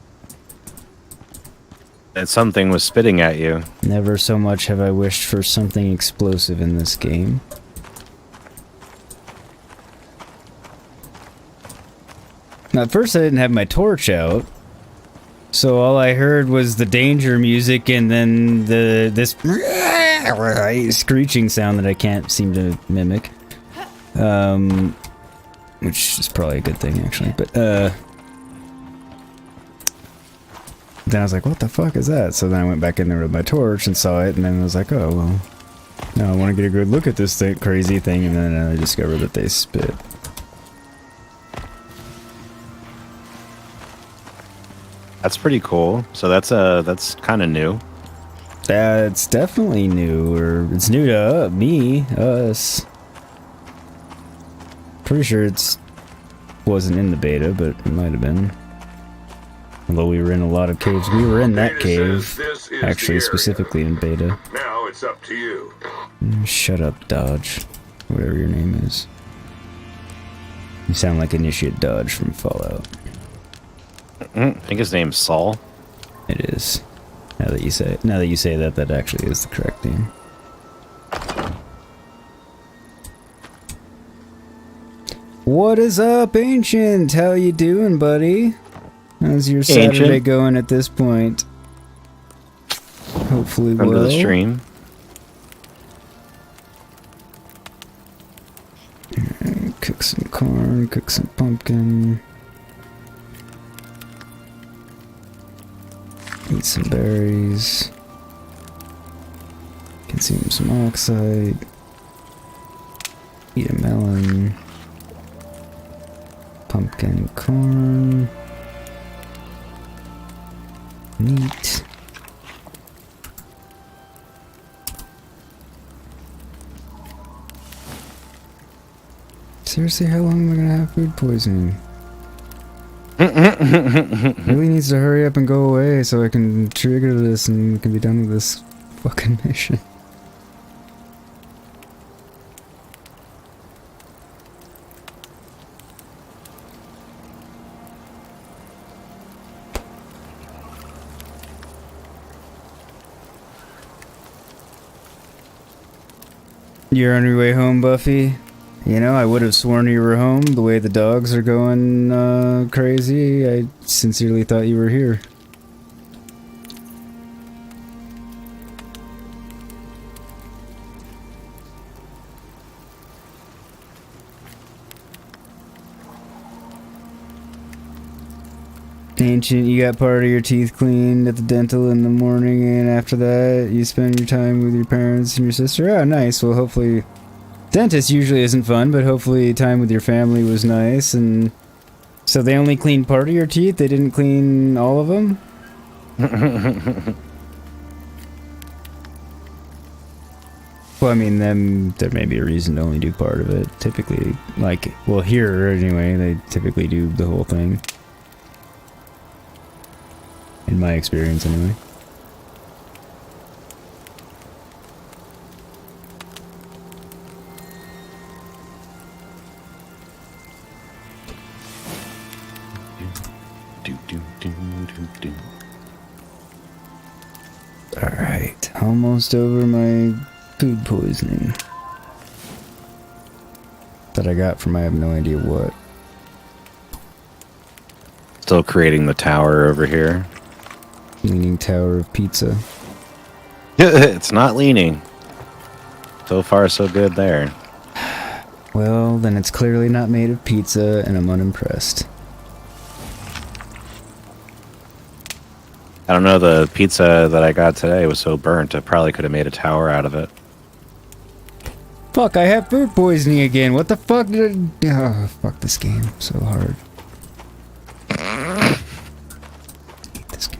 And something was spitting at you. Never so much have I wished for something explosive in this game. Now, at first I didn't have my torch out, so all I heard was the danger music and then this screeching sound that I can't seem to mimic. Which is probably a good thing, actually, but then I was like, what the fuck is that? So then I went back in there with my torch and saw it, and then I was like, oh, well, now I want to get a good look at this crazy thing, and then I discovered that they spit. That's pretty cool. So that's kind of new. It's definitely new, or it's new to us. Pretty sure wasn't in the beta, but it might have been. Although we were in a lot of caves. We were in that cave, actually, specifically in beta. Now it's up to you. Shut up, Dodge. Whatever your name is. You sound like Initiate Dodge from Fallout. I think his name's Saul. It is. Now that you say that, that actually is the correct name. What is up, Ancient? How you doing, buddy? How's your Saturday going at this point? Hopefully well. Come to the stream. Cook some corn, cook some pumpkin. Eat some berries. Consume some oxide. Eat a melon. Pumpkin corn. Neat. Seriously, how long am I gonna have food poisoning? Really needs to hurry up and go away so I can trigger this and can be done with this fucking mission. You're on your way home, Buffy? You know, I would have sworn you were home. The way the dogs are going crazy, I sincerely thought you were here. Ancient, you got part of your teeth cleaned at the dental in the morning, and after that, you spend your time with your parents and your sister? Oh, nice. Well, hopefully... Dentist usually isn't fun, but hopefully time with your family was nice, and... So they only cleaned part of your teeth? They didn't clean all of them? Well, I mean, there may be a reason to only do part of it. Typically, like... Well, here, anyway, they typically do the whole thing. In my experience, anyway. Alright, almost over my food poisoning. That I got from I have no idea what. Still creating the tower over here. Leaning tower of pizza. It's not leaning. So far, so good there. Well, then it's clearly not made of pizza, and I'm unimpressed. I don't know, the pizza that I got today was so burnt, I probably could have made a tower out of it. Fuck, I have food poisoning again. What the fuck did I... Oh, fuck this game. So hard. This game.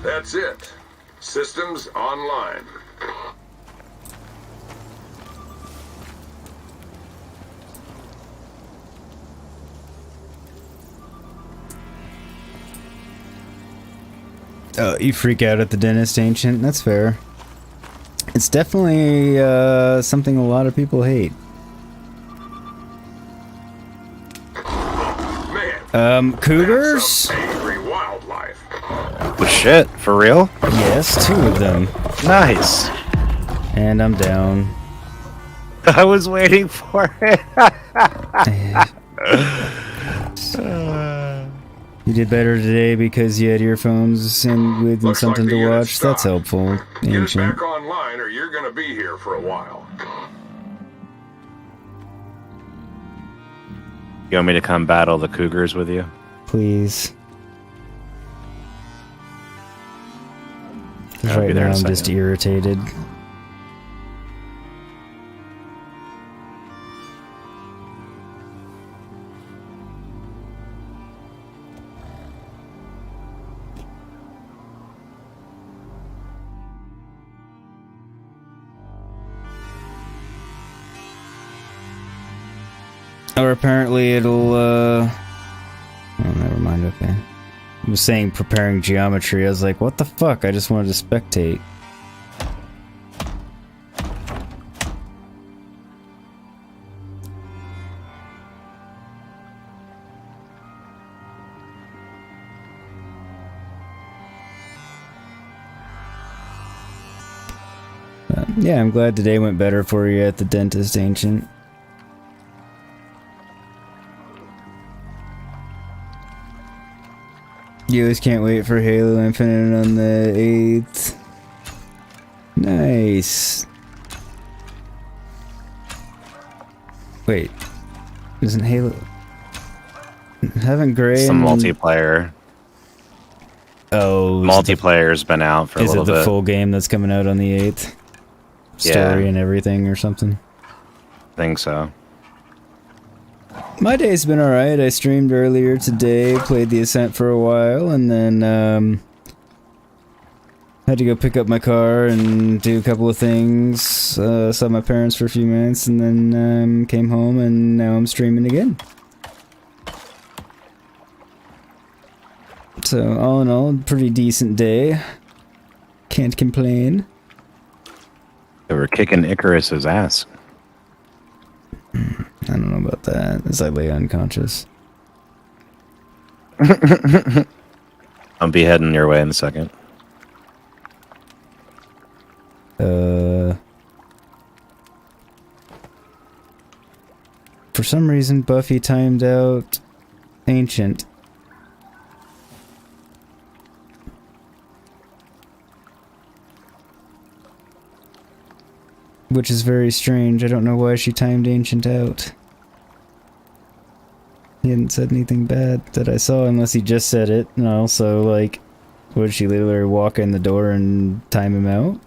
That's it. Systems online. Oh, you freak out at the dentist, Ancient? That's fair. It's definitely something a lot of people hate. Man, Cougars? that's some angry wildlife. Oh shit, for real? Yes, 2 of them. Nice. And I'm down. I was waiting for it. You did better today because you had earphones and with Looks something like the to unit's watch. That's stopped. helpful, Get it Ancient. back online or you're gonna be here for a while. You want me to come battle the cougars with you? Please. I'll be Right there now in a I'm just second. irritated. Or apparently it'll, oh, never mind, okay. I was saying preparing geometry, I was like, what the fuck? I just wanted to spectate. Yeah, I'm glad today went better for you at the dentist, Ancient. You always can't wait for Halo Infinite on the 8th. Nice. Wait. Isn't Halo... Haven't Gray Some and... multiplayer. Oh, Multiplayer's been out for a little Is it the bit. full game that's coming out on the 8th? Story Yeah. and everything or something? I think so. My day's been alright. I streamed earlier today, played the Ascent for a while, and then had to go pick up my car and do a couple of things. Saw my parents for a few minutes, and then came home, and now I'm streaming again. So, all in all, pretty decent day. Can't complain. They were kicking Icarus's ass. I don't know about that, as I lay unconscious. I'll be heading your way in a second. For some reason, Buffy timed out Ancient. Which is very strange. I don't know why she timed Ancient out. He hadn't said anything bad that I saw, unless he just said it. And also, like, would she literally walk in the door and time him out?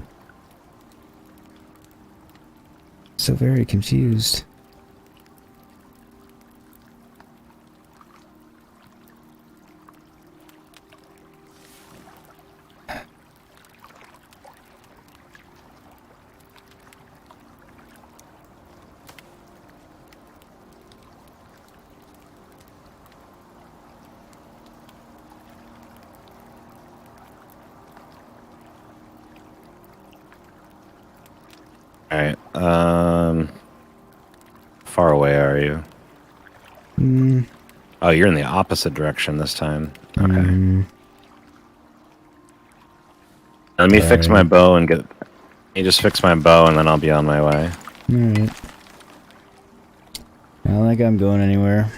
So very confused. Alright, far away are you? Oh, you're in the opposite direction this time. Okay. Let me fix my bow and get... You just fix my bow and then I'll be on my way. Alright. I don't think I'm going anywhere.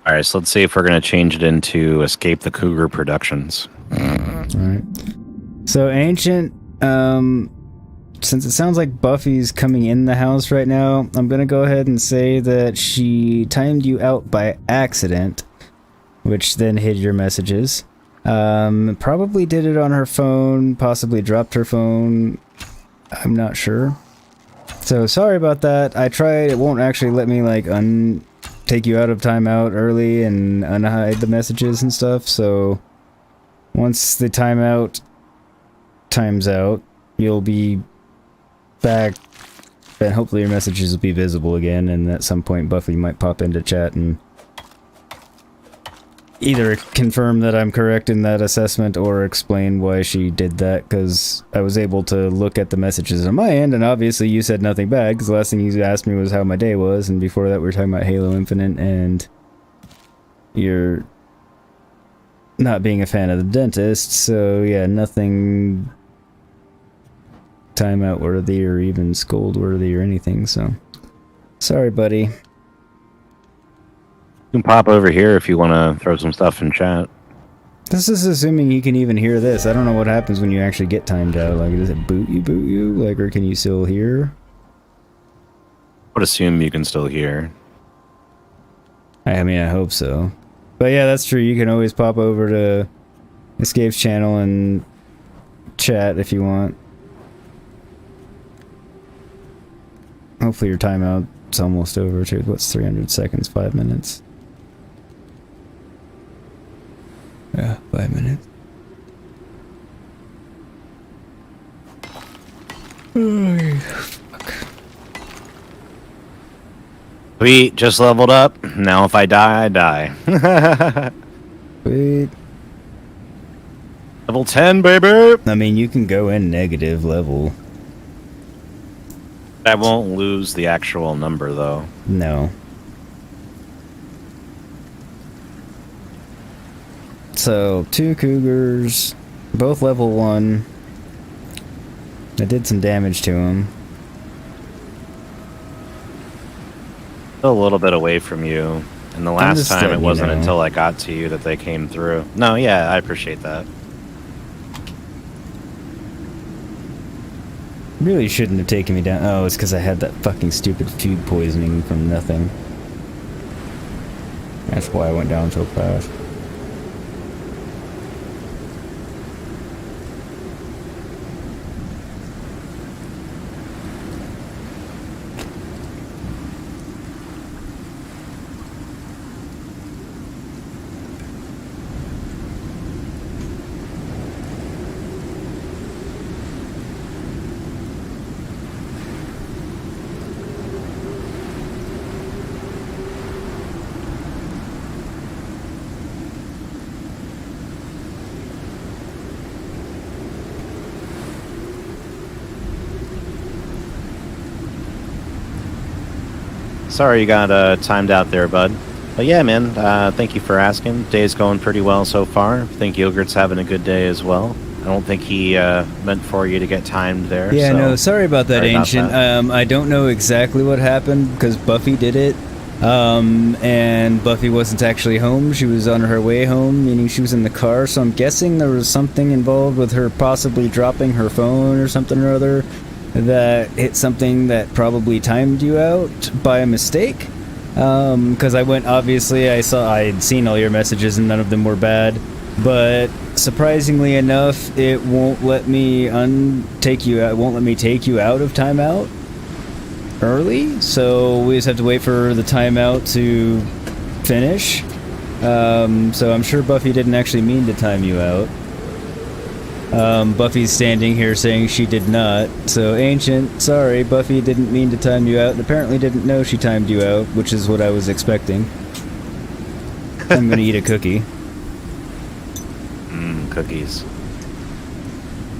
Alright, so let's see if we're going to change it into Escape the Cougar Productions. Alright. So Ancient, since it sounds like Buffy's coming in the house right now, I'm gonna go ahead and say that she timed you out by accident, which then hid your messages. Probably did it on her phone, possibly dropped her phone. I'm not sure. So sorry about that. I tried, it won't actually let me like take you out of timeout early and unhide the messages and stuff, so once the timeout times out, you'll be back, and hopefully your messages will be visible again, and at some point Buffy might pop into chat and either confirm that I'm correct in that assessment or explain why she did that, because I was able to look at the messages on my end, and obviously you said nothing bad, because the last thing you asked me was how my day was, and before that we were talking about Halo Infinite, and you're not being a fan of the dentist, so yeah, nothing timeout worthy or even scold worthy or anything, so sorry buddy. You can pop over here if you want to throw some stuff in chat. This is assuming you can even hear this. I don't know what happens when you actually get timed out. Like, does it boot you? Like, or can you still hear? I would assume you can still hear. I mean, I hope so. But yeah, that's true. You can always pop over to Escape's channel and chat if you want. Hopefully your timeout's almost over too. What's 300 seconds? 5 minutes? Yeah, 5 minutes. Fuck. Sweet, just leveled up. Now if I die, I die. Wait. Level 10, baby! I mean, you can go in negative level. I won't lose the actual number, though. No. So, 2 cougars, both level 1. I did some damage to them. Still a little bit away from you. And the last just time it letting you wasn't know. until I got to you that they came through. No, yeah, I appreciate that. Really shouldn't have taken me down. Oh, it's because I had that fucking stupid food poisoning from nothing. That's why I went down so fast. Sorry you got timed out there, bud. But yeah, man, thank you for asking. Day's going pretty well so far. I think Yogurt's having a good day as well. I don't think he meant for you to get timed there. Yeah, so no, sorry about that, sorry about Ancient. that. I don't know exactly what happened because Buffy did it. And Buffy wasn't actually home. She was on her way home, meaning she was in the car. So I'm guessing there was something involved with her possibly dropping her phone or something or other that hit something that probably timed you out by a mistake. Because I went, obviously, I'd seen all your messages and none of them were bad. But surprisingly enough, it won't let me take you out. It won't let me take you out of timeout early. So we just have to wait for the timeout to finish. So I'm sure Buffy didn't actually mean to time you out. Buffy's standing here saying she did not. So, Ancient, sorry, Buffy didn't mean to time you out and apparently didn't know she timed you out, which is what I was expecting. I'm gonna eat a cookie. Cookies.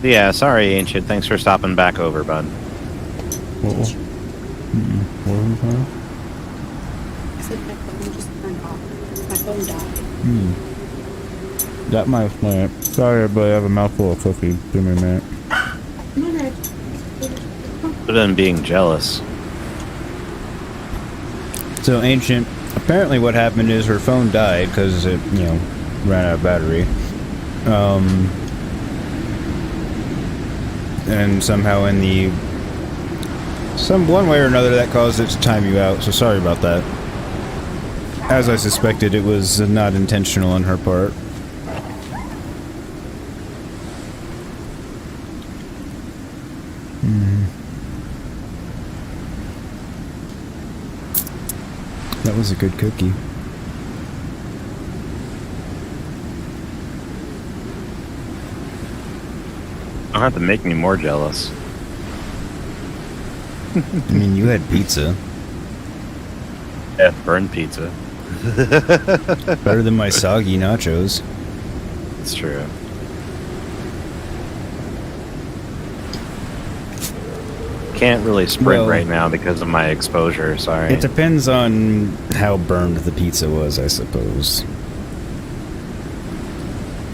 Yeah, sorry, Ancient. Thanks for stopping back over, bud. What was that? I said my phone just turned off. My phone died. That my plant. Sorry, but I have a mouthful of cookie. Give me a minute. I'm alright. Other than being jealous. So, Ancient, apparently what happened is her phone died because it, ran out of battery. And somehow one way or another that caused it to time you out, so sorry about that. As I suspected, it was not intentional on her part. That was a good cookie. Don't have to make me more jealous. I mean, you had pizza. Yeah, burned pizza. Better than my soggy nachos. It's true. Can't really sprint Well, right now because of my exposure, sorry. It depends on how burned the pizza was, I suppose.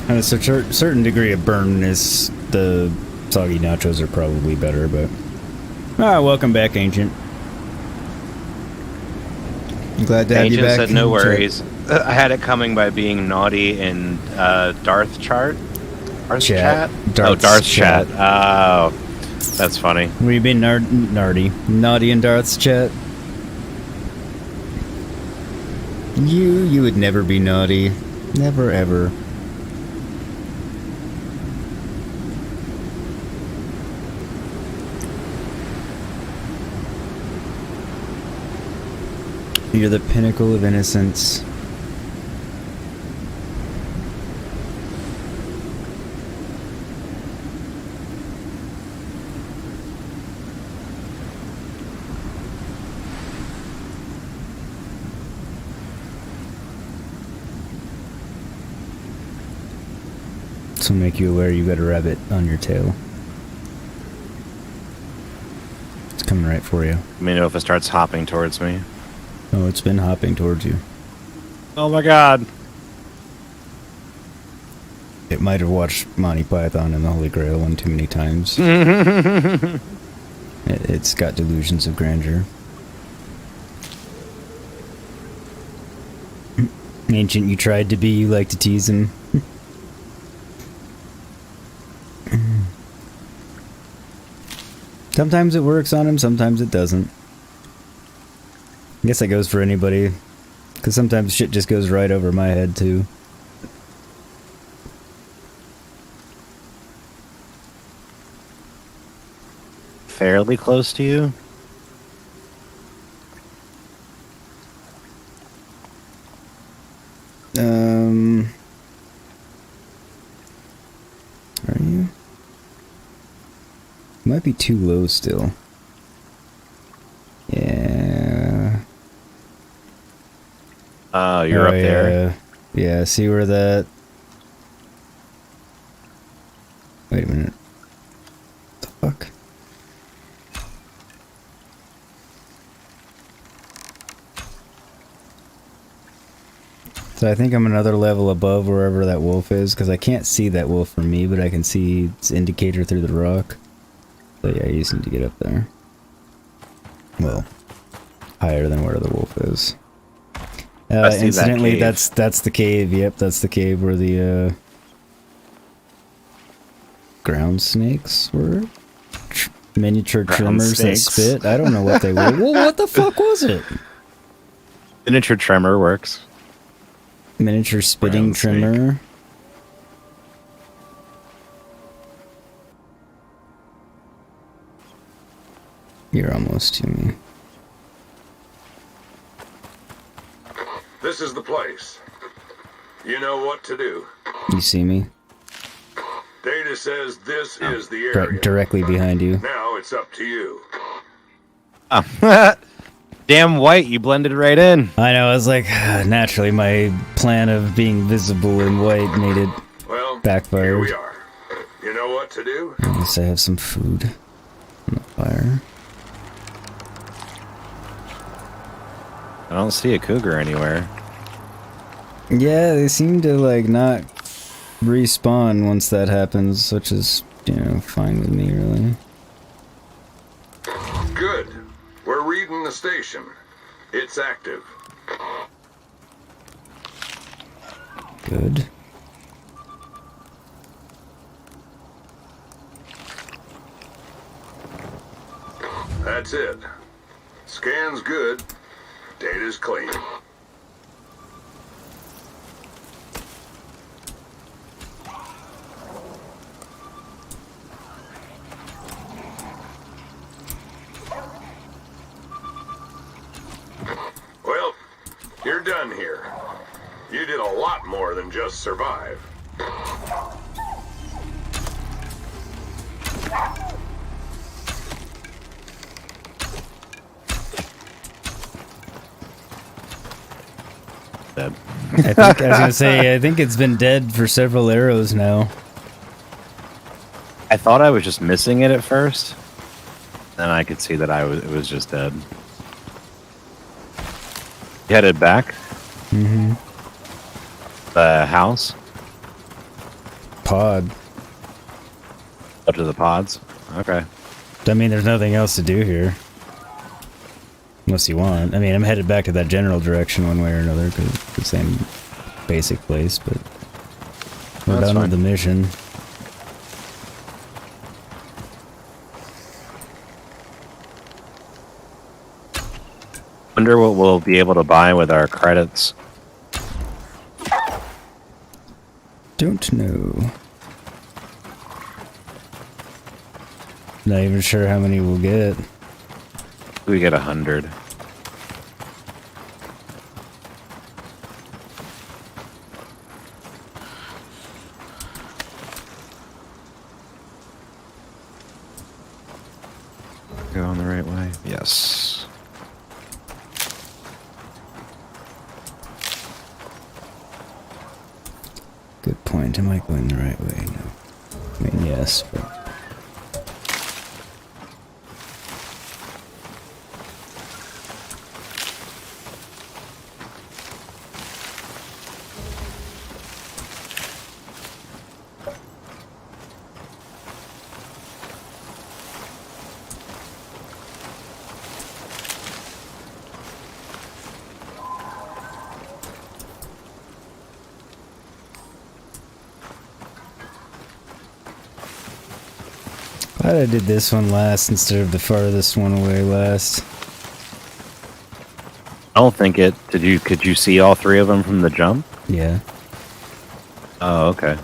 And it's a certain degree of burnness, the soggy nachos are probably better, but... welcome back, Ancient. I'm glad to have you Ancient back. said no worries. I had it coming by being naughty in Darth chart? Darth chat? Darth chat. Oh, that's funny. Were you being naughty in Darth's chat? You would never be naughty. Never, ever. You're the pinnacle of innocence. This will make you aware you got a rabbit on your tail. It's coming right for you. Let me know if it starts hopping towards me. Oh, it's been hopping towards you. Oh my god. It might have watched Monty Python and the Holy Grail one too many times. It's got delusions of grandeur. Ancient, you tried to be, you like to tease him. Sometimes it works on him, sometimes it doesn't. I guess that goes for anybody. Because sometimes shit just goes right over my head, too. Fairly close to you. Are you? Might be too low still. Yeah. Oh, you're up there. Yeah, see where that... Wait a minute. What the fuck? So I think I'm another level above wherever that wolf is, because I can't see that wolf from me, but I can see its indicator through the rock. So yeah, you just need to get up there. Well, higher than where the wolf is. Incidentally, that's the cave. Yep, that's the cave where the ground snakes were. Miniature tremors that spit. I don't know what they were. Well, what the fuck was it? Miniature tremor works. Miniature spitting trimmer. You're almost to me. This is the place. You know what to do. You see me? Data says this is the area. Directly behind you. Now it's up to you. Oh. Damn white, you blended right in. I know, I was like, naturally my plan of being visible in white made it backfired. Here we are. You know what to do? At least I have some food on the fire. I don't see a cougar anywhere. Yeah, they seem to like not respawn once that happens, which is, you know, fine with me really. Good. We're reading the station. It's active. Good. That's it. Scan's good. Data's clean. Well, you're done here. You did a lot more than just survive. Dead. I was gonna say, I think it's been dead for several arrows now. I thought I was just missing it at first. Then I could see that it was just dead. You headed back? Mm-hmm. The house? Pod. Up to the pods? Okay. I mean, there's nothing else to do here. Unless you want. I mean, I'm headed back to that general direction one way or another, because it's the same basic place, but we're done with the mission. Wonder what we'll be able to buy with our credits. Don't know. Not even sure how many we'll get. We get 100. Going the right way? Yes. Good point. Am I going the right way? No. I mean, yes, but... Why'd I did this one last instead of the farthest one away last? I don't think it. Could you see all three of them from the jump? Yeah. Oh, okay.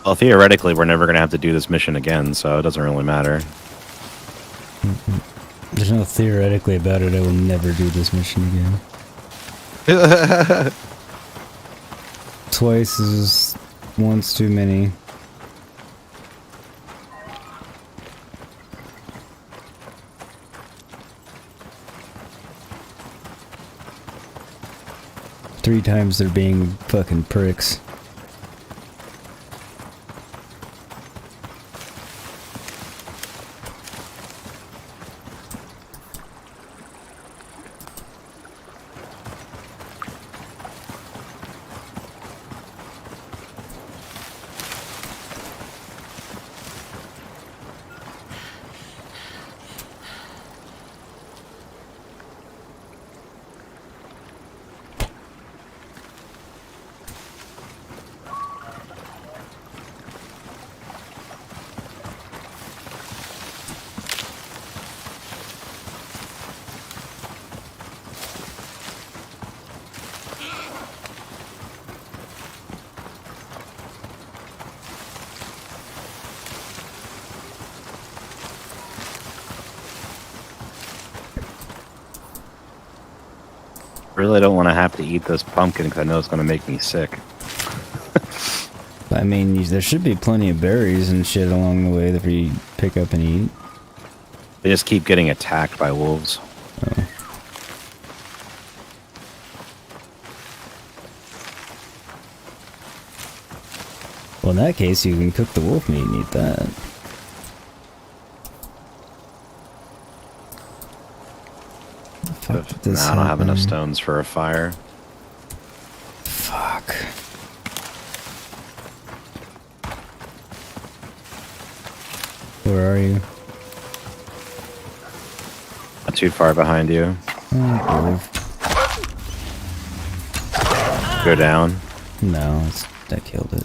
Well, theoretically, we're never going to have to do this mission again, so it doesn't really matter. There's no theoretically about it. I will never do this mission again. Twice is once too many. Three times they're being fucking pricks. Really don't want to have to eat this pumpkin because I know it's going to make me sick. I mean, there should be plenty of berries and shit along the way that we pick up and eat. They just keep getting attacked by wolves. Oh. Well, in that case, you can cook the wolf meat and eat that. Fuck, did this Nah, I don't have enough happen? stones for a fire. Fuck. Where are you? Not too far behind you. Oh, Go down. no, that killed it.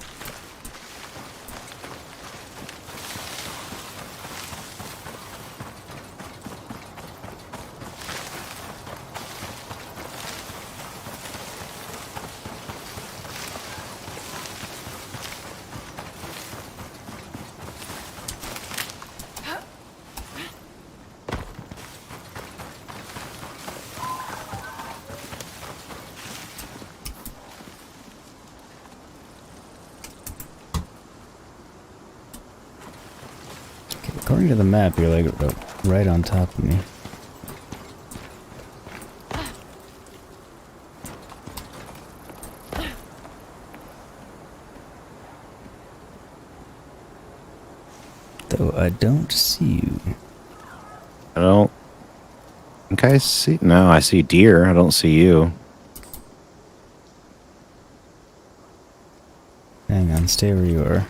According to the map, you're like right on top of me. Though I don't see you. I don't think I see. No, I see deer. I don't see you. Hang on, stay where you are.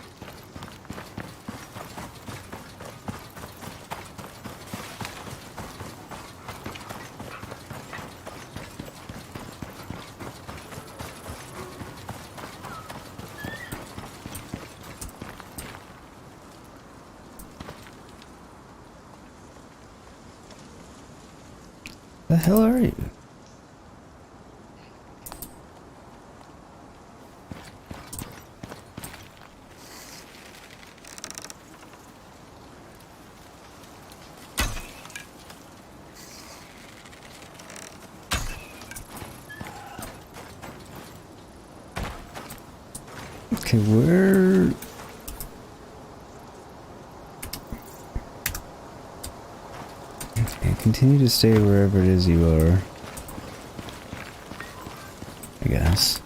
The hell are you? Okay, where... Okay, continue to stay wherever it is you are. I guess.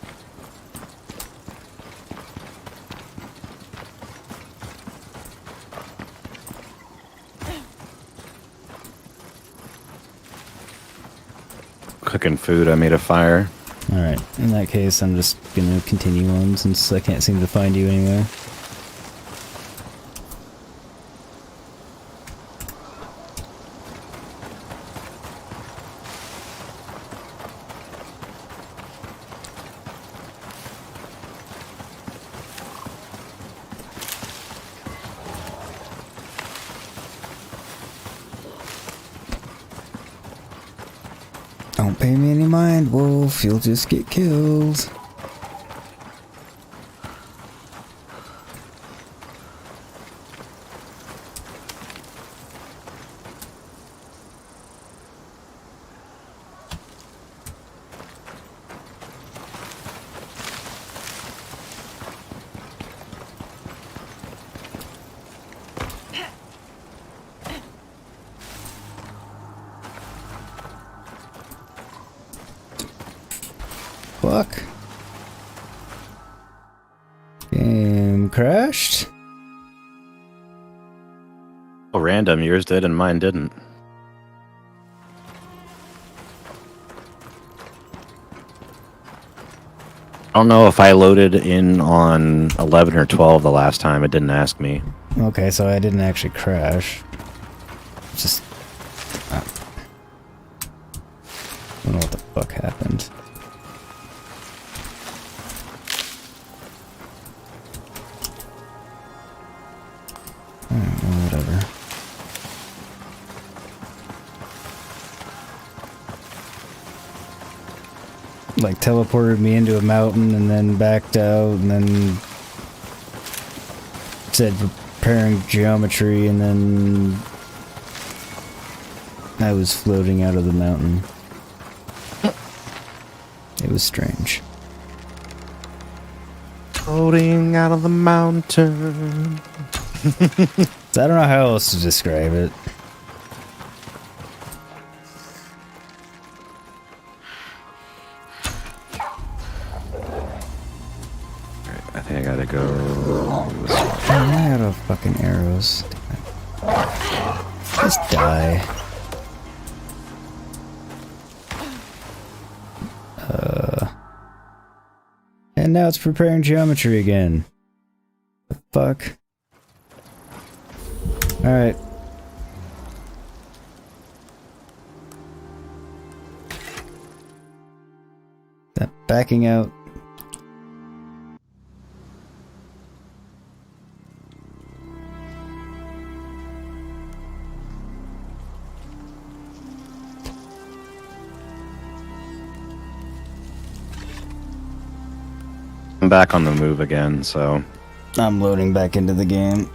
Cooking food. I made a fire. Alright, in that case, I'm just gonna continue on since I can't seem to find you anywhere. Don't pay me any mind, Wolf. You'll just get killed. Fuck. Game crashed. Oh, random. Yours did and mine didn't. I don't know if I loaded in on 11 or 12 the last time. It didn't ask me. Okay, so I didn't actually crash. Just... I don't know what the fuck happened. Whatever. Like teleported me into a mountain and then backed out and then said preparing geometry and then I was floating out of the mountain. It was strange. Floating out of the mountain. So I don't know how else to describe it. I think I gotta go. I'm out of fucking arrows. Just die. And now it's preparing geometry again. The fuck? Alright. That backing out. I'm back on the move again, so... I'm loading back into the game.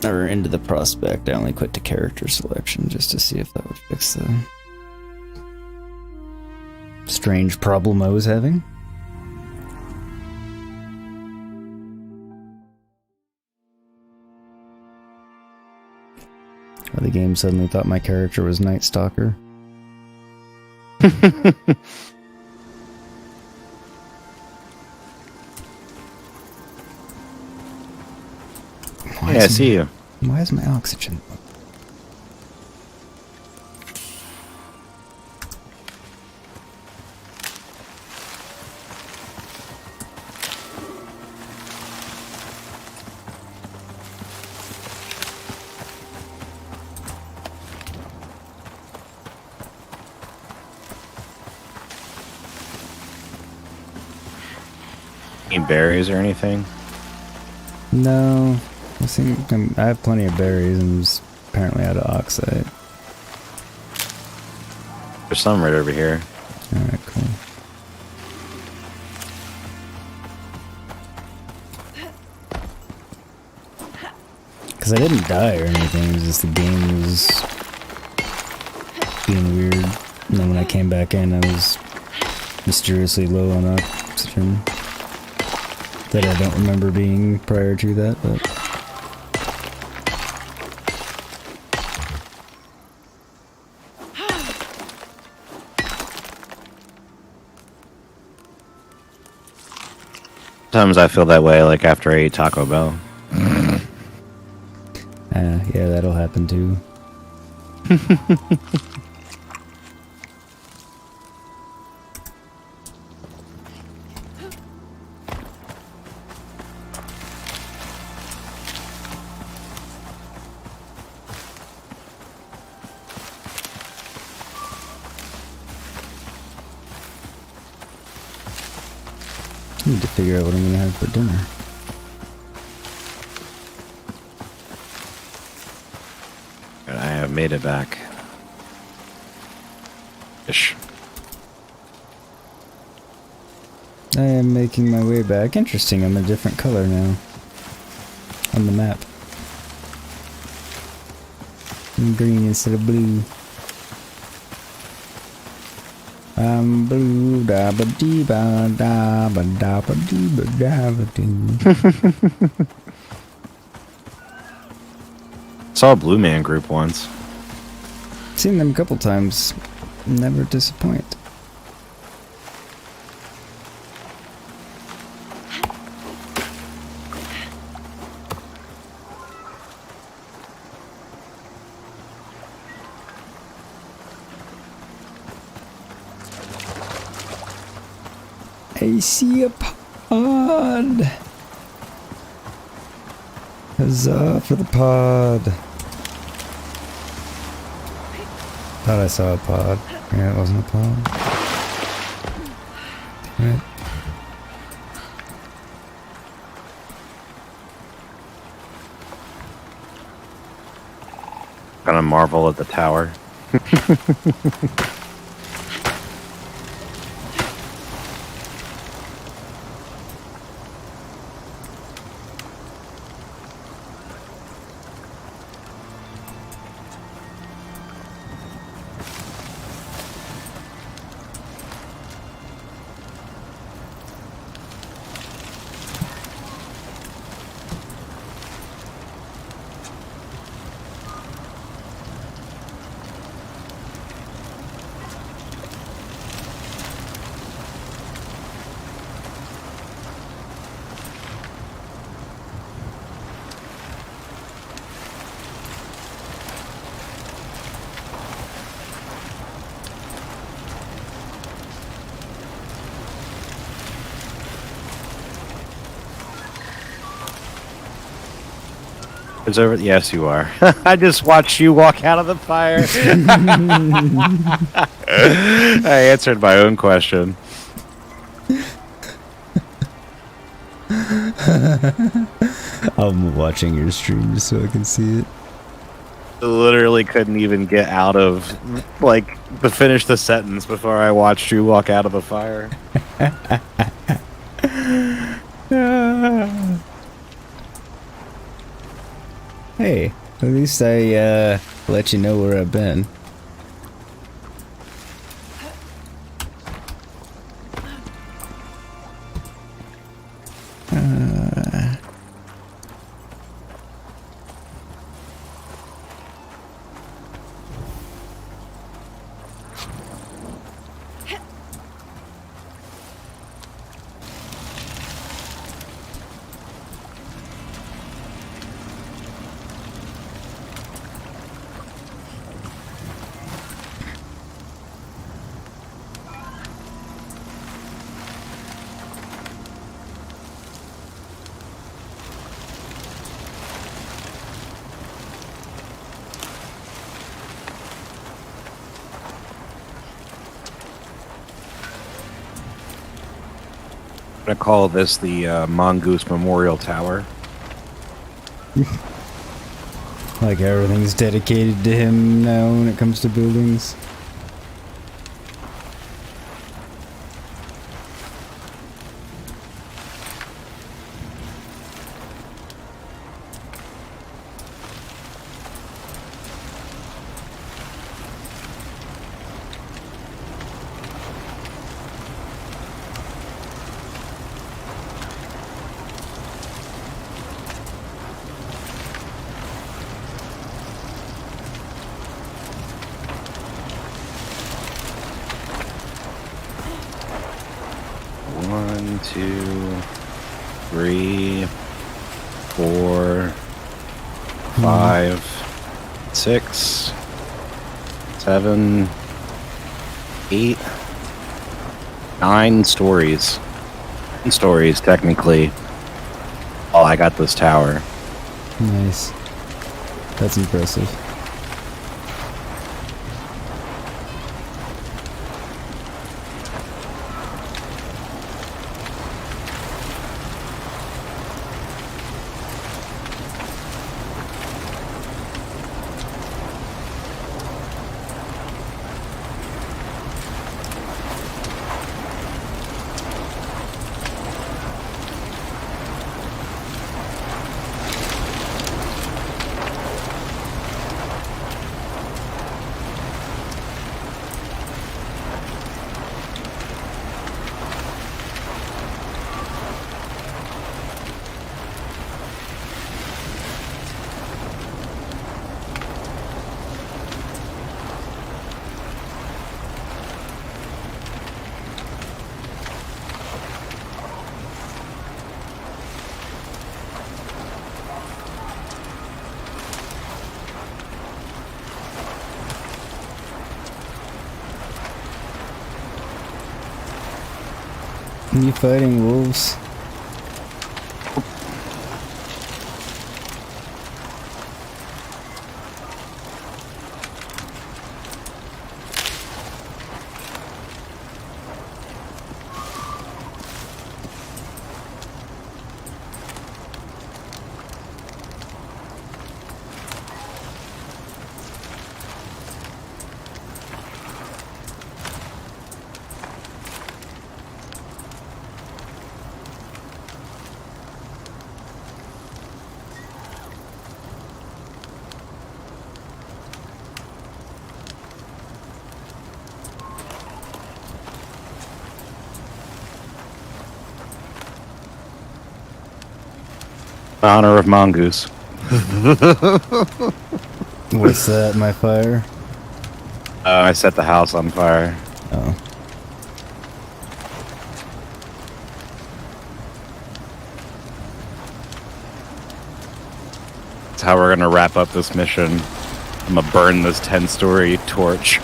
Or into the prospect. I only quit to character selection just to see if that would fix the strange problem I was having. Or the game suddenly thought my character was Night Stalker. Yeah, I see you. Why is my oxygen? Any berries or anything? No. I think I have plenty of berries and I'm just apparently out of oxide. There's some right over here. Alright, cool. Because I didn't die or anything, it was just the game was being weird. And then when I came back in, I was mysteriously low on oxygen. That I don't remember being prior to that, but... Sometimes I feel that way, like after I ate Taco Bell. Yeah, that'll happen too. I need to figure out what I'm gonna have for dinner. I have made it back. Ish. I am making my way back. Interesting, I'm a different color now. On the map. I'm green instead of blue. I'm blue, da ba dee ba da ba dee ba da ba dee. Saw a Blue Man Group once. Seen them a couple times. Never disappoint. I see a pod. Huzzah for the pod. Thought I saw a pod. Yeah, it wasn't a pod. Damn it. Gonna marvel at the tower. It's over. Yes, you are. I just watched you walk out of the fire. I answered my own question. I'm watching your stream just so I can see it. Literally couldn't even get out of, like, to finish the sentence before I watched you walk out of the fire. Hey, at least I let you know where I've been. I'm gonna call this the Mongoose Memorial Tower. Like everything's dedicated to him now when it comes to buildings. One, two, three, 4, 5, 6, 7, 8, 9 stories. 10 stories, technically. Oh, I got this tower. Nice. That's impressive. You fighting wolves? In honor of Mongoose. What's that, my fire? I set the house on fire. Oh. That's how we're gonna wrap up this mission. I'm gonna burn this 10-story torch.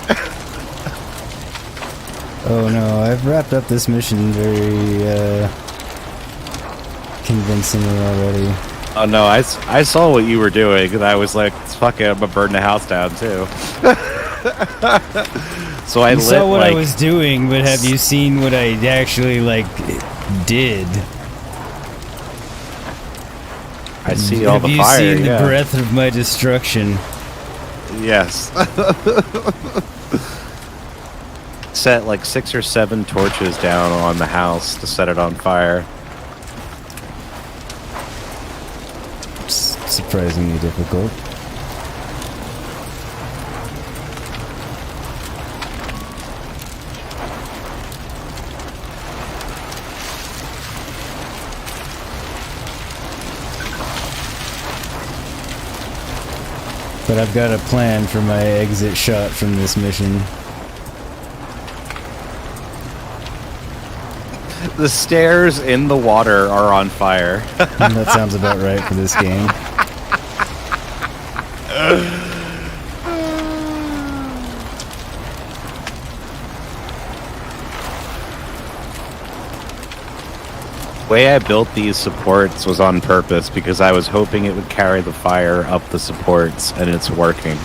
Oh no, I've wrapped up this mission very, convincingly already. Oh no, I saw what you were doing, and I was like, fuck it, I'm gonna burn the house down too. So I You lit, saw what I like, was doing, but have you seen what I actually, like, did? I see all the fire. Have you seen yeah. the breath of my destruction? Yes. Set like 6 or 7 torches down on the house to set it on fire. Surprisingly difficult. But I've got a plan for my exit shot from this mission. The stairs in the water are on fire. That sounds about right for this game. The way I built these supports was on purpose because I was hoping it would carry the fire up the supports, and it's working.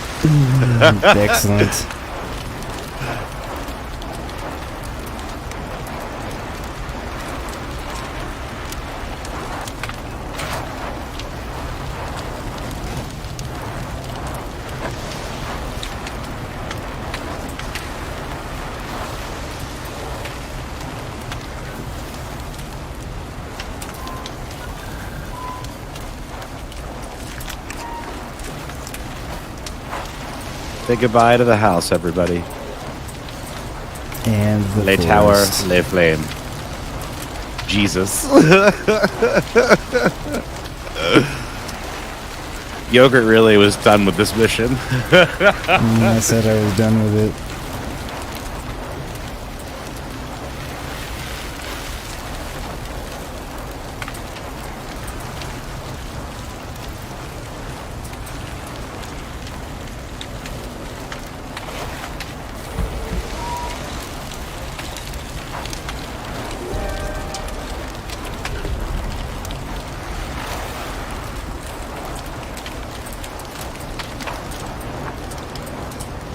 Excellent. Say goodbye to the house, everybody. And the Le tower, forest. le flame. Jesus. Yogurt really was done with this mission. I said I was done with it.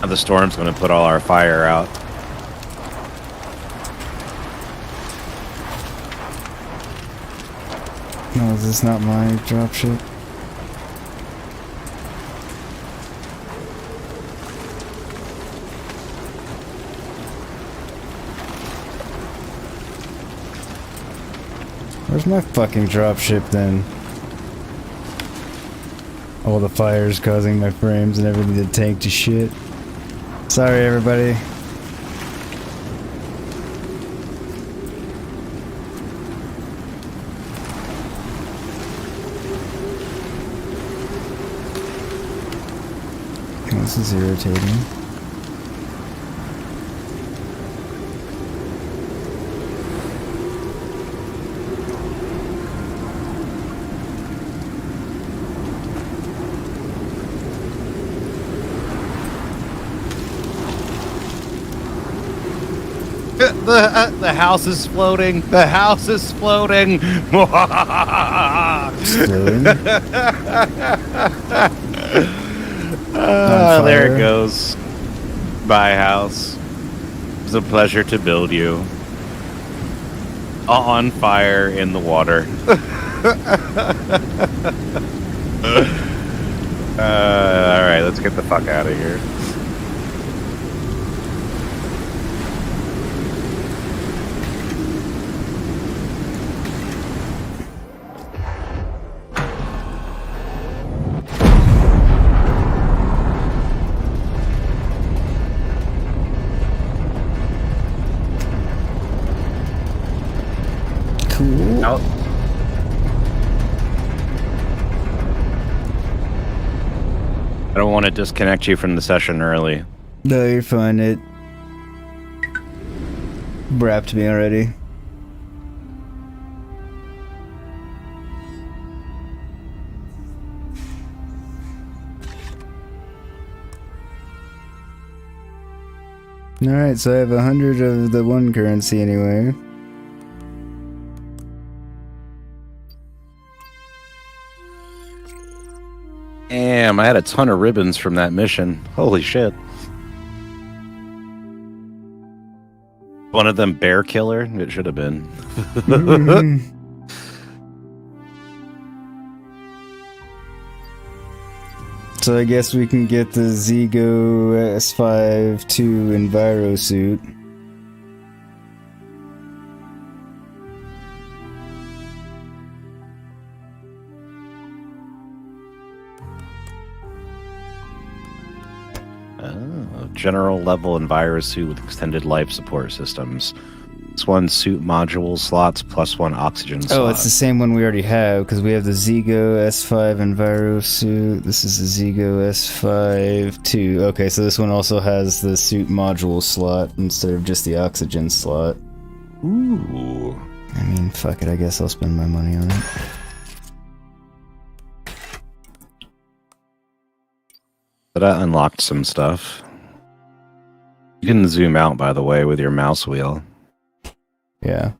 The storm's going to put all our fire out. No, is this not my dropship? Where's my fucking dropship then? All the fires causing my frames and everything to tank to shit. Sorry, everybody. This is irritating. The house is floating. The house is floating. Exploding. There it goes. My house. It's a pleasure to build you. On fire in the water. All right, let's get the fuck out of here. Cool. Out. I don't want to disconnect you from the session early. No, you're fine. It wrapped me already. Alright, so I have 100 of the one currency anyway. Damn, I had a ton of ribbons from that mission. Holy shit. One of them bear killer? It should have been. So I guess we can get the Zigo S5-2 Enviro suit. Oh, general level Enviro suit with extended life support systems. It's 1 suit module slots plus 1 oxygen slot. Oh, it's the same one we already have, because we have the Zigo S5 Enviro suit. This is the Zigo S5-2. Okay, so this one also has the suit module slot instead of just the oxygen slot. Ooh. I mean, fuck it, I guess I'll spend my money on it. But I unlocked some stuff. You can zoom out, by the way, with your mouse wheel. Yeah.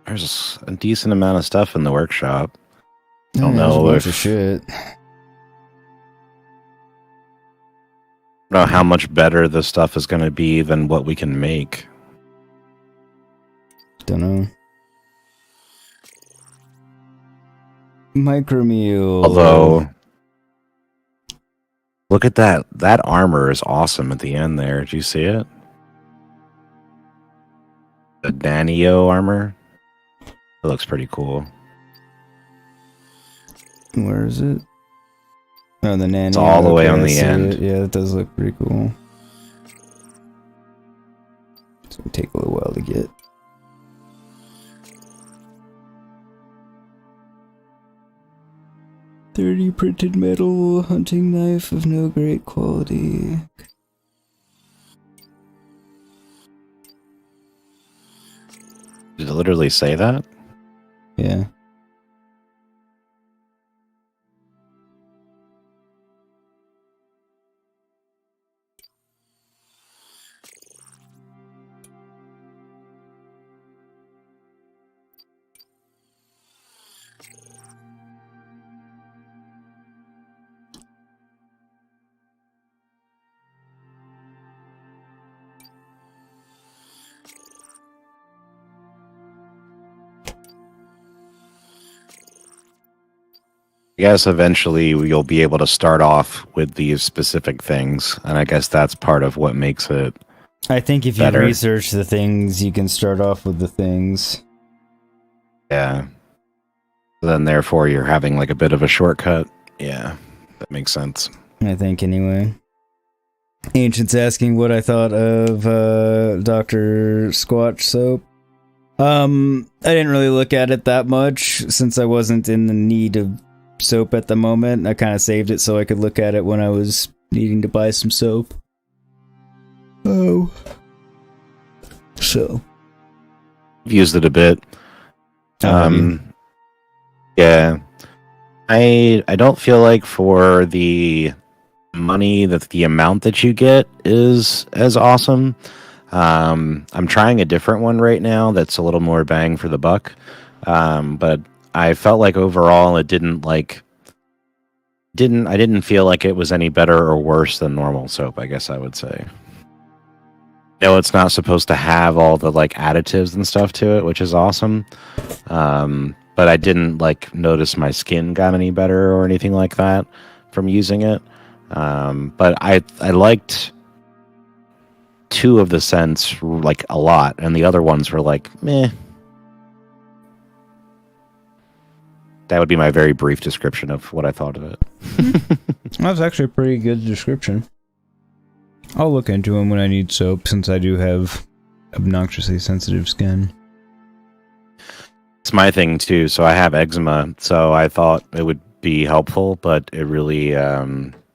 There's a decent amount of stuff in the workshop. I don't There's a know bunch of if... shit. know how much better this stuff is going to be than what we can make. Don't know. Micromeal. Although, look at that. That armor is awesome at the end there. Did you see it? The Danio armor. It looks pretty cool. Where is it? Oh, the nanny. It's all the way on I the see end. it. Yeah, it does look pretty cool. It's gonna take a little while to get. $30 printed metal hunting knife of no great quality. Did it literally say that? Yeah. I guess eventually you'll be able to start off with these specific things, and I guess that's part of what makes it. I think if you better. research the things, you can start off with the things. Yeah. Then therefore you're having like a bit of a shortcut. Yeah, that makes sense. I think anyway. Ancient's asking what I thought of Dr. Squatch soap. I didn't really look at it that much since I wasn't in the need of soap at the moment. I kind of saved it so I could look at it when I was needing to buy some soap. Oh. So. I've used it a bit. Yeah. I don't feel like for the money, that the amount that you get is as awesome. I'm trying a different one right now that's a little more bang for the buck. But I felt like overall it I didn't feel like it was any better or worse than normal soap, I guess I would say. No, it's not supposed to have all the like additives and stuff to it, which is awesome. But I didn't like notice my skin got any better or anything like that from using it. But I liked 2 of the scents like a lot, and the other ones were like meh. That would be my very brief description of what I thought of it. That's actually a pretty good description. I'll look into them when I need soap, since I do have obnoxiously sensitive skin. It's my thing too. So I have eczema, so I thought it would be helpful, but it really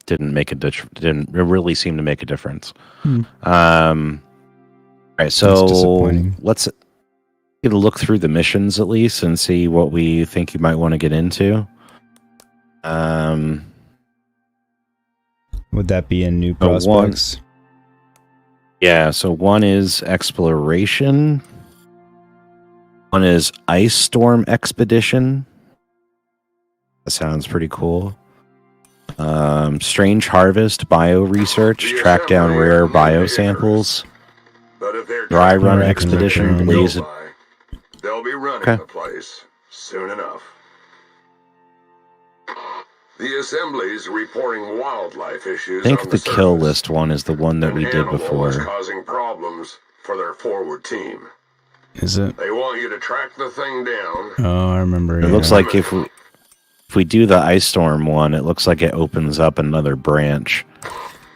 didn't really seem to make a difference. All right, so let's get a look through the missions at least and see what we think you might want to get into. Would that be in new prospects? Yeah, so one is exploration. One is Ice Storm Expedition. That sounds pretty cool. Strange Harvest Bio Research. Track down rare bio samples. Dry Run Expedition. Blaze. They'll be running the place soon enough. The Assembly's reporting wildlife issues. I think the kill list one is the one that we did before. Causing problems for their forward team. Is it? They want you to track the thing down. Oh, I remember. It looks like if we do the Ice Storm one, it looks like it opens up another branch,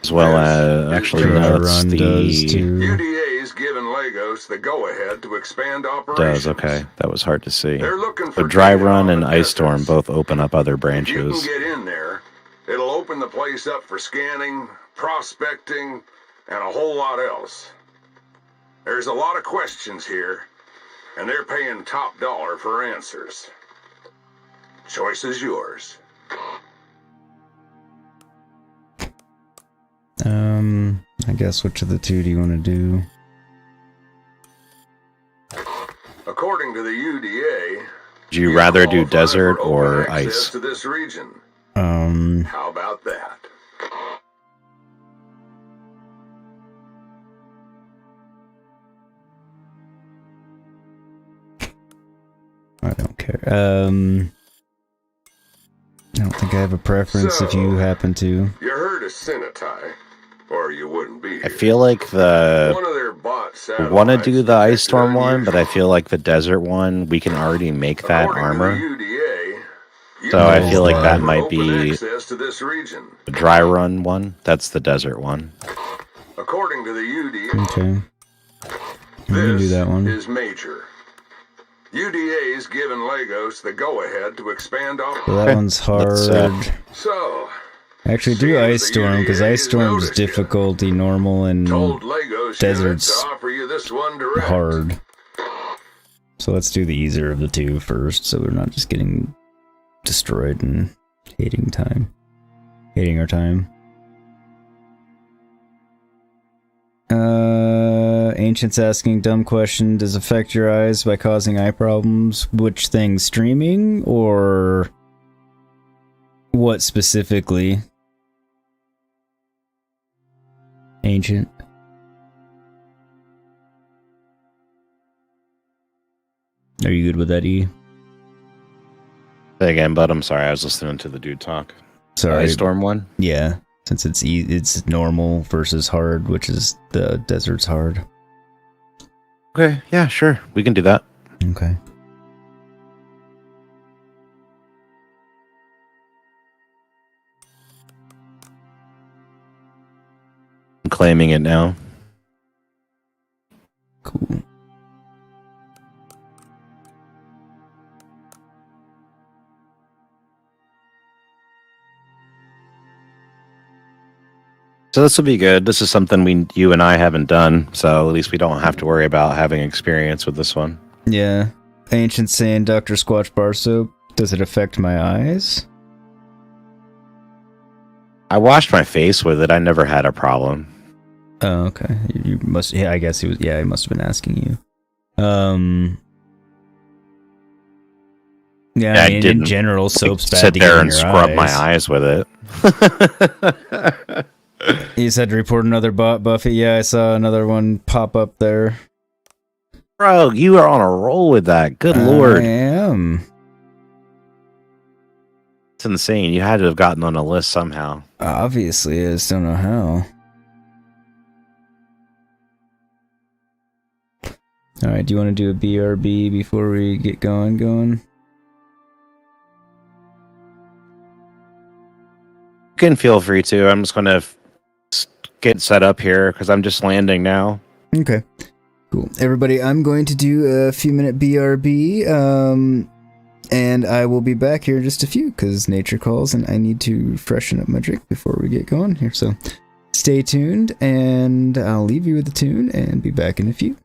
as well as actually no, it's the UDA's given Lagos the go-ahead to expand operations. Does okay. That was hard to see. They're looking for so Dry Run and Ice Storm both open up other branches. If you can get in there, it'll open the place up for scanning, prospecting, and a whole lot else. There's a lot of questions here, and they're paying top dollar for answers. Choice is yours. I guess which of the 2 do you want to do? According to the UDA, would you rather do desert or ice? To this region. How about that? I don't care. I don't think I have a preference if you happen to. You heard of Sinitai, or you wouldn't be here. I feel like One of their bots want to do the Ice Storm one, but I feel like the desert one, we can already make that armor. So I feel like that might be the Dry Run one. That's the desert one. According to the UDA, Okay. We can do that one. Is major. UDA's given Lagos the go-ahead to expand So that one's hard. So, actually, do Ice Storm, because Ice Storm's difficulty normal and desert's hard. So let's do the easier of the 2 first, so we're not just getting destroyed and hating our time. Ancient's asking, dumb question, does affect your eyes by causing eye problems? Which thing, streaming or what specifically? Ancient. Are you good with that, E? Say again, bud. I'm sorry. I was listening to the dude talk. Sorry. Ice Storm one? Yeah, since it's normal versus hard, which is the desert's hard. Okay, yeah, sure. We can do that. Okay. I'm claiming it now. Cool. So this will be good. This is something you and I haven't done, so at least we don't have to worry about having experience with this one. Yeah. Ancient saying, Dr. Squatch Bar Soap, does it affect my eyes? I washed my face with it. I never had a problem. Oh, okay. You must. Yeah, I guess he was. Yeah, he must have been asking you. Yeah, I mean, in general, soap's bad sit to there get in and your scrub eyes. my eyes with it. You said to report another bot, Buffy. Yeah, I saw another one pop up there. Bro, you are on a roll with that. Good lord. I am. It's insane. You had to have gotten on a list somehow. Obviously, I just don't know how. Alright, do you want to do a BRB before we get going? You can feel free to. I'm just going to get set up here because I'm just landing now. Okay. Cool. Everybody, I'm going to do a few minute BRB, and I will be back here in just a few because nature calls and I need to freshen up my drink before we get going here. So stay tuned, and I'll leave you with the tune and be back in a few.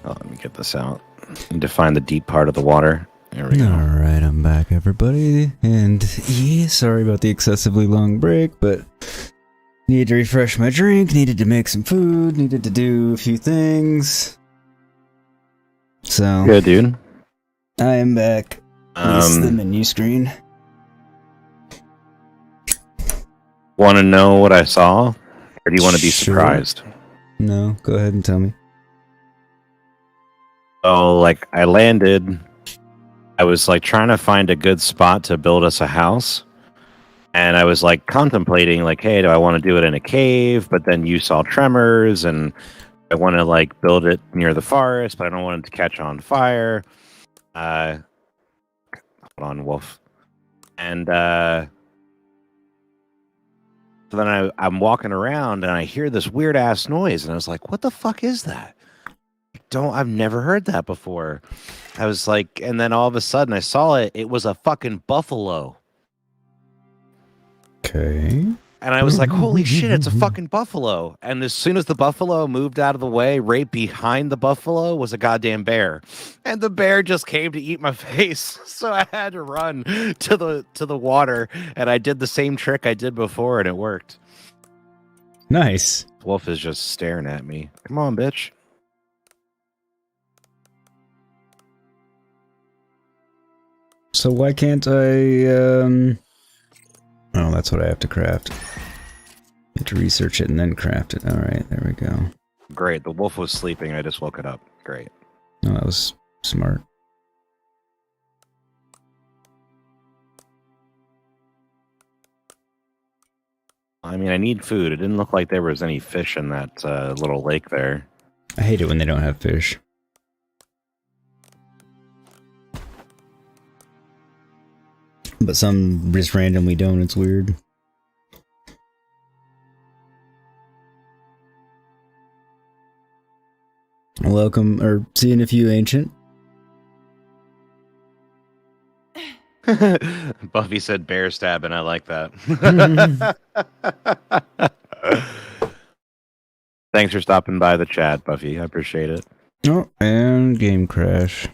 Oh, let me get this out. Need to find the deep part of the water. There we go. Alright, I'm back, everybody. And yeah, sorry about the excessively long break, but needed to refresh my drink, needed to make some food, needed to do a few things. So, Good, dude. I am back. This is the menu screen. Want to know what I saw? Or do you want to be Sure. surprised? No, go ahead and tell me. Oh, like, I landed. I was, like, trying to find a good spot to build us a house. And I was, like, contemplating, like, hey, do I want to do it in a cave? But then you saw tremors, and I want to, like, build it near the forest, but I don't want it to catch on fire. Hold on, wolf. And, so then I'm walking around, and I hear this weird-ass noise, and I was like, what the fuck is that? I've never heard that before. I was like, and then all of a sudden I saw it. It was a fucking buffalo. Okay. And I was like, holy shit, it's a fucking buffalo. And as soon as the buffalo moved out of the way, right behind the buffalo was a goddamn bear. And the bear just came to eat my face. So I had to run to the water. And I did the same trick I did before, and it worked. Nice. Wolf is just staring at me. Come on, bitch. So why can't I, Oh, that's what I have to craft. I have to research it and then craft it. Alright, there we go. Great. The wolf was sleeping. I just woke it up. Great. Oh, that was smart. I mean, I need food. It didn't look like there was any fish in that little lake there. I hate it when they don't have fish. But some just randomly don't, it's weird. Welcome, or seeing a few ancient. Buffy said bear stab, and I like that. Thanks for stopping by the chat, Buffy. I appreciate it. Oh, and game crash.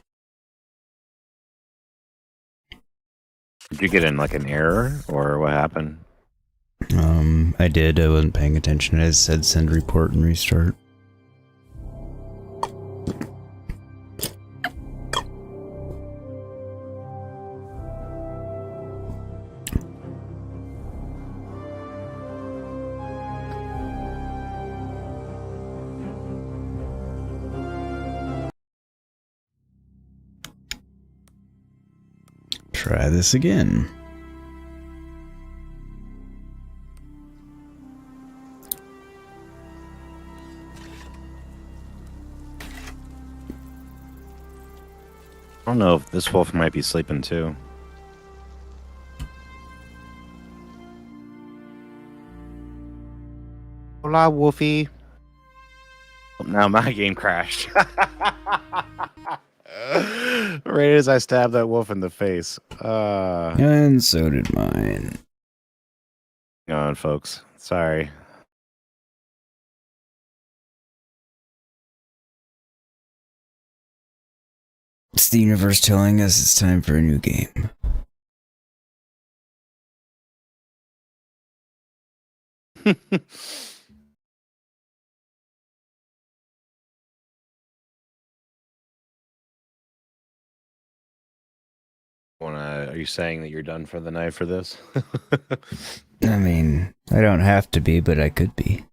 Did you get in like an error, or what happened? I did. I wasn't paying attention. It said send report and restart. Try this again. I don't know if this wolf might be sleeping too. Hola, Wolfie. Oh, now my game crashed. Right as I stabbed that wolf in the face. And so did mine. Hang on, folks. Sorry. It's the universe telling us it's time for a new game. Are you saying that you're done for the night for this? I mean, I don't have to be, but I could be.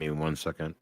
Maybe 1 second.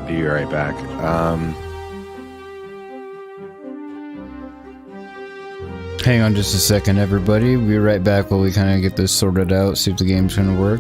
Be right back. Hang on just a second, everybody. We'll be right back while we kind of get this sorted out, see if the game's going to work.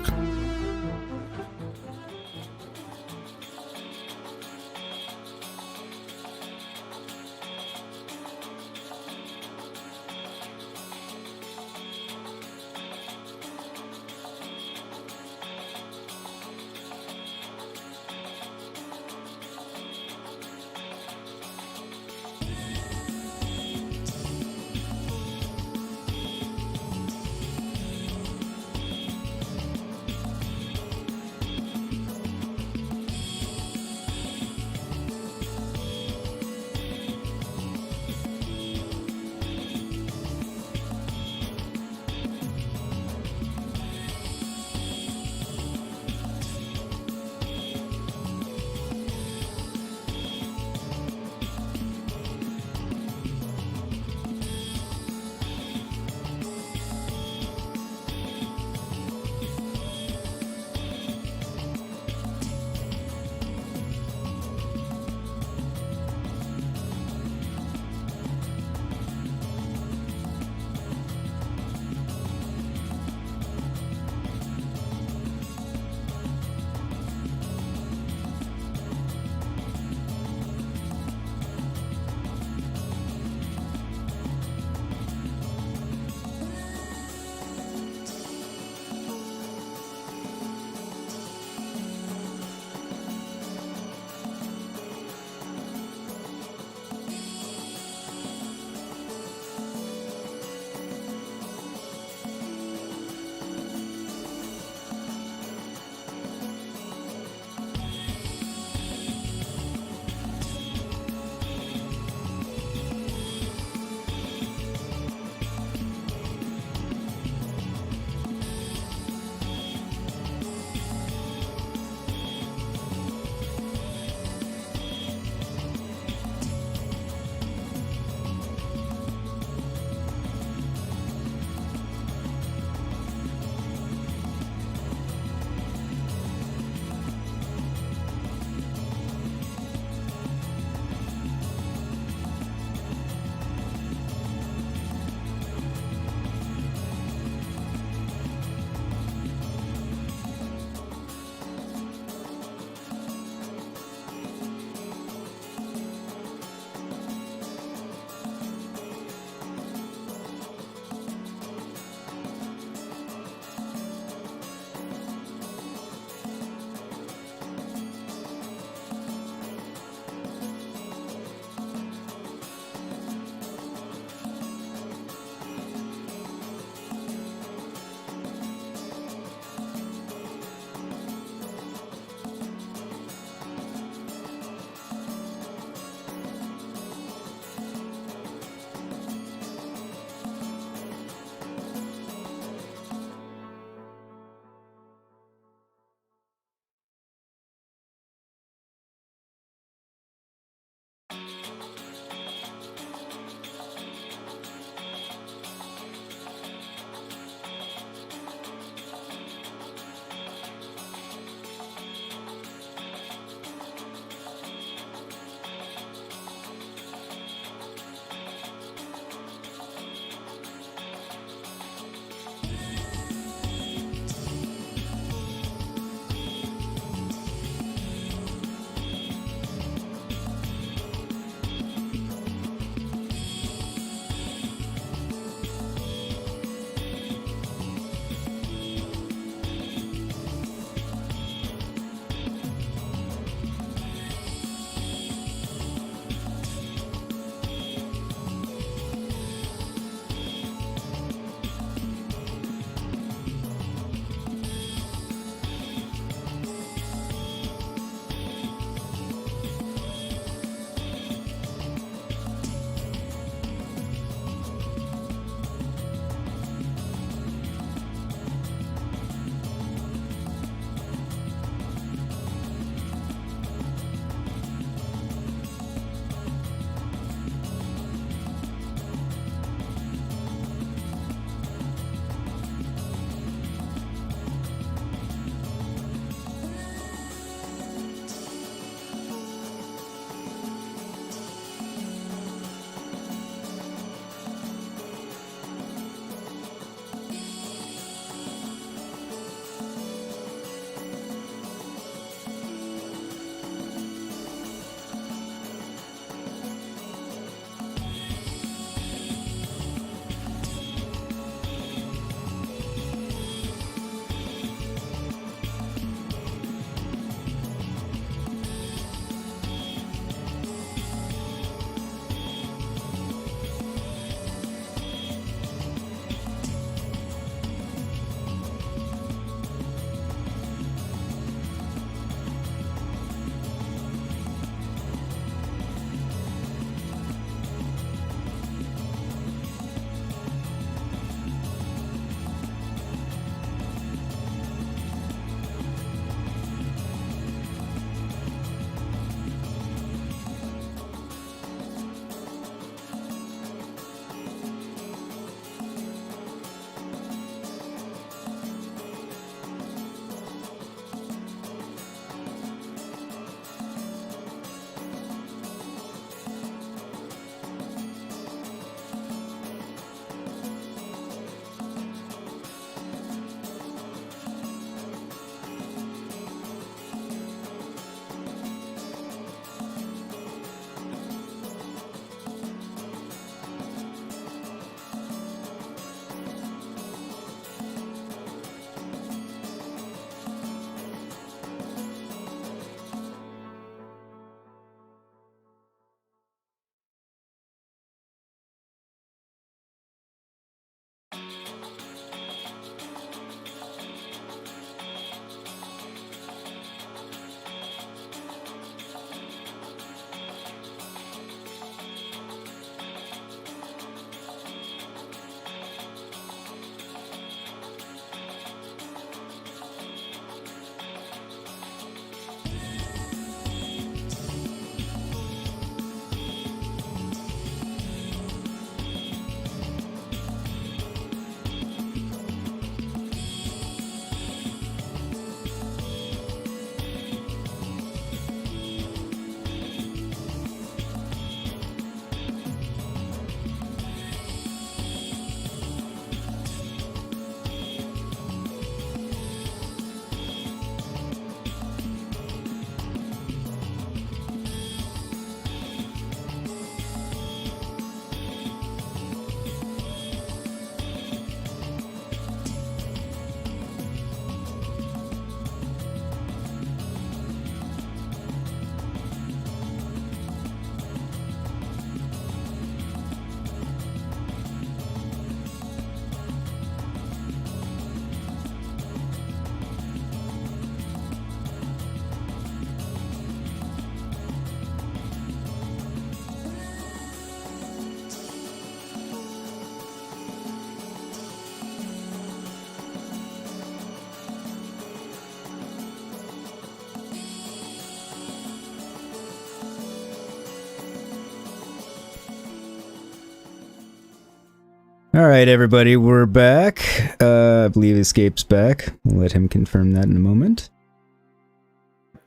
All right, everybody, we're back. I believe Escape's back. We'll let him confirm that in a moment.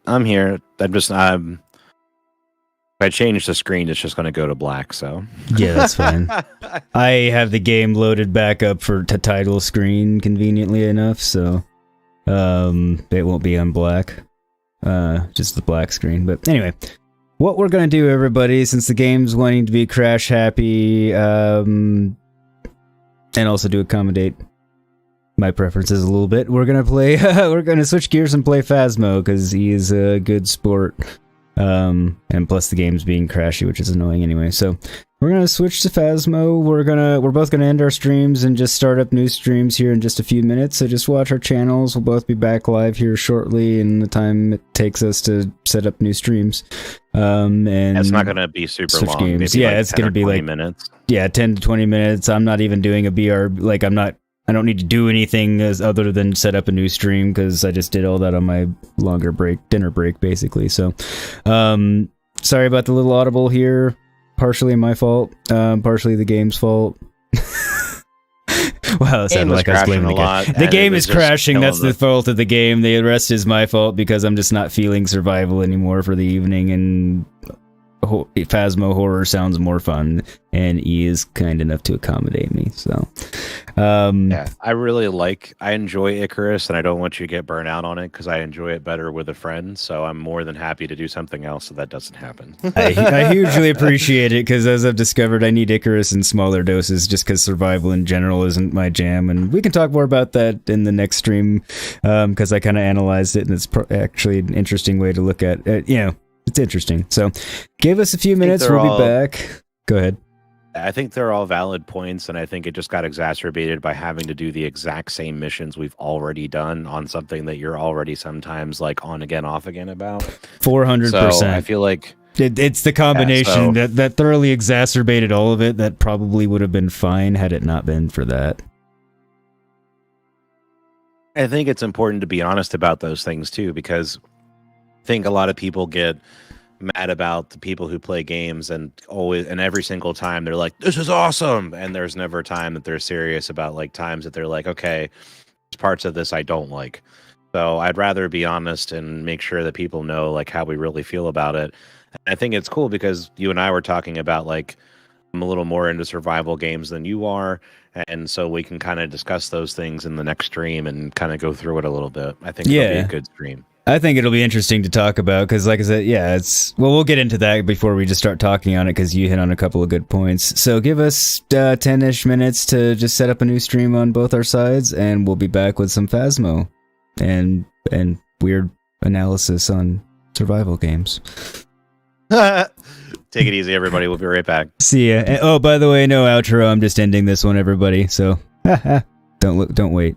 I'm here. If I change the screen, it's just going to go to black, so. Yeah, that's fine. I have the game loaded back up to title screen conveniently enough, so it won't be on black. Just the black screen. But anyway, what we're going to do, everybody, since the game's wanting to be crash happy, and also to accommodate my preferences a little bit, we're going to play, we're going to switch gears and play Phasmo, because he is a good sport. And plus the game's being crashy, which is annoying anyway. So we're gonna switch to Phasmo. We're both gonna end our streams and just start up new streams here in just a few minutes. So just watch our channels. We'll both be back live here shortly in the time it takes us to set up new streams. And it's not gonna be super long. Games. Maybe yeah, like it's gonna be like minutes. Yeah, 10 to 20 minutes. I'm not even doing a BR. Like I don't need to do anything other than set up a new stream, because I just did all that on my longer dinner break, basically. So, sorry about the little audible here. Partially my fault, partially the game's fault. Wow, it sounded like I was blaming the game. The game is crashing, that's the fault of the game. The rest is my fault, because I'm just not feeling survival anymore for the evening, and Phasmo horror sounds more fun, and E is kind enough to accommodate me. So yeah, I enjoy Icarus, and I don't want you to get burnt out on it, because I enjoy it better with a friend. So I'm more than happy to do something else so that doesn't happen. I hugely appreciate it, because as I've discovered, I need Icarus in smaller doses, just because survival in general isn't my jam. And we can talk more about that in the next stream, because I kind of analyzed it, and it's actually an interesting way to look at it. It's interesting. So give us a few minutes. We'll be back. Go ahead. I think they're all valid points, and I think it just got exacerbated by having to do the exact same missions we've already done on something that you're already sometimes like on again, off again about. 400%. So I feel like it's the combination that thoroughly exacerbated all of it. That probably would have been fine had it not been for that. I think it's important to be honest about those things too, because I think a lot of people get mad about the people who play games, and every single time they're like, this is awesome, and there's never a time that they're serious about like times that they're like, okay, there's parts of this I don't like. So I'd rather be honest and make sure that people know like how we really feel about it. And I think it's cool because you and I were talking about like, I'm a little more into survival games than you are, and so we can kind of discuss those things in the next stream and kind of go through it a little bit. I think it'll be a good stream. I think it'll be interesting to talk about, because like I said, we'll get into that before we just start talking on it, because you hit on a couple of good points. So give us 10-ish minutes to just set up a new stream on both our sides, and we'll be back with some Phasmo and weird analysis on survival games. Take it easy, everybody. We'll be right back. See ya. And, oh, by the way, no outro. I'm just ending this one, everybody. So don't wait.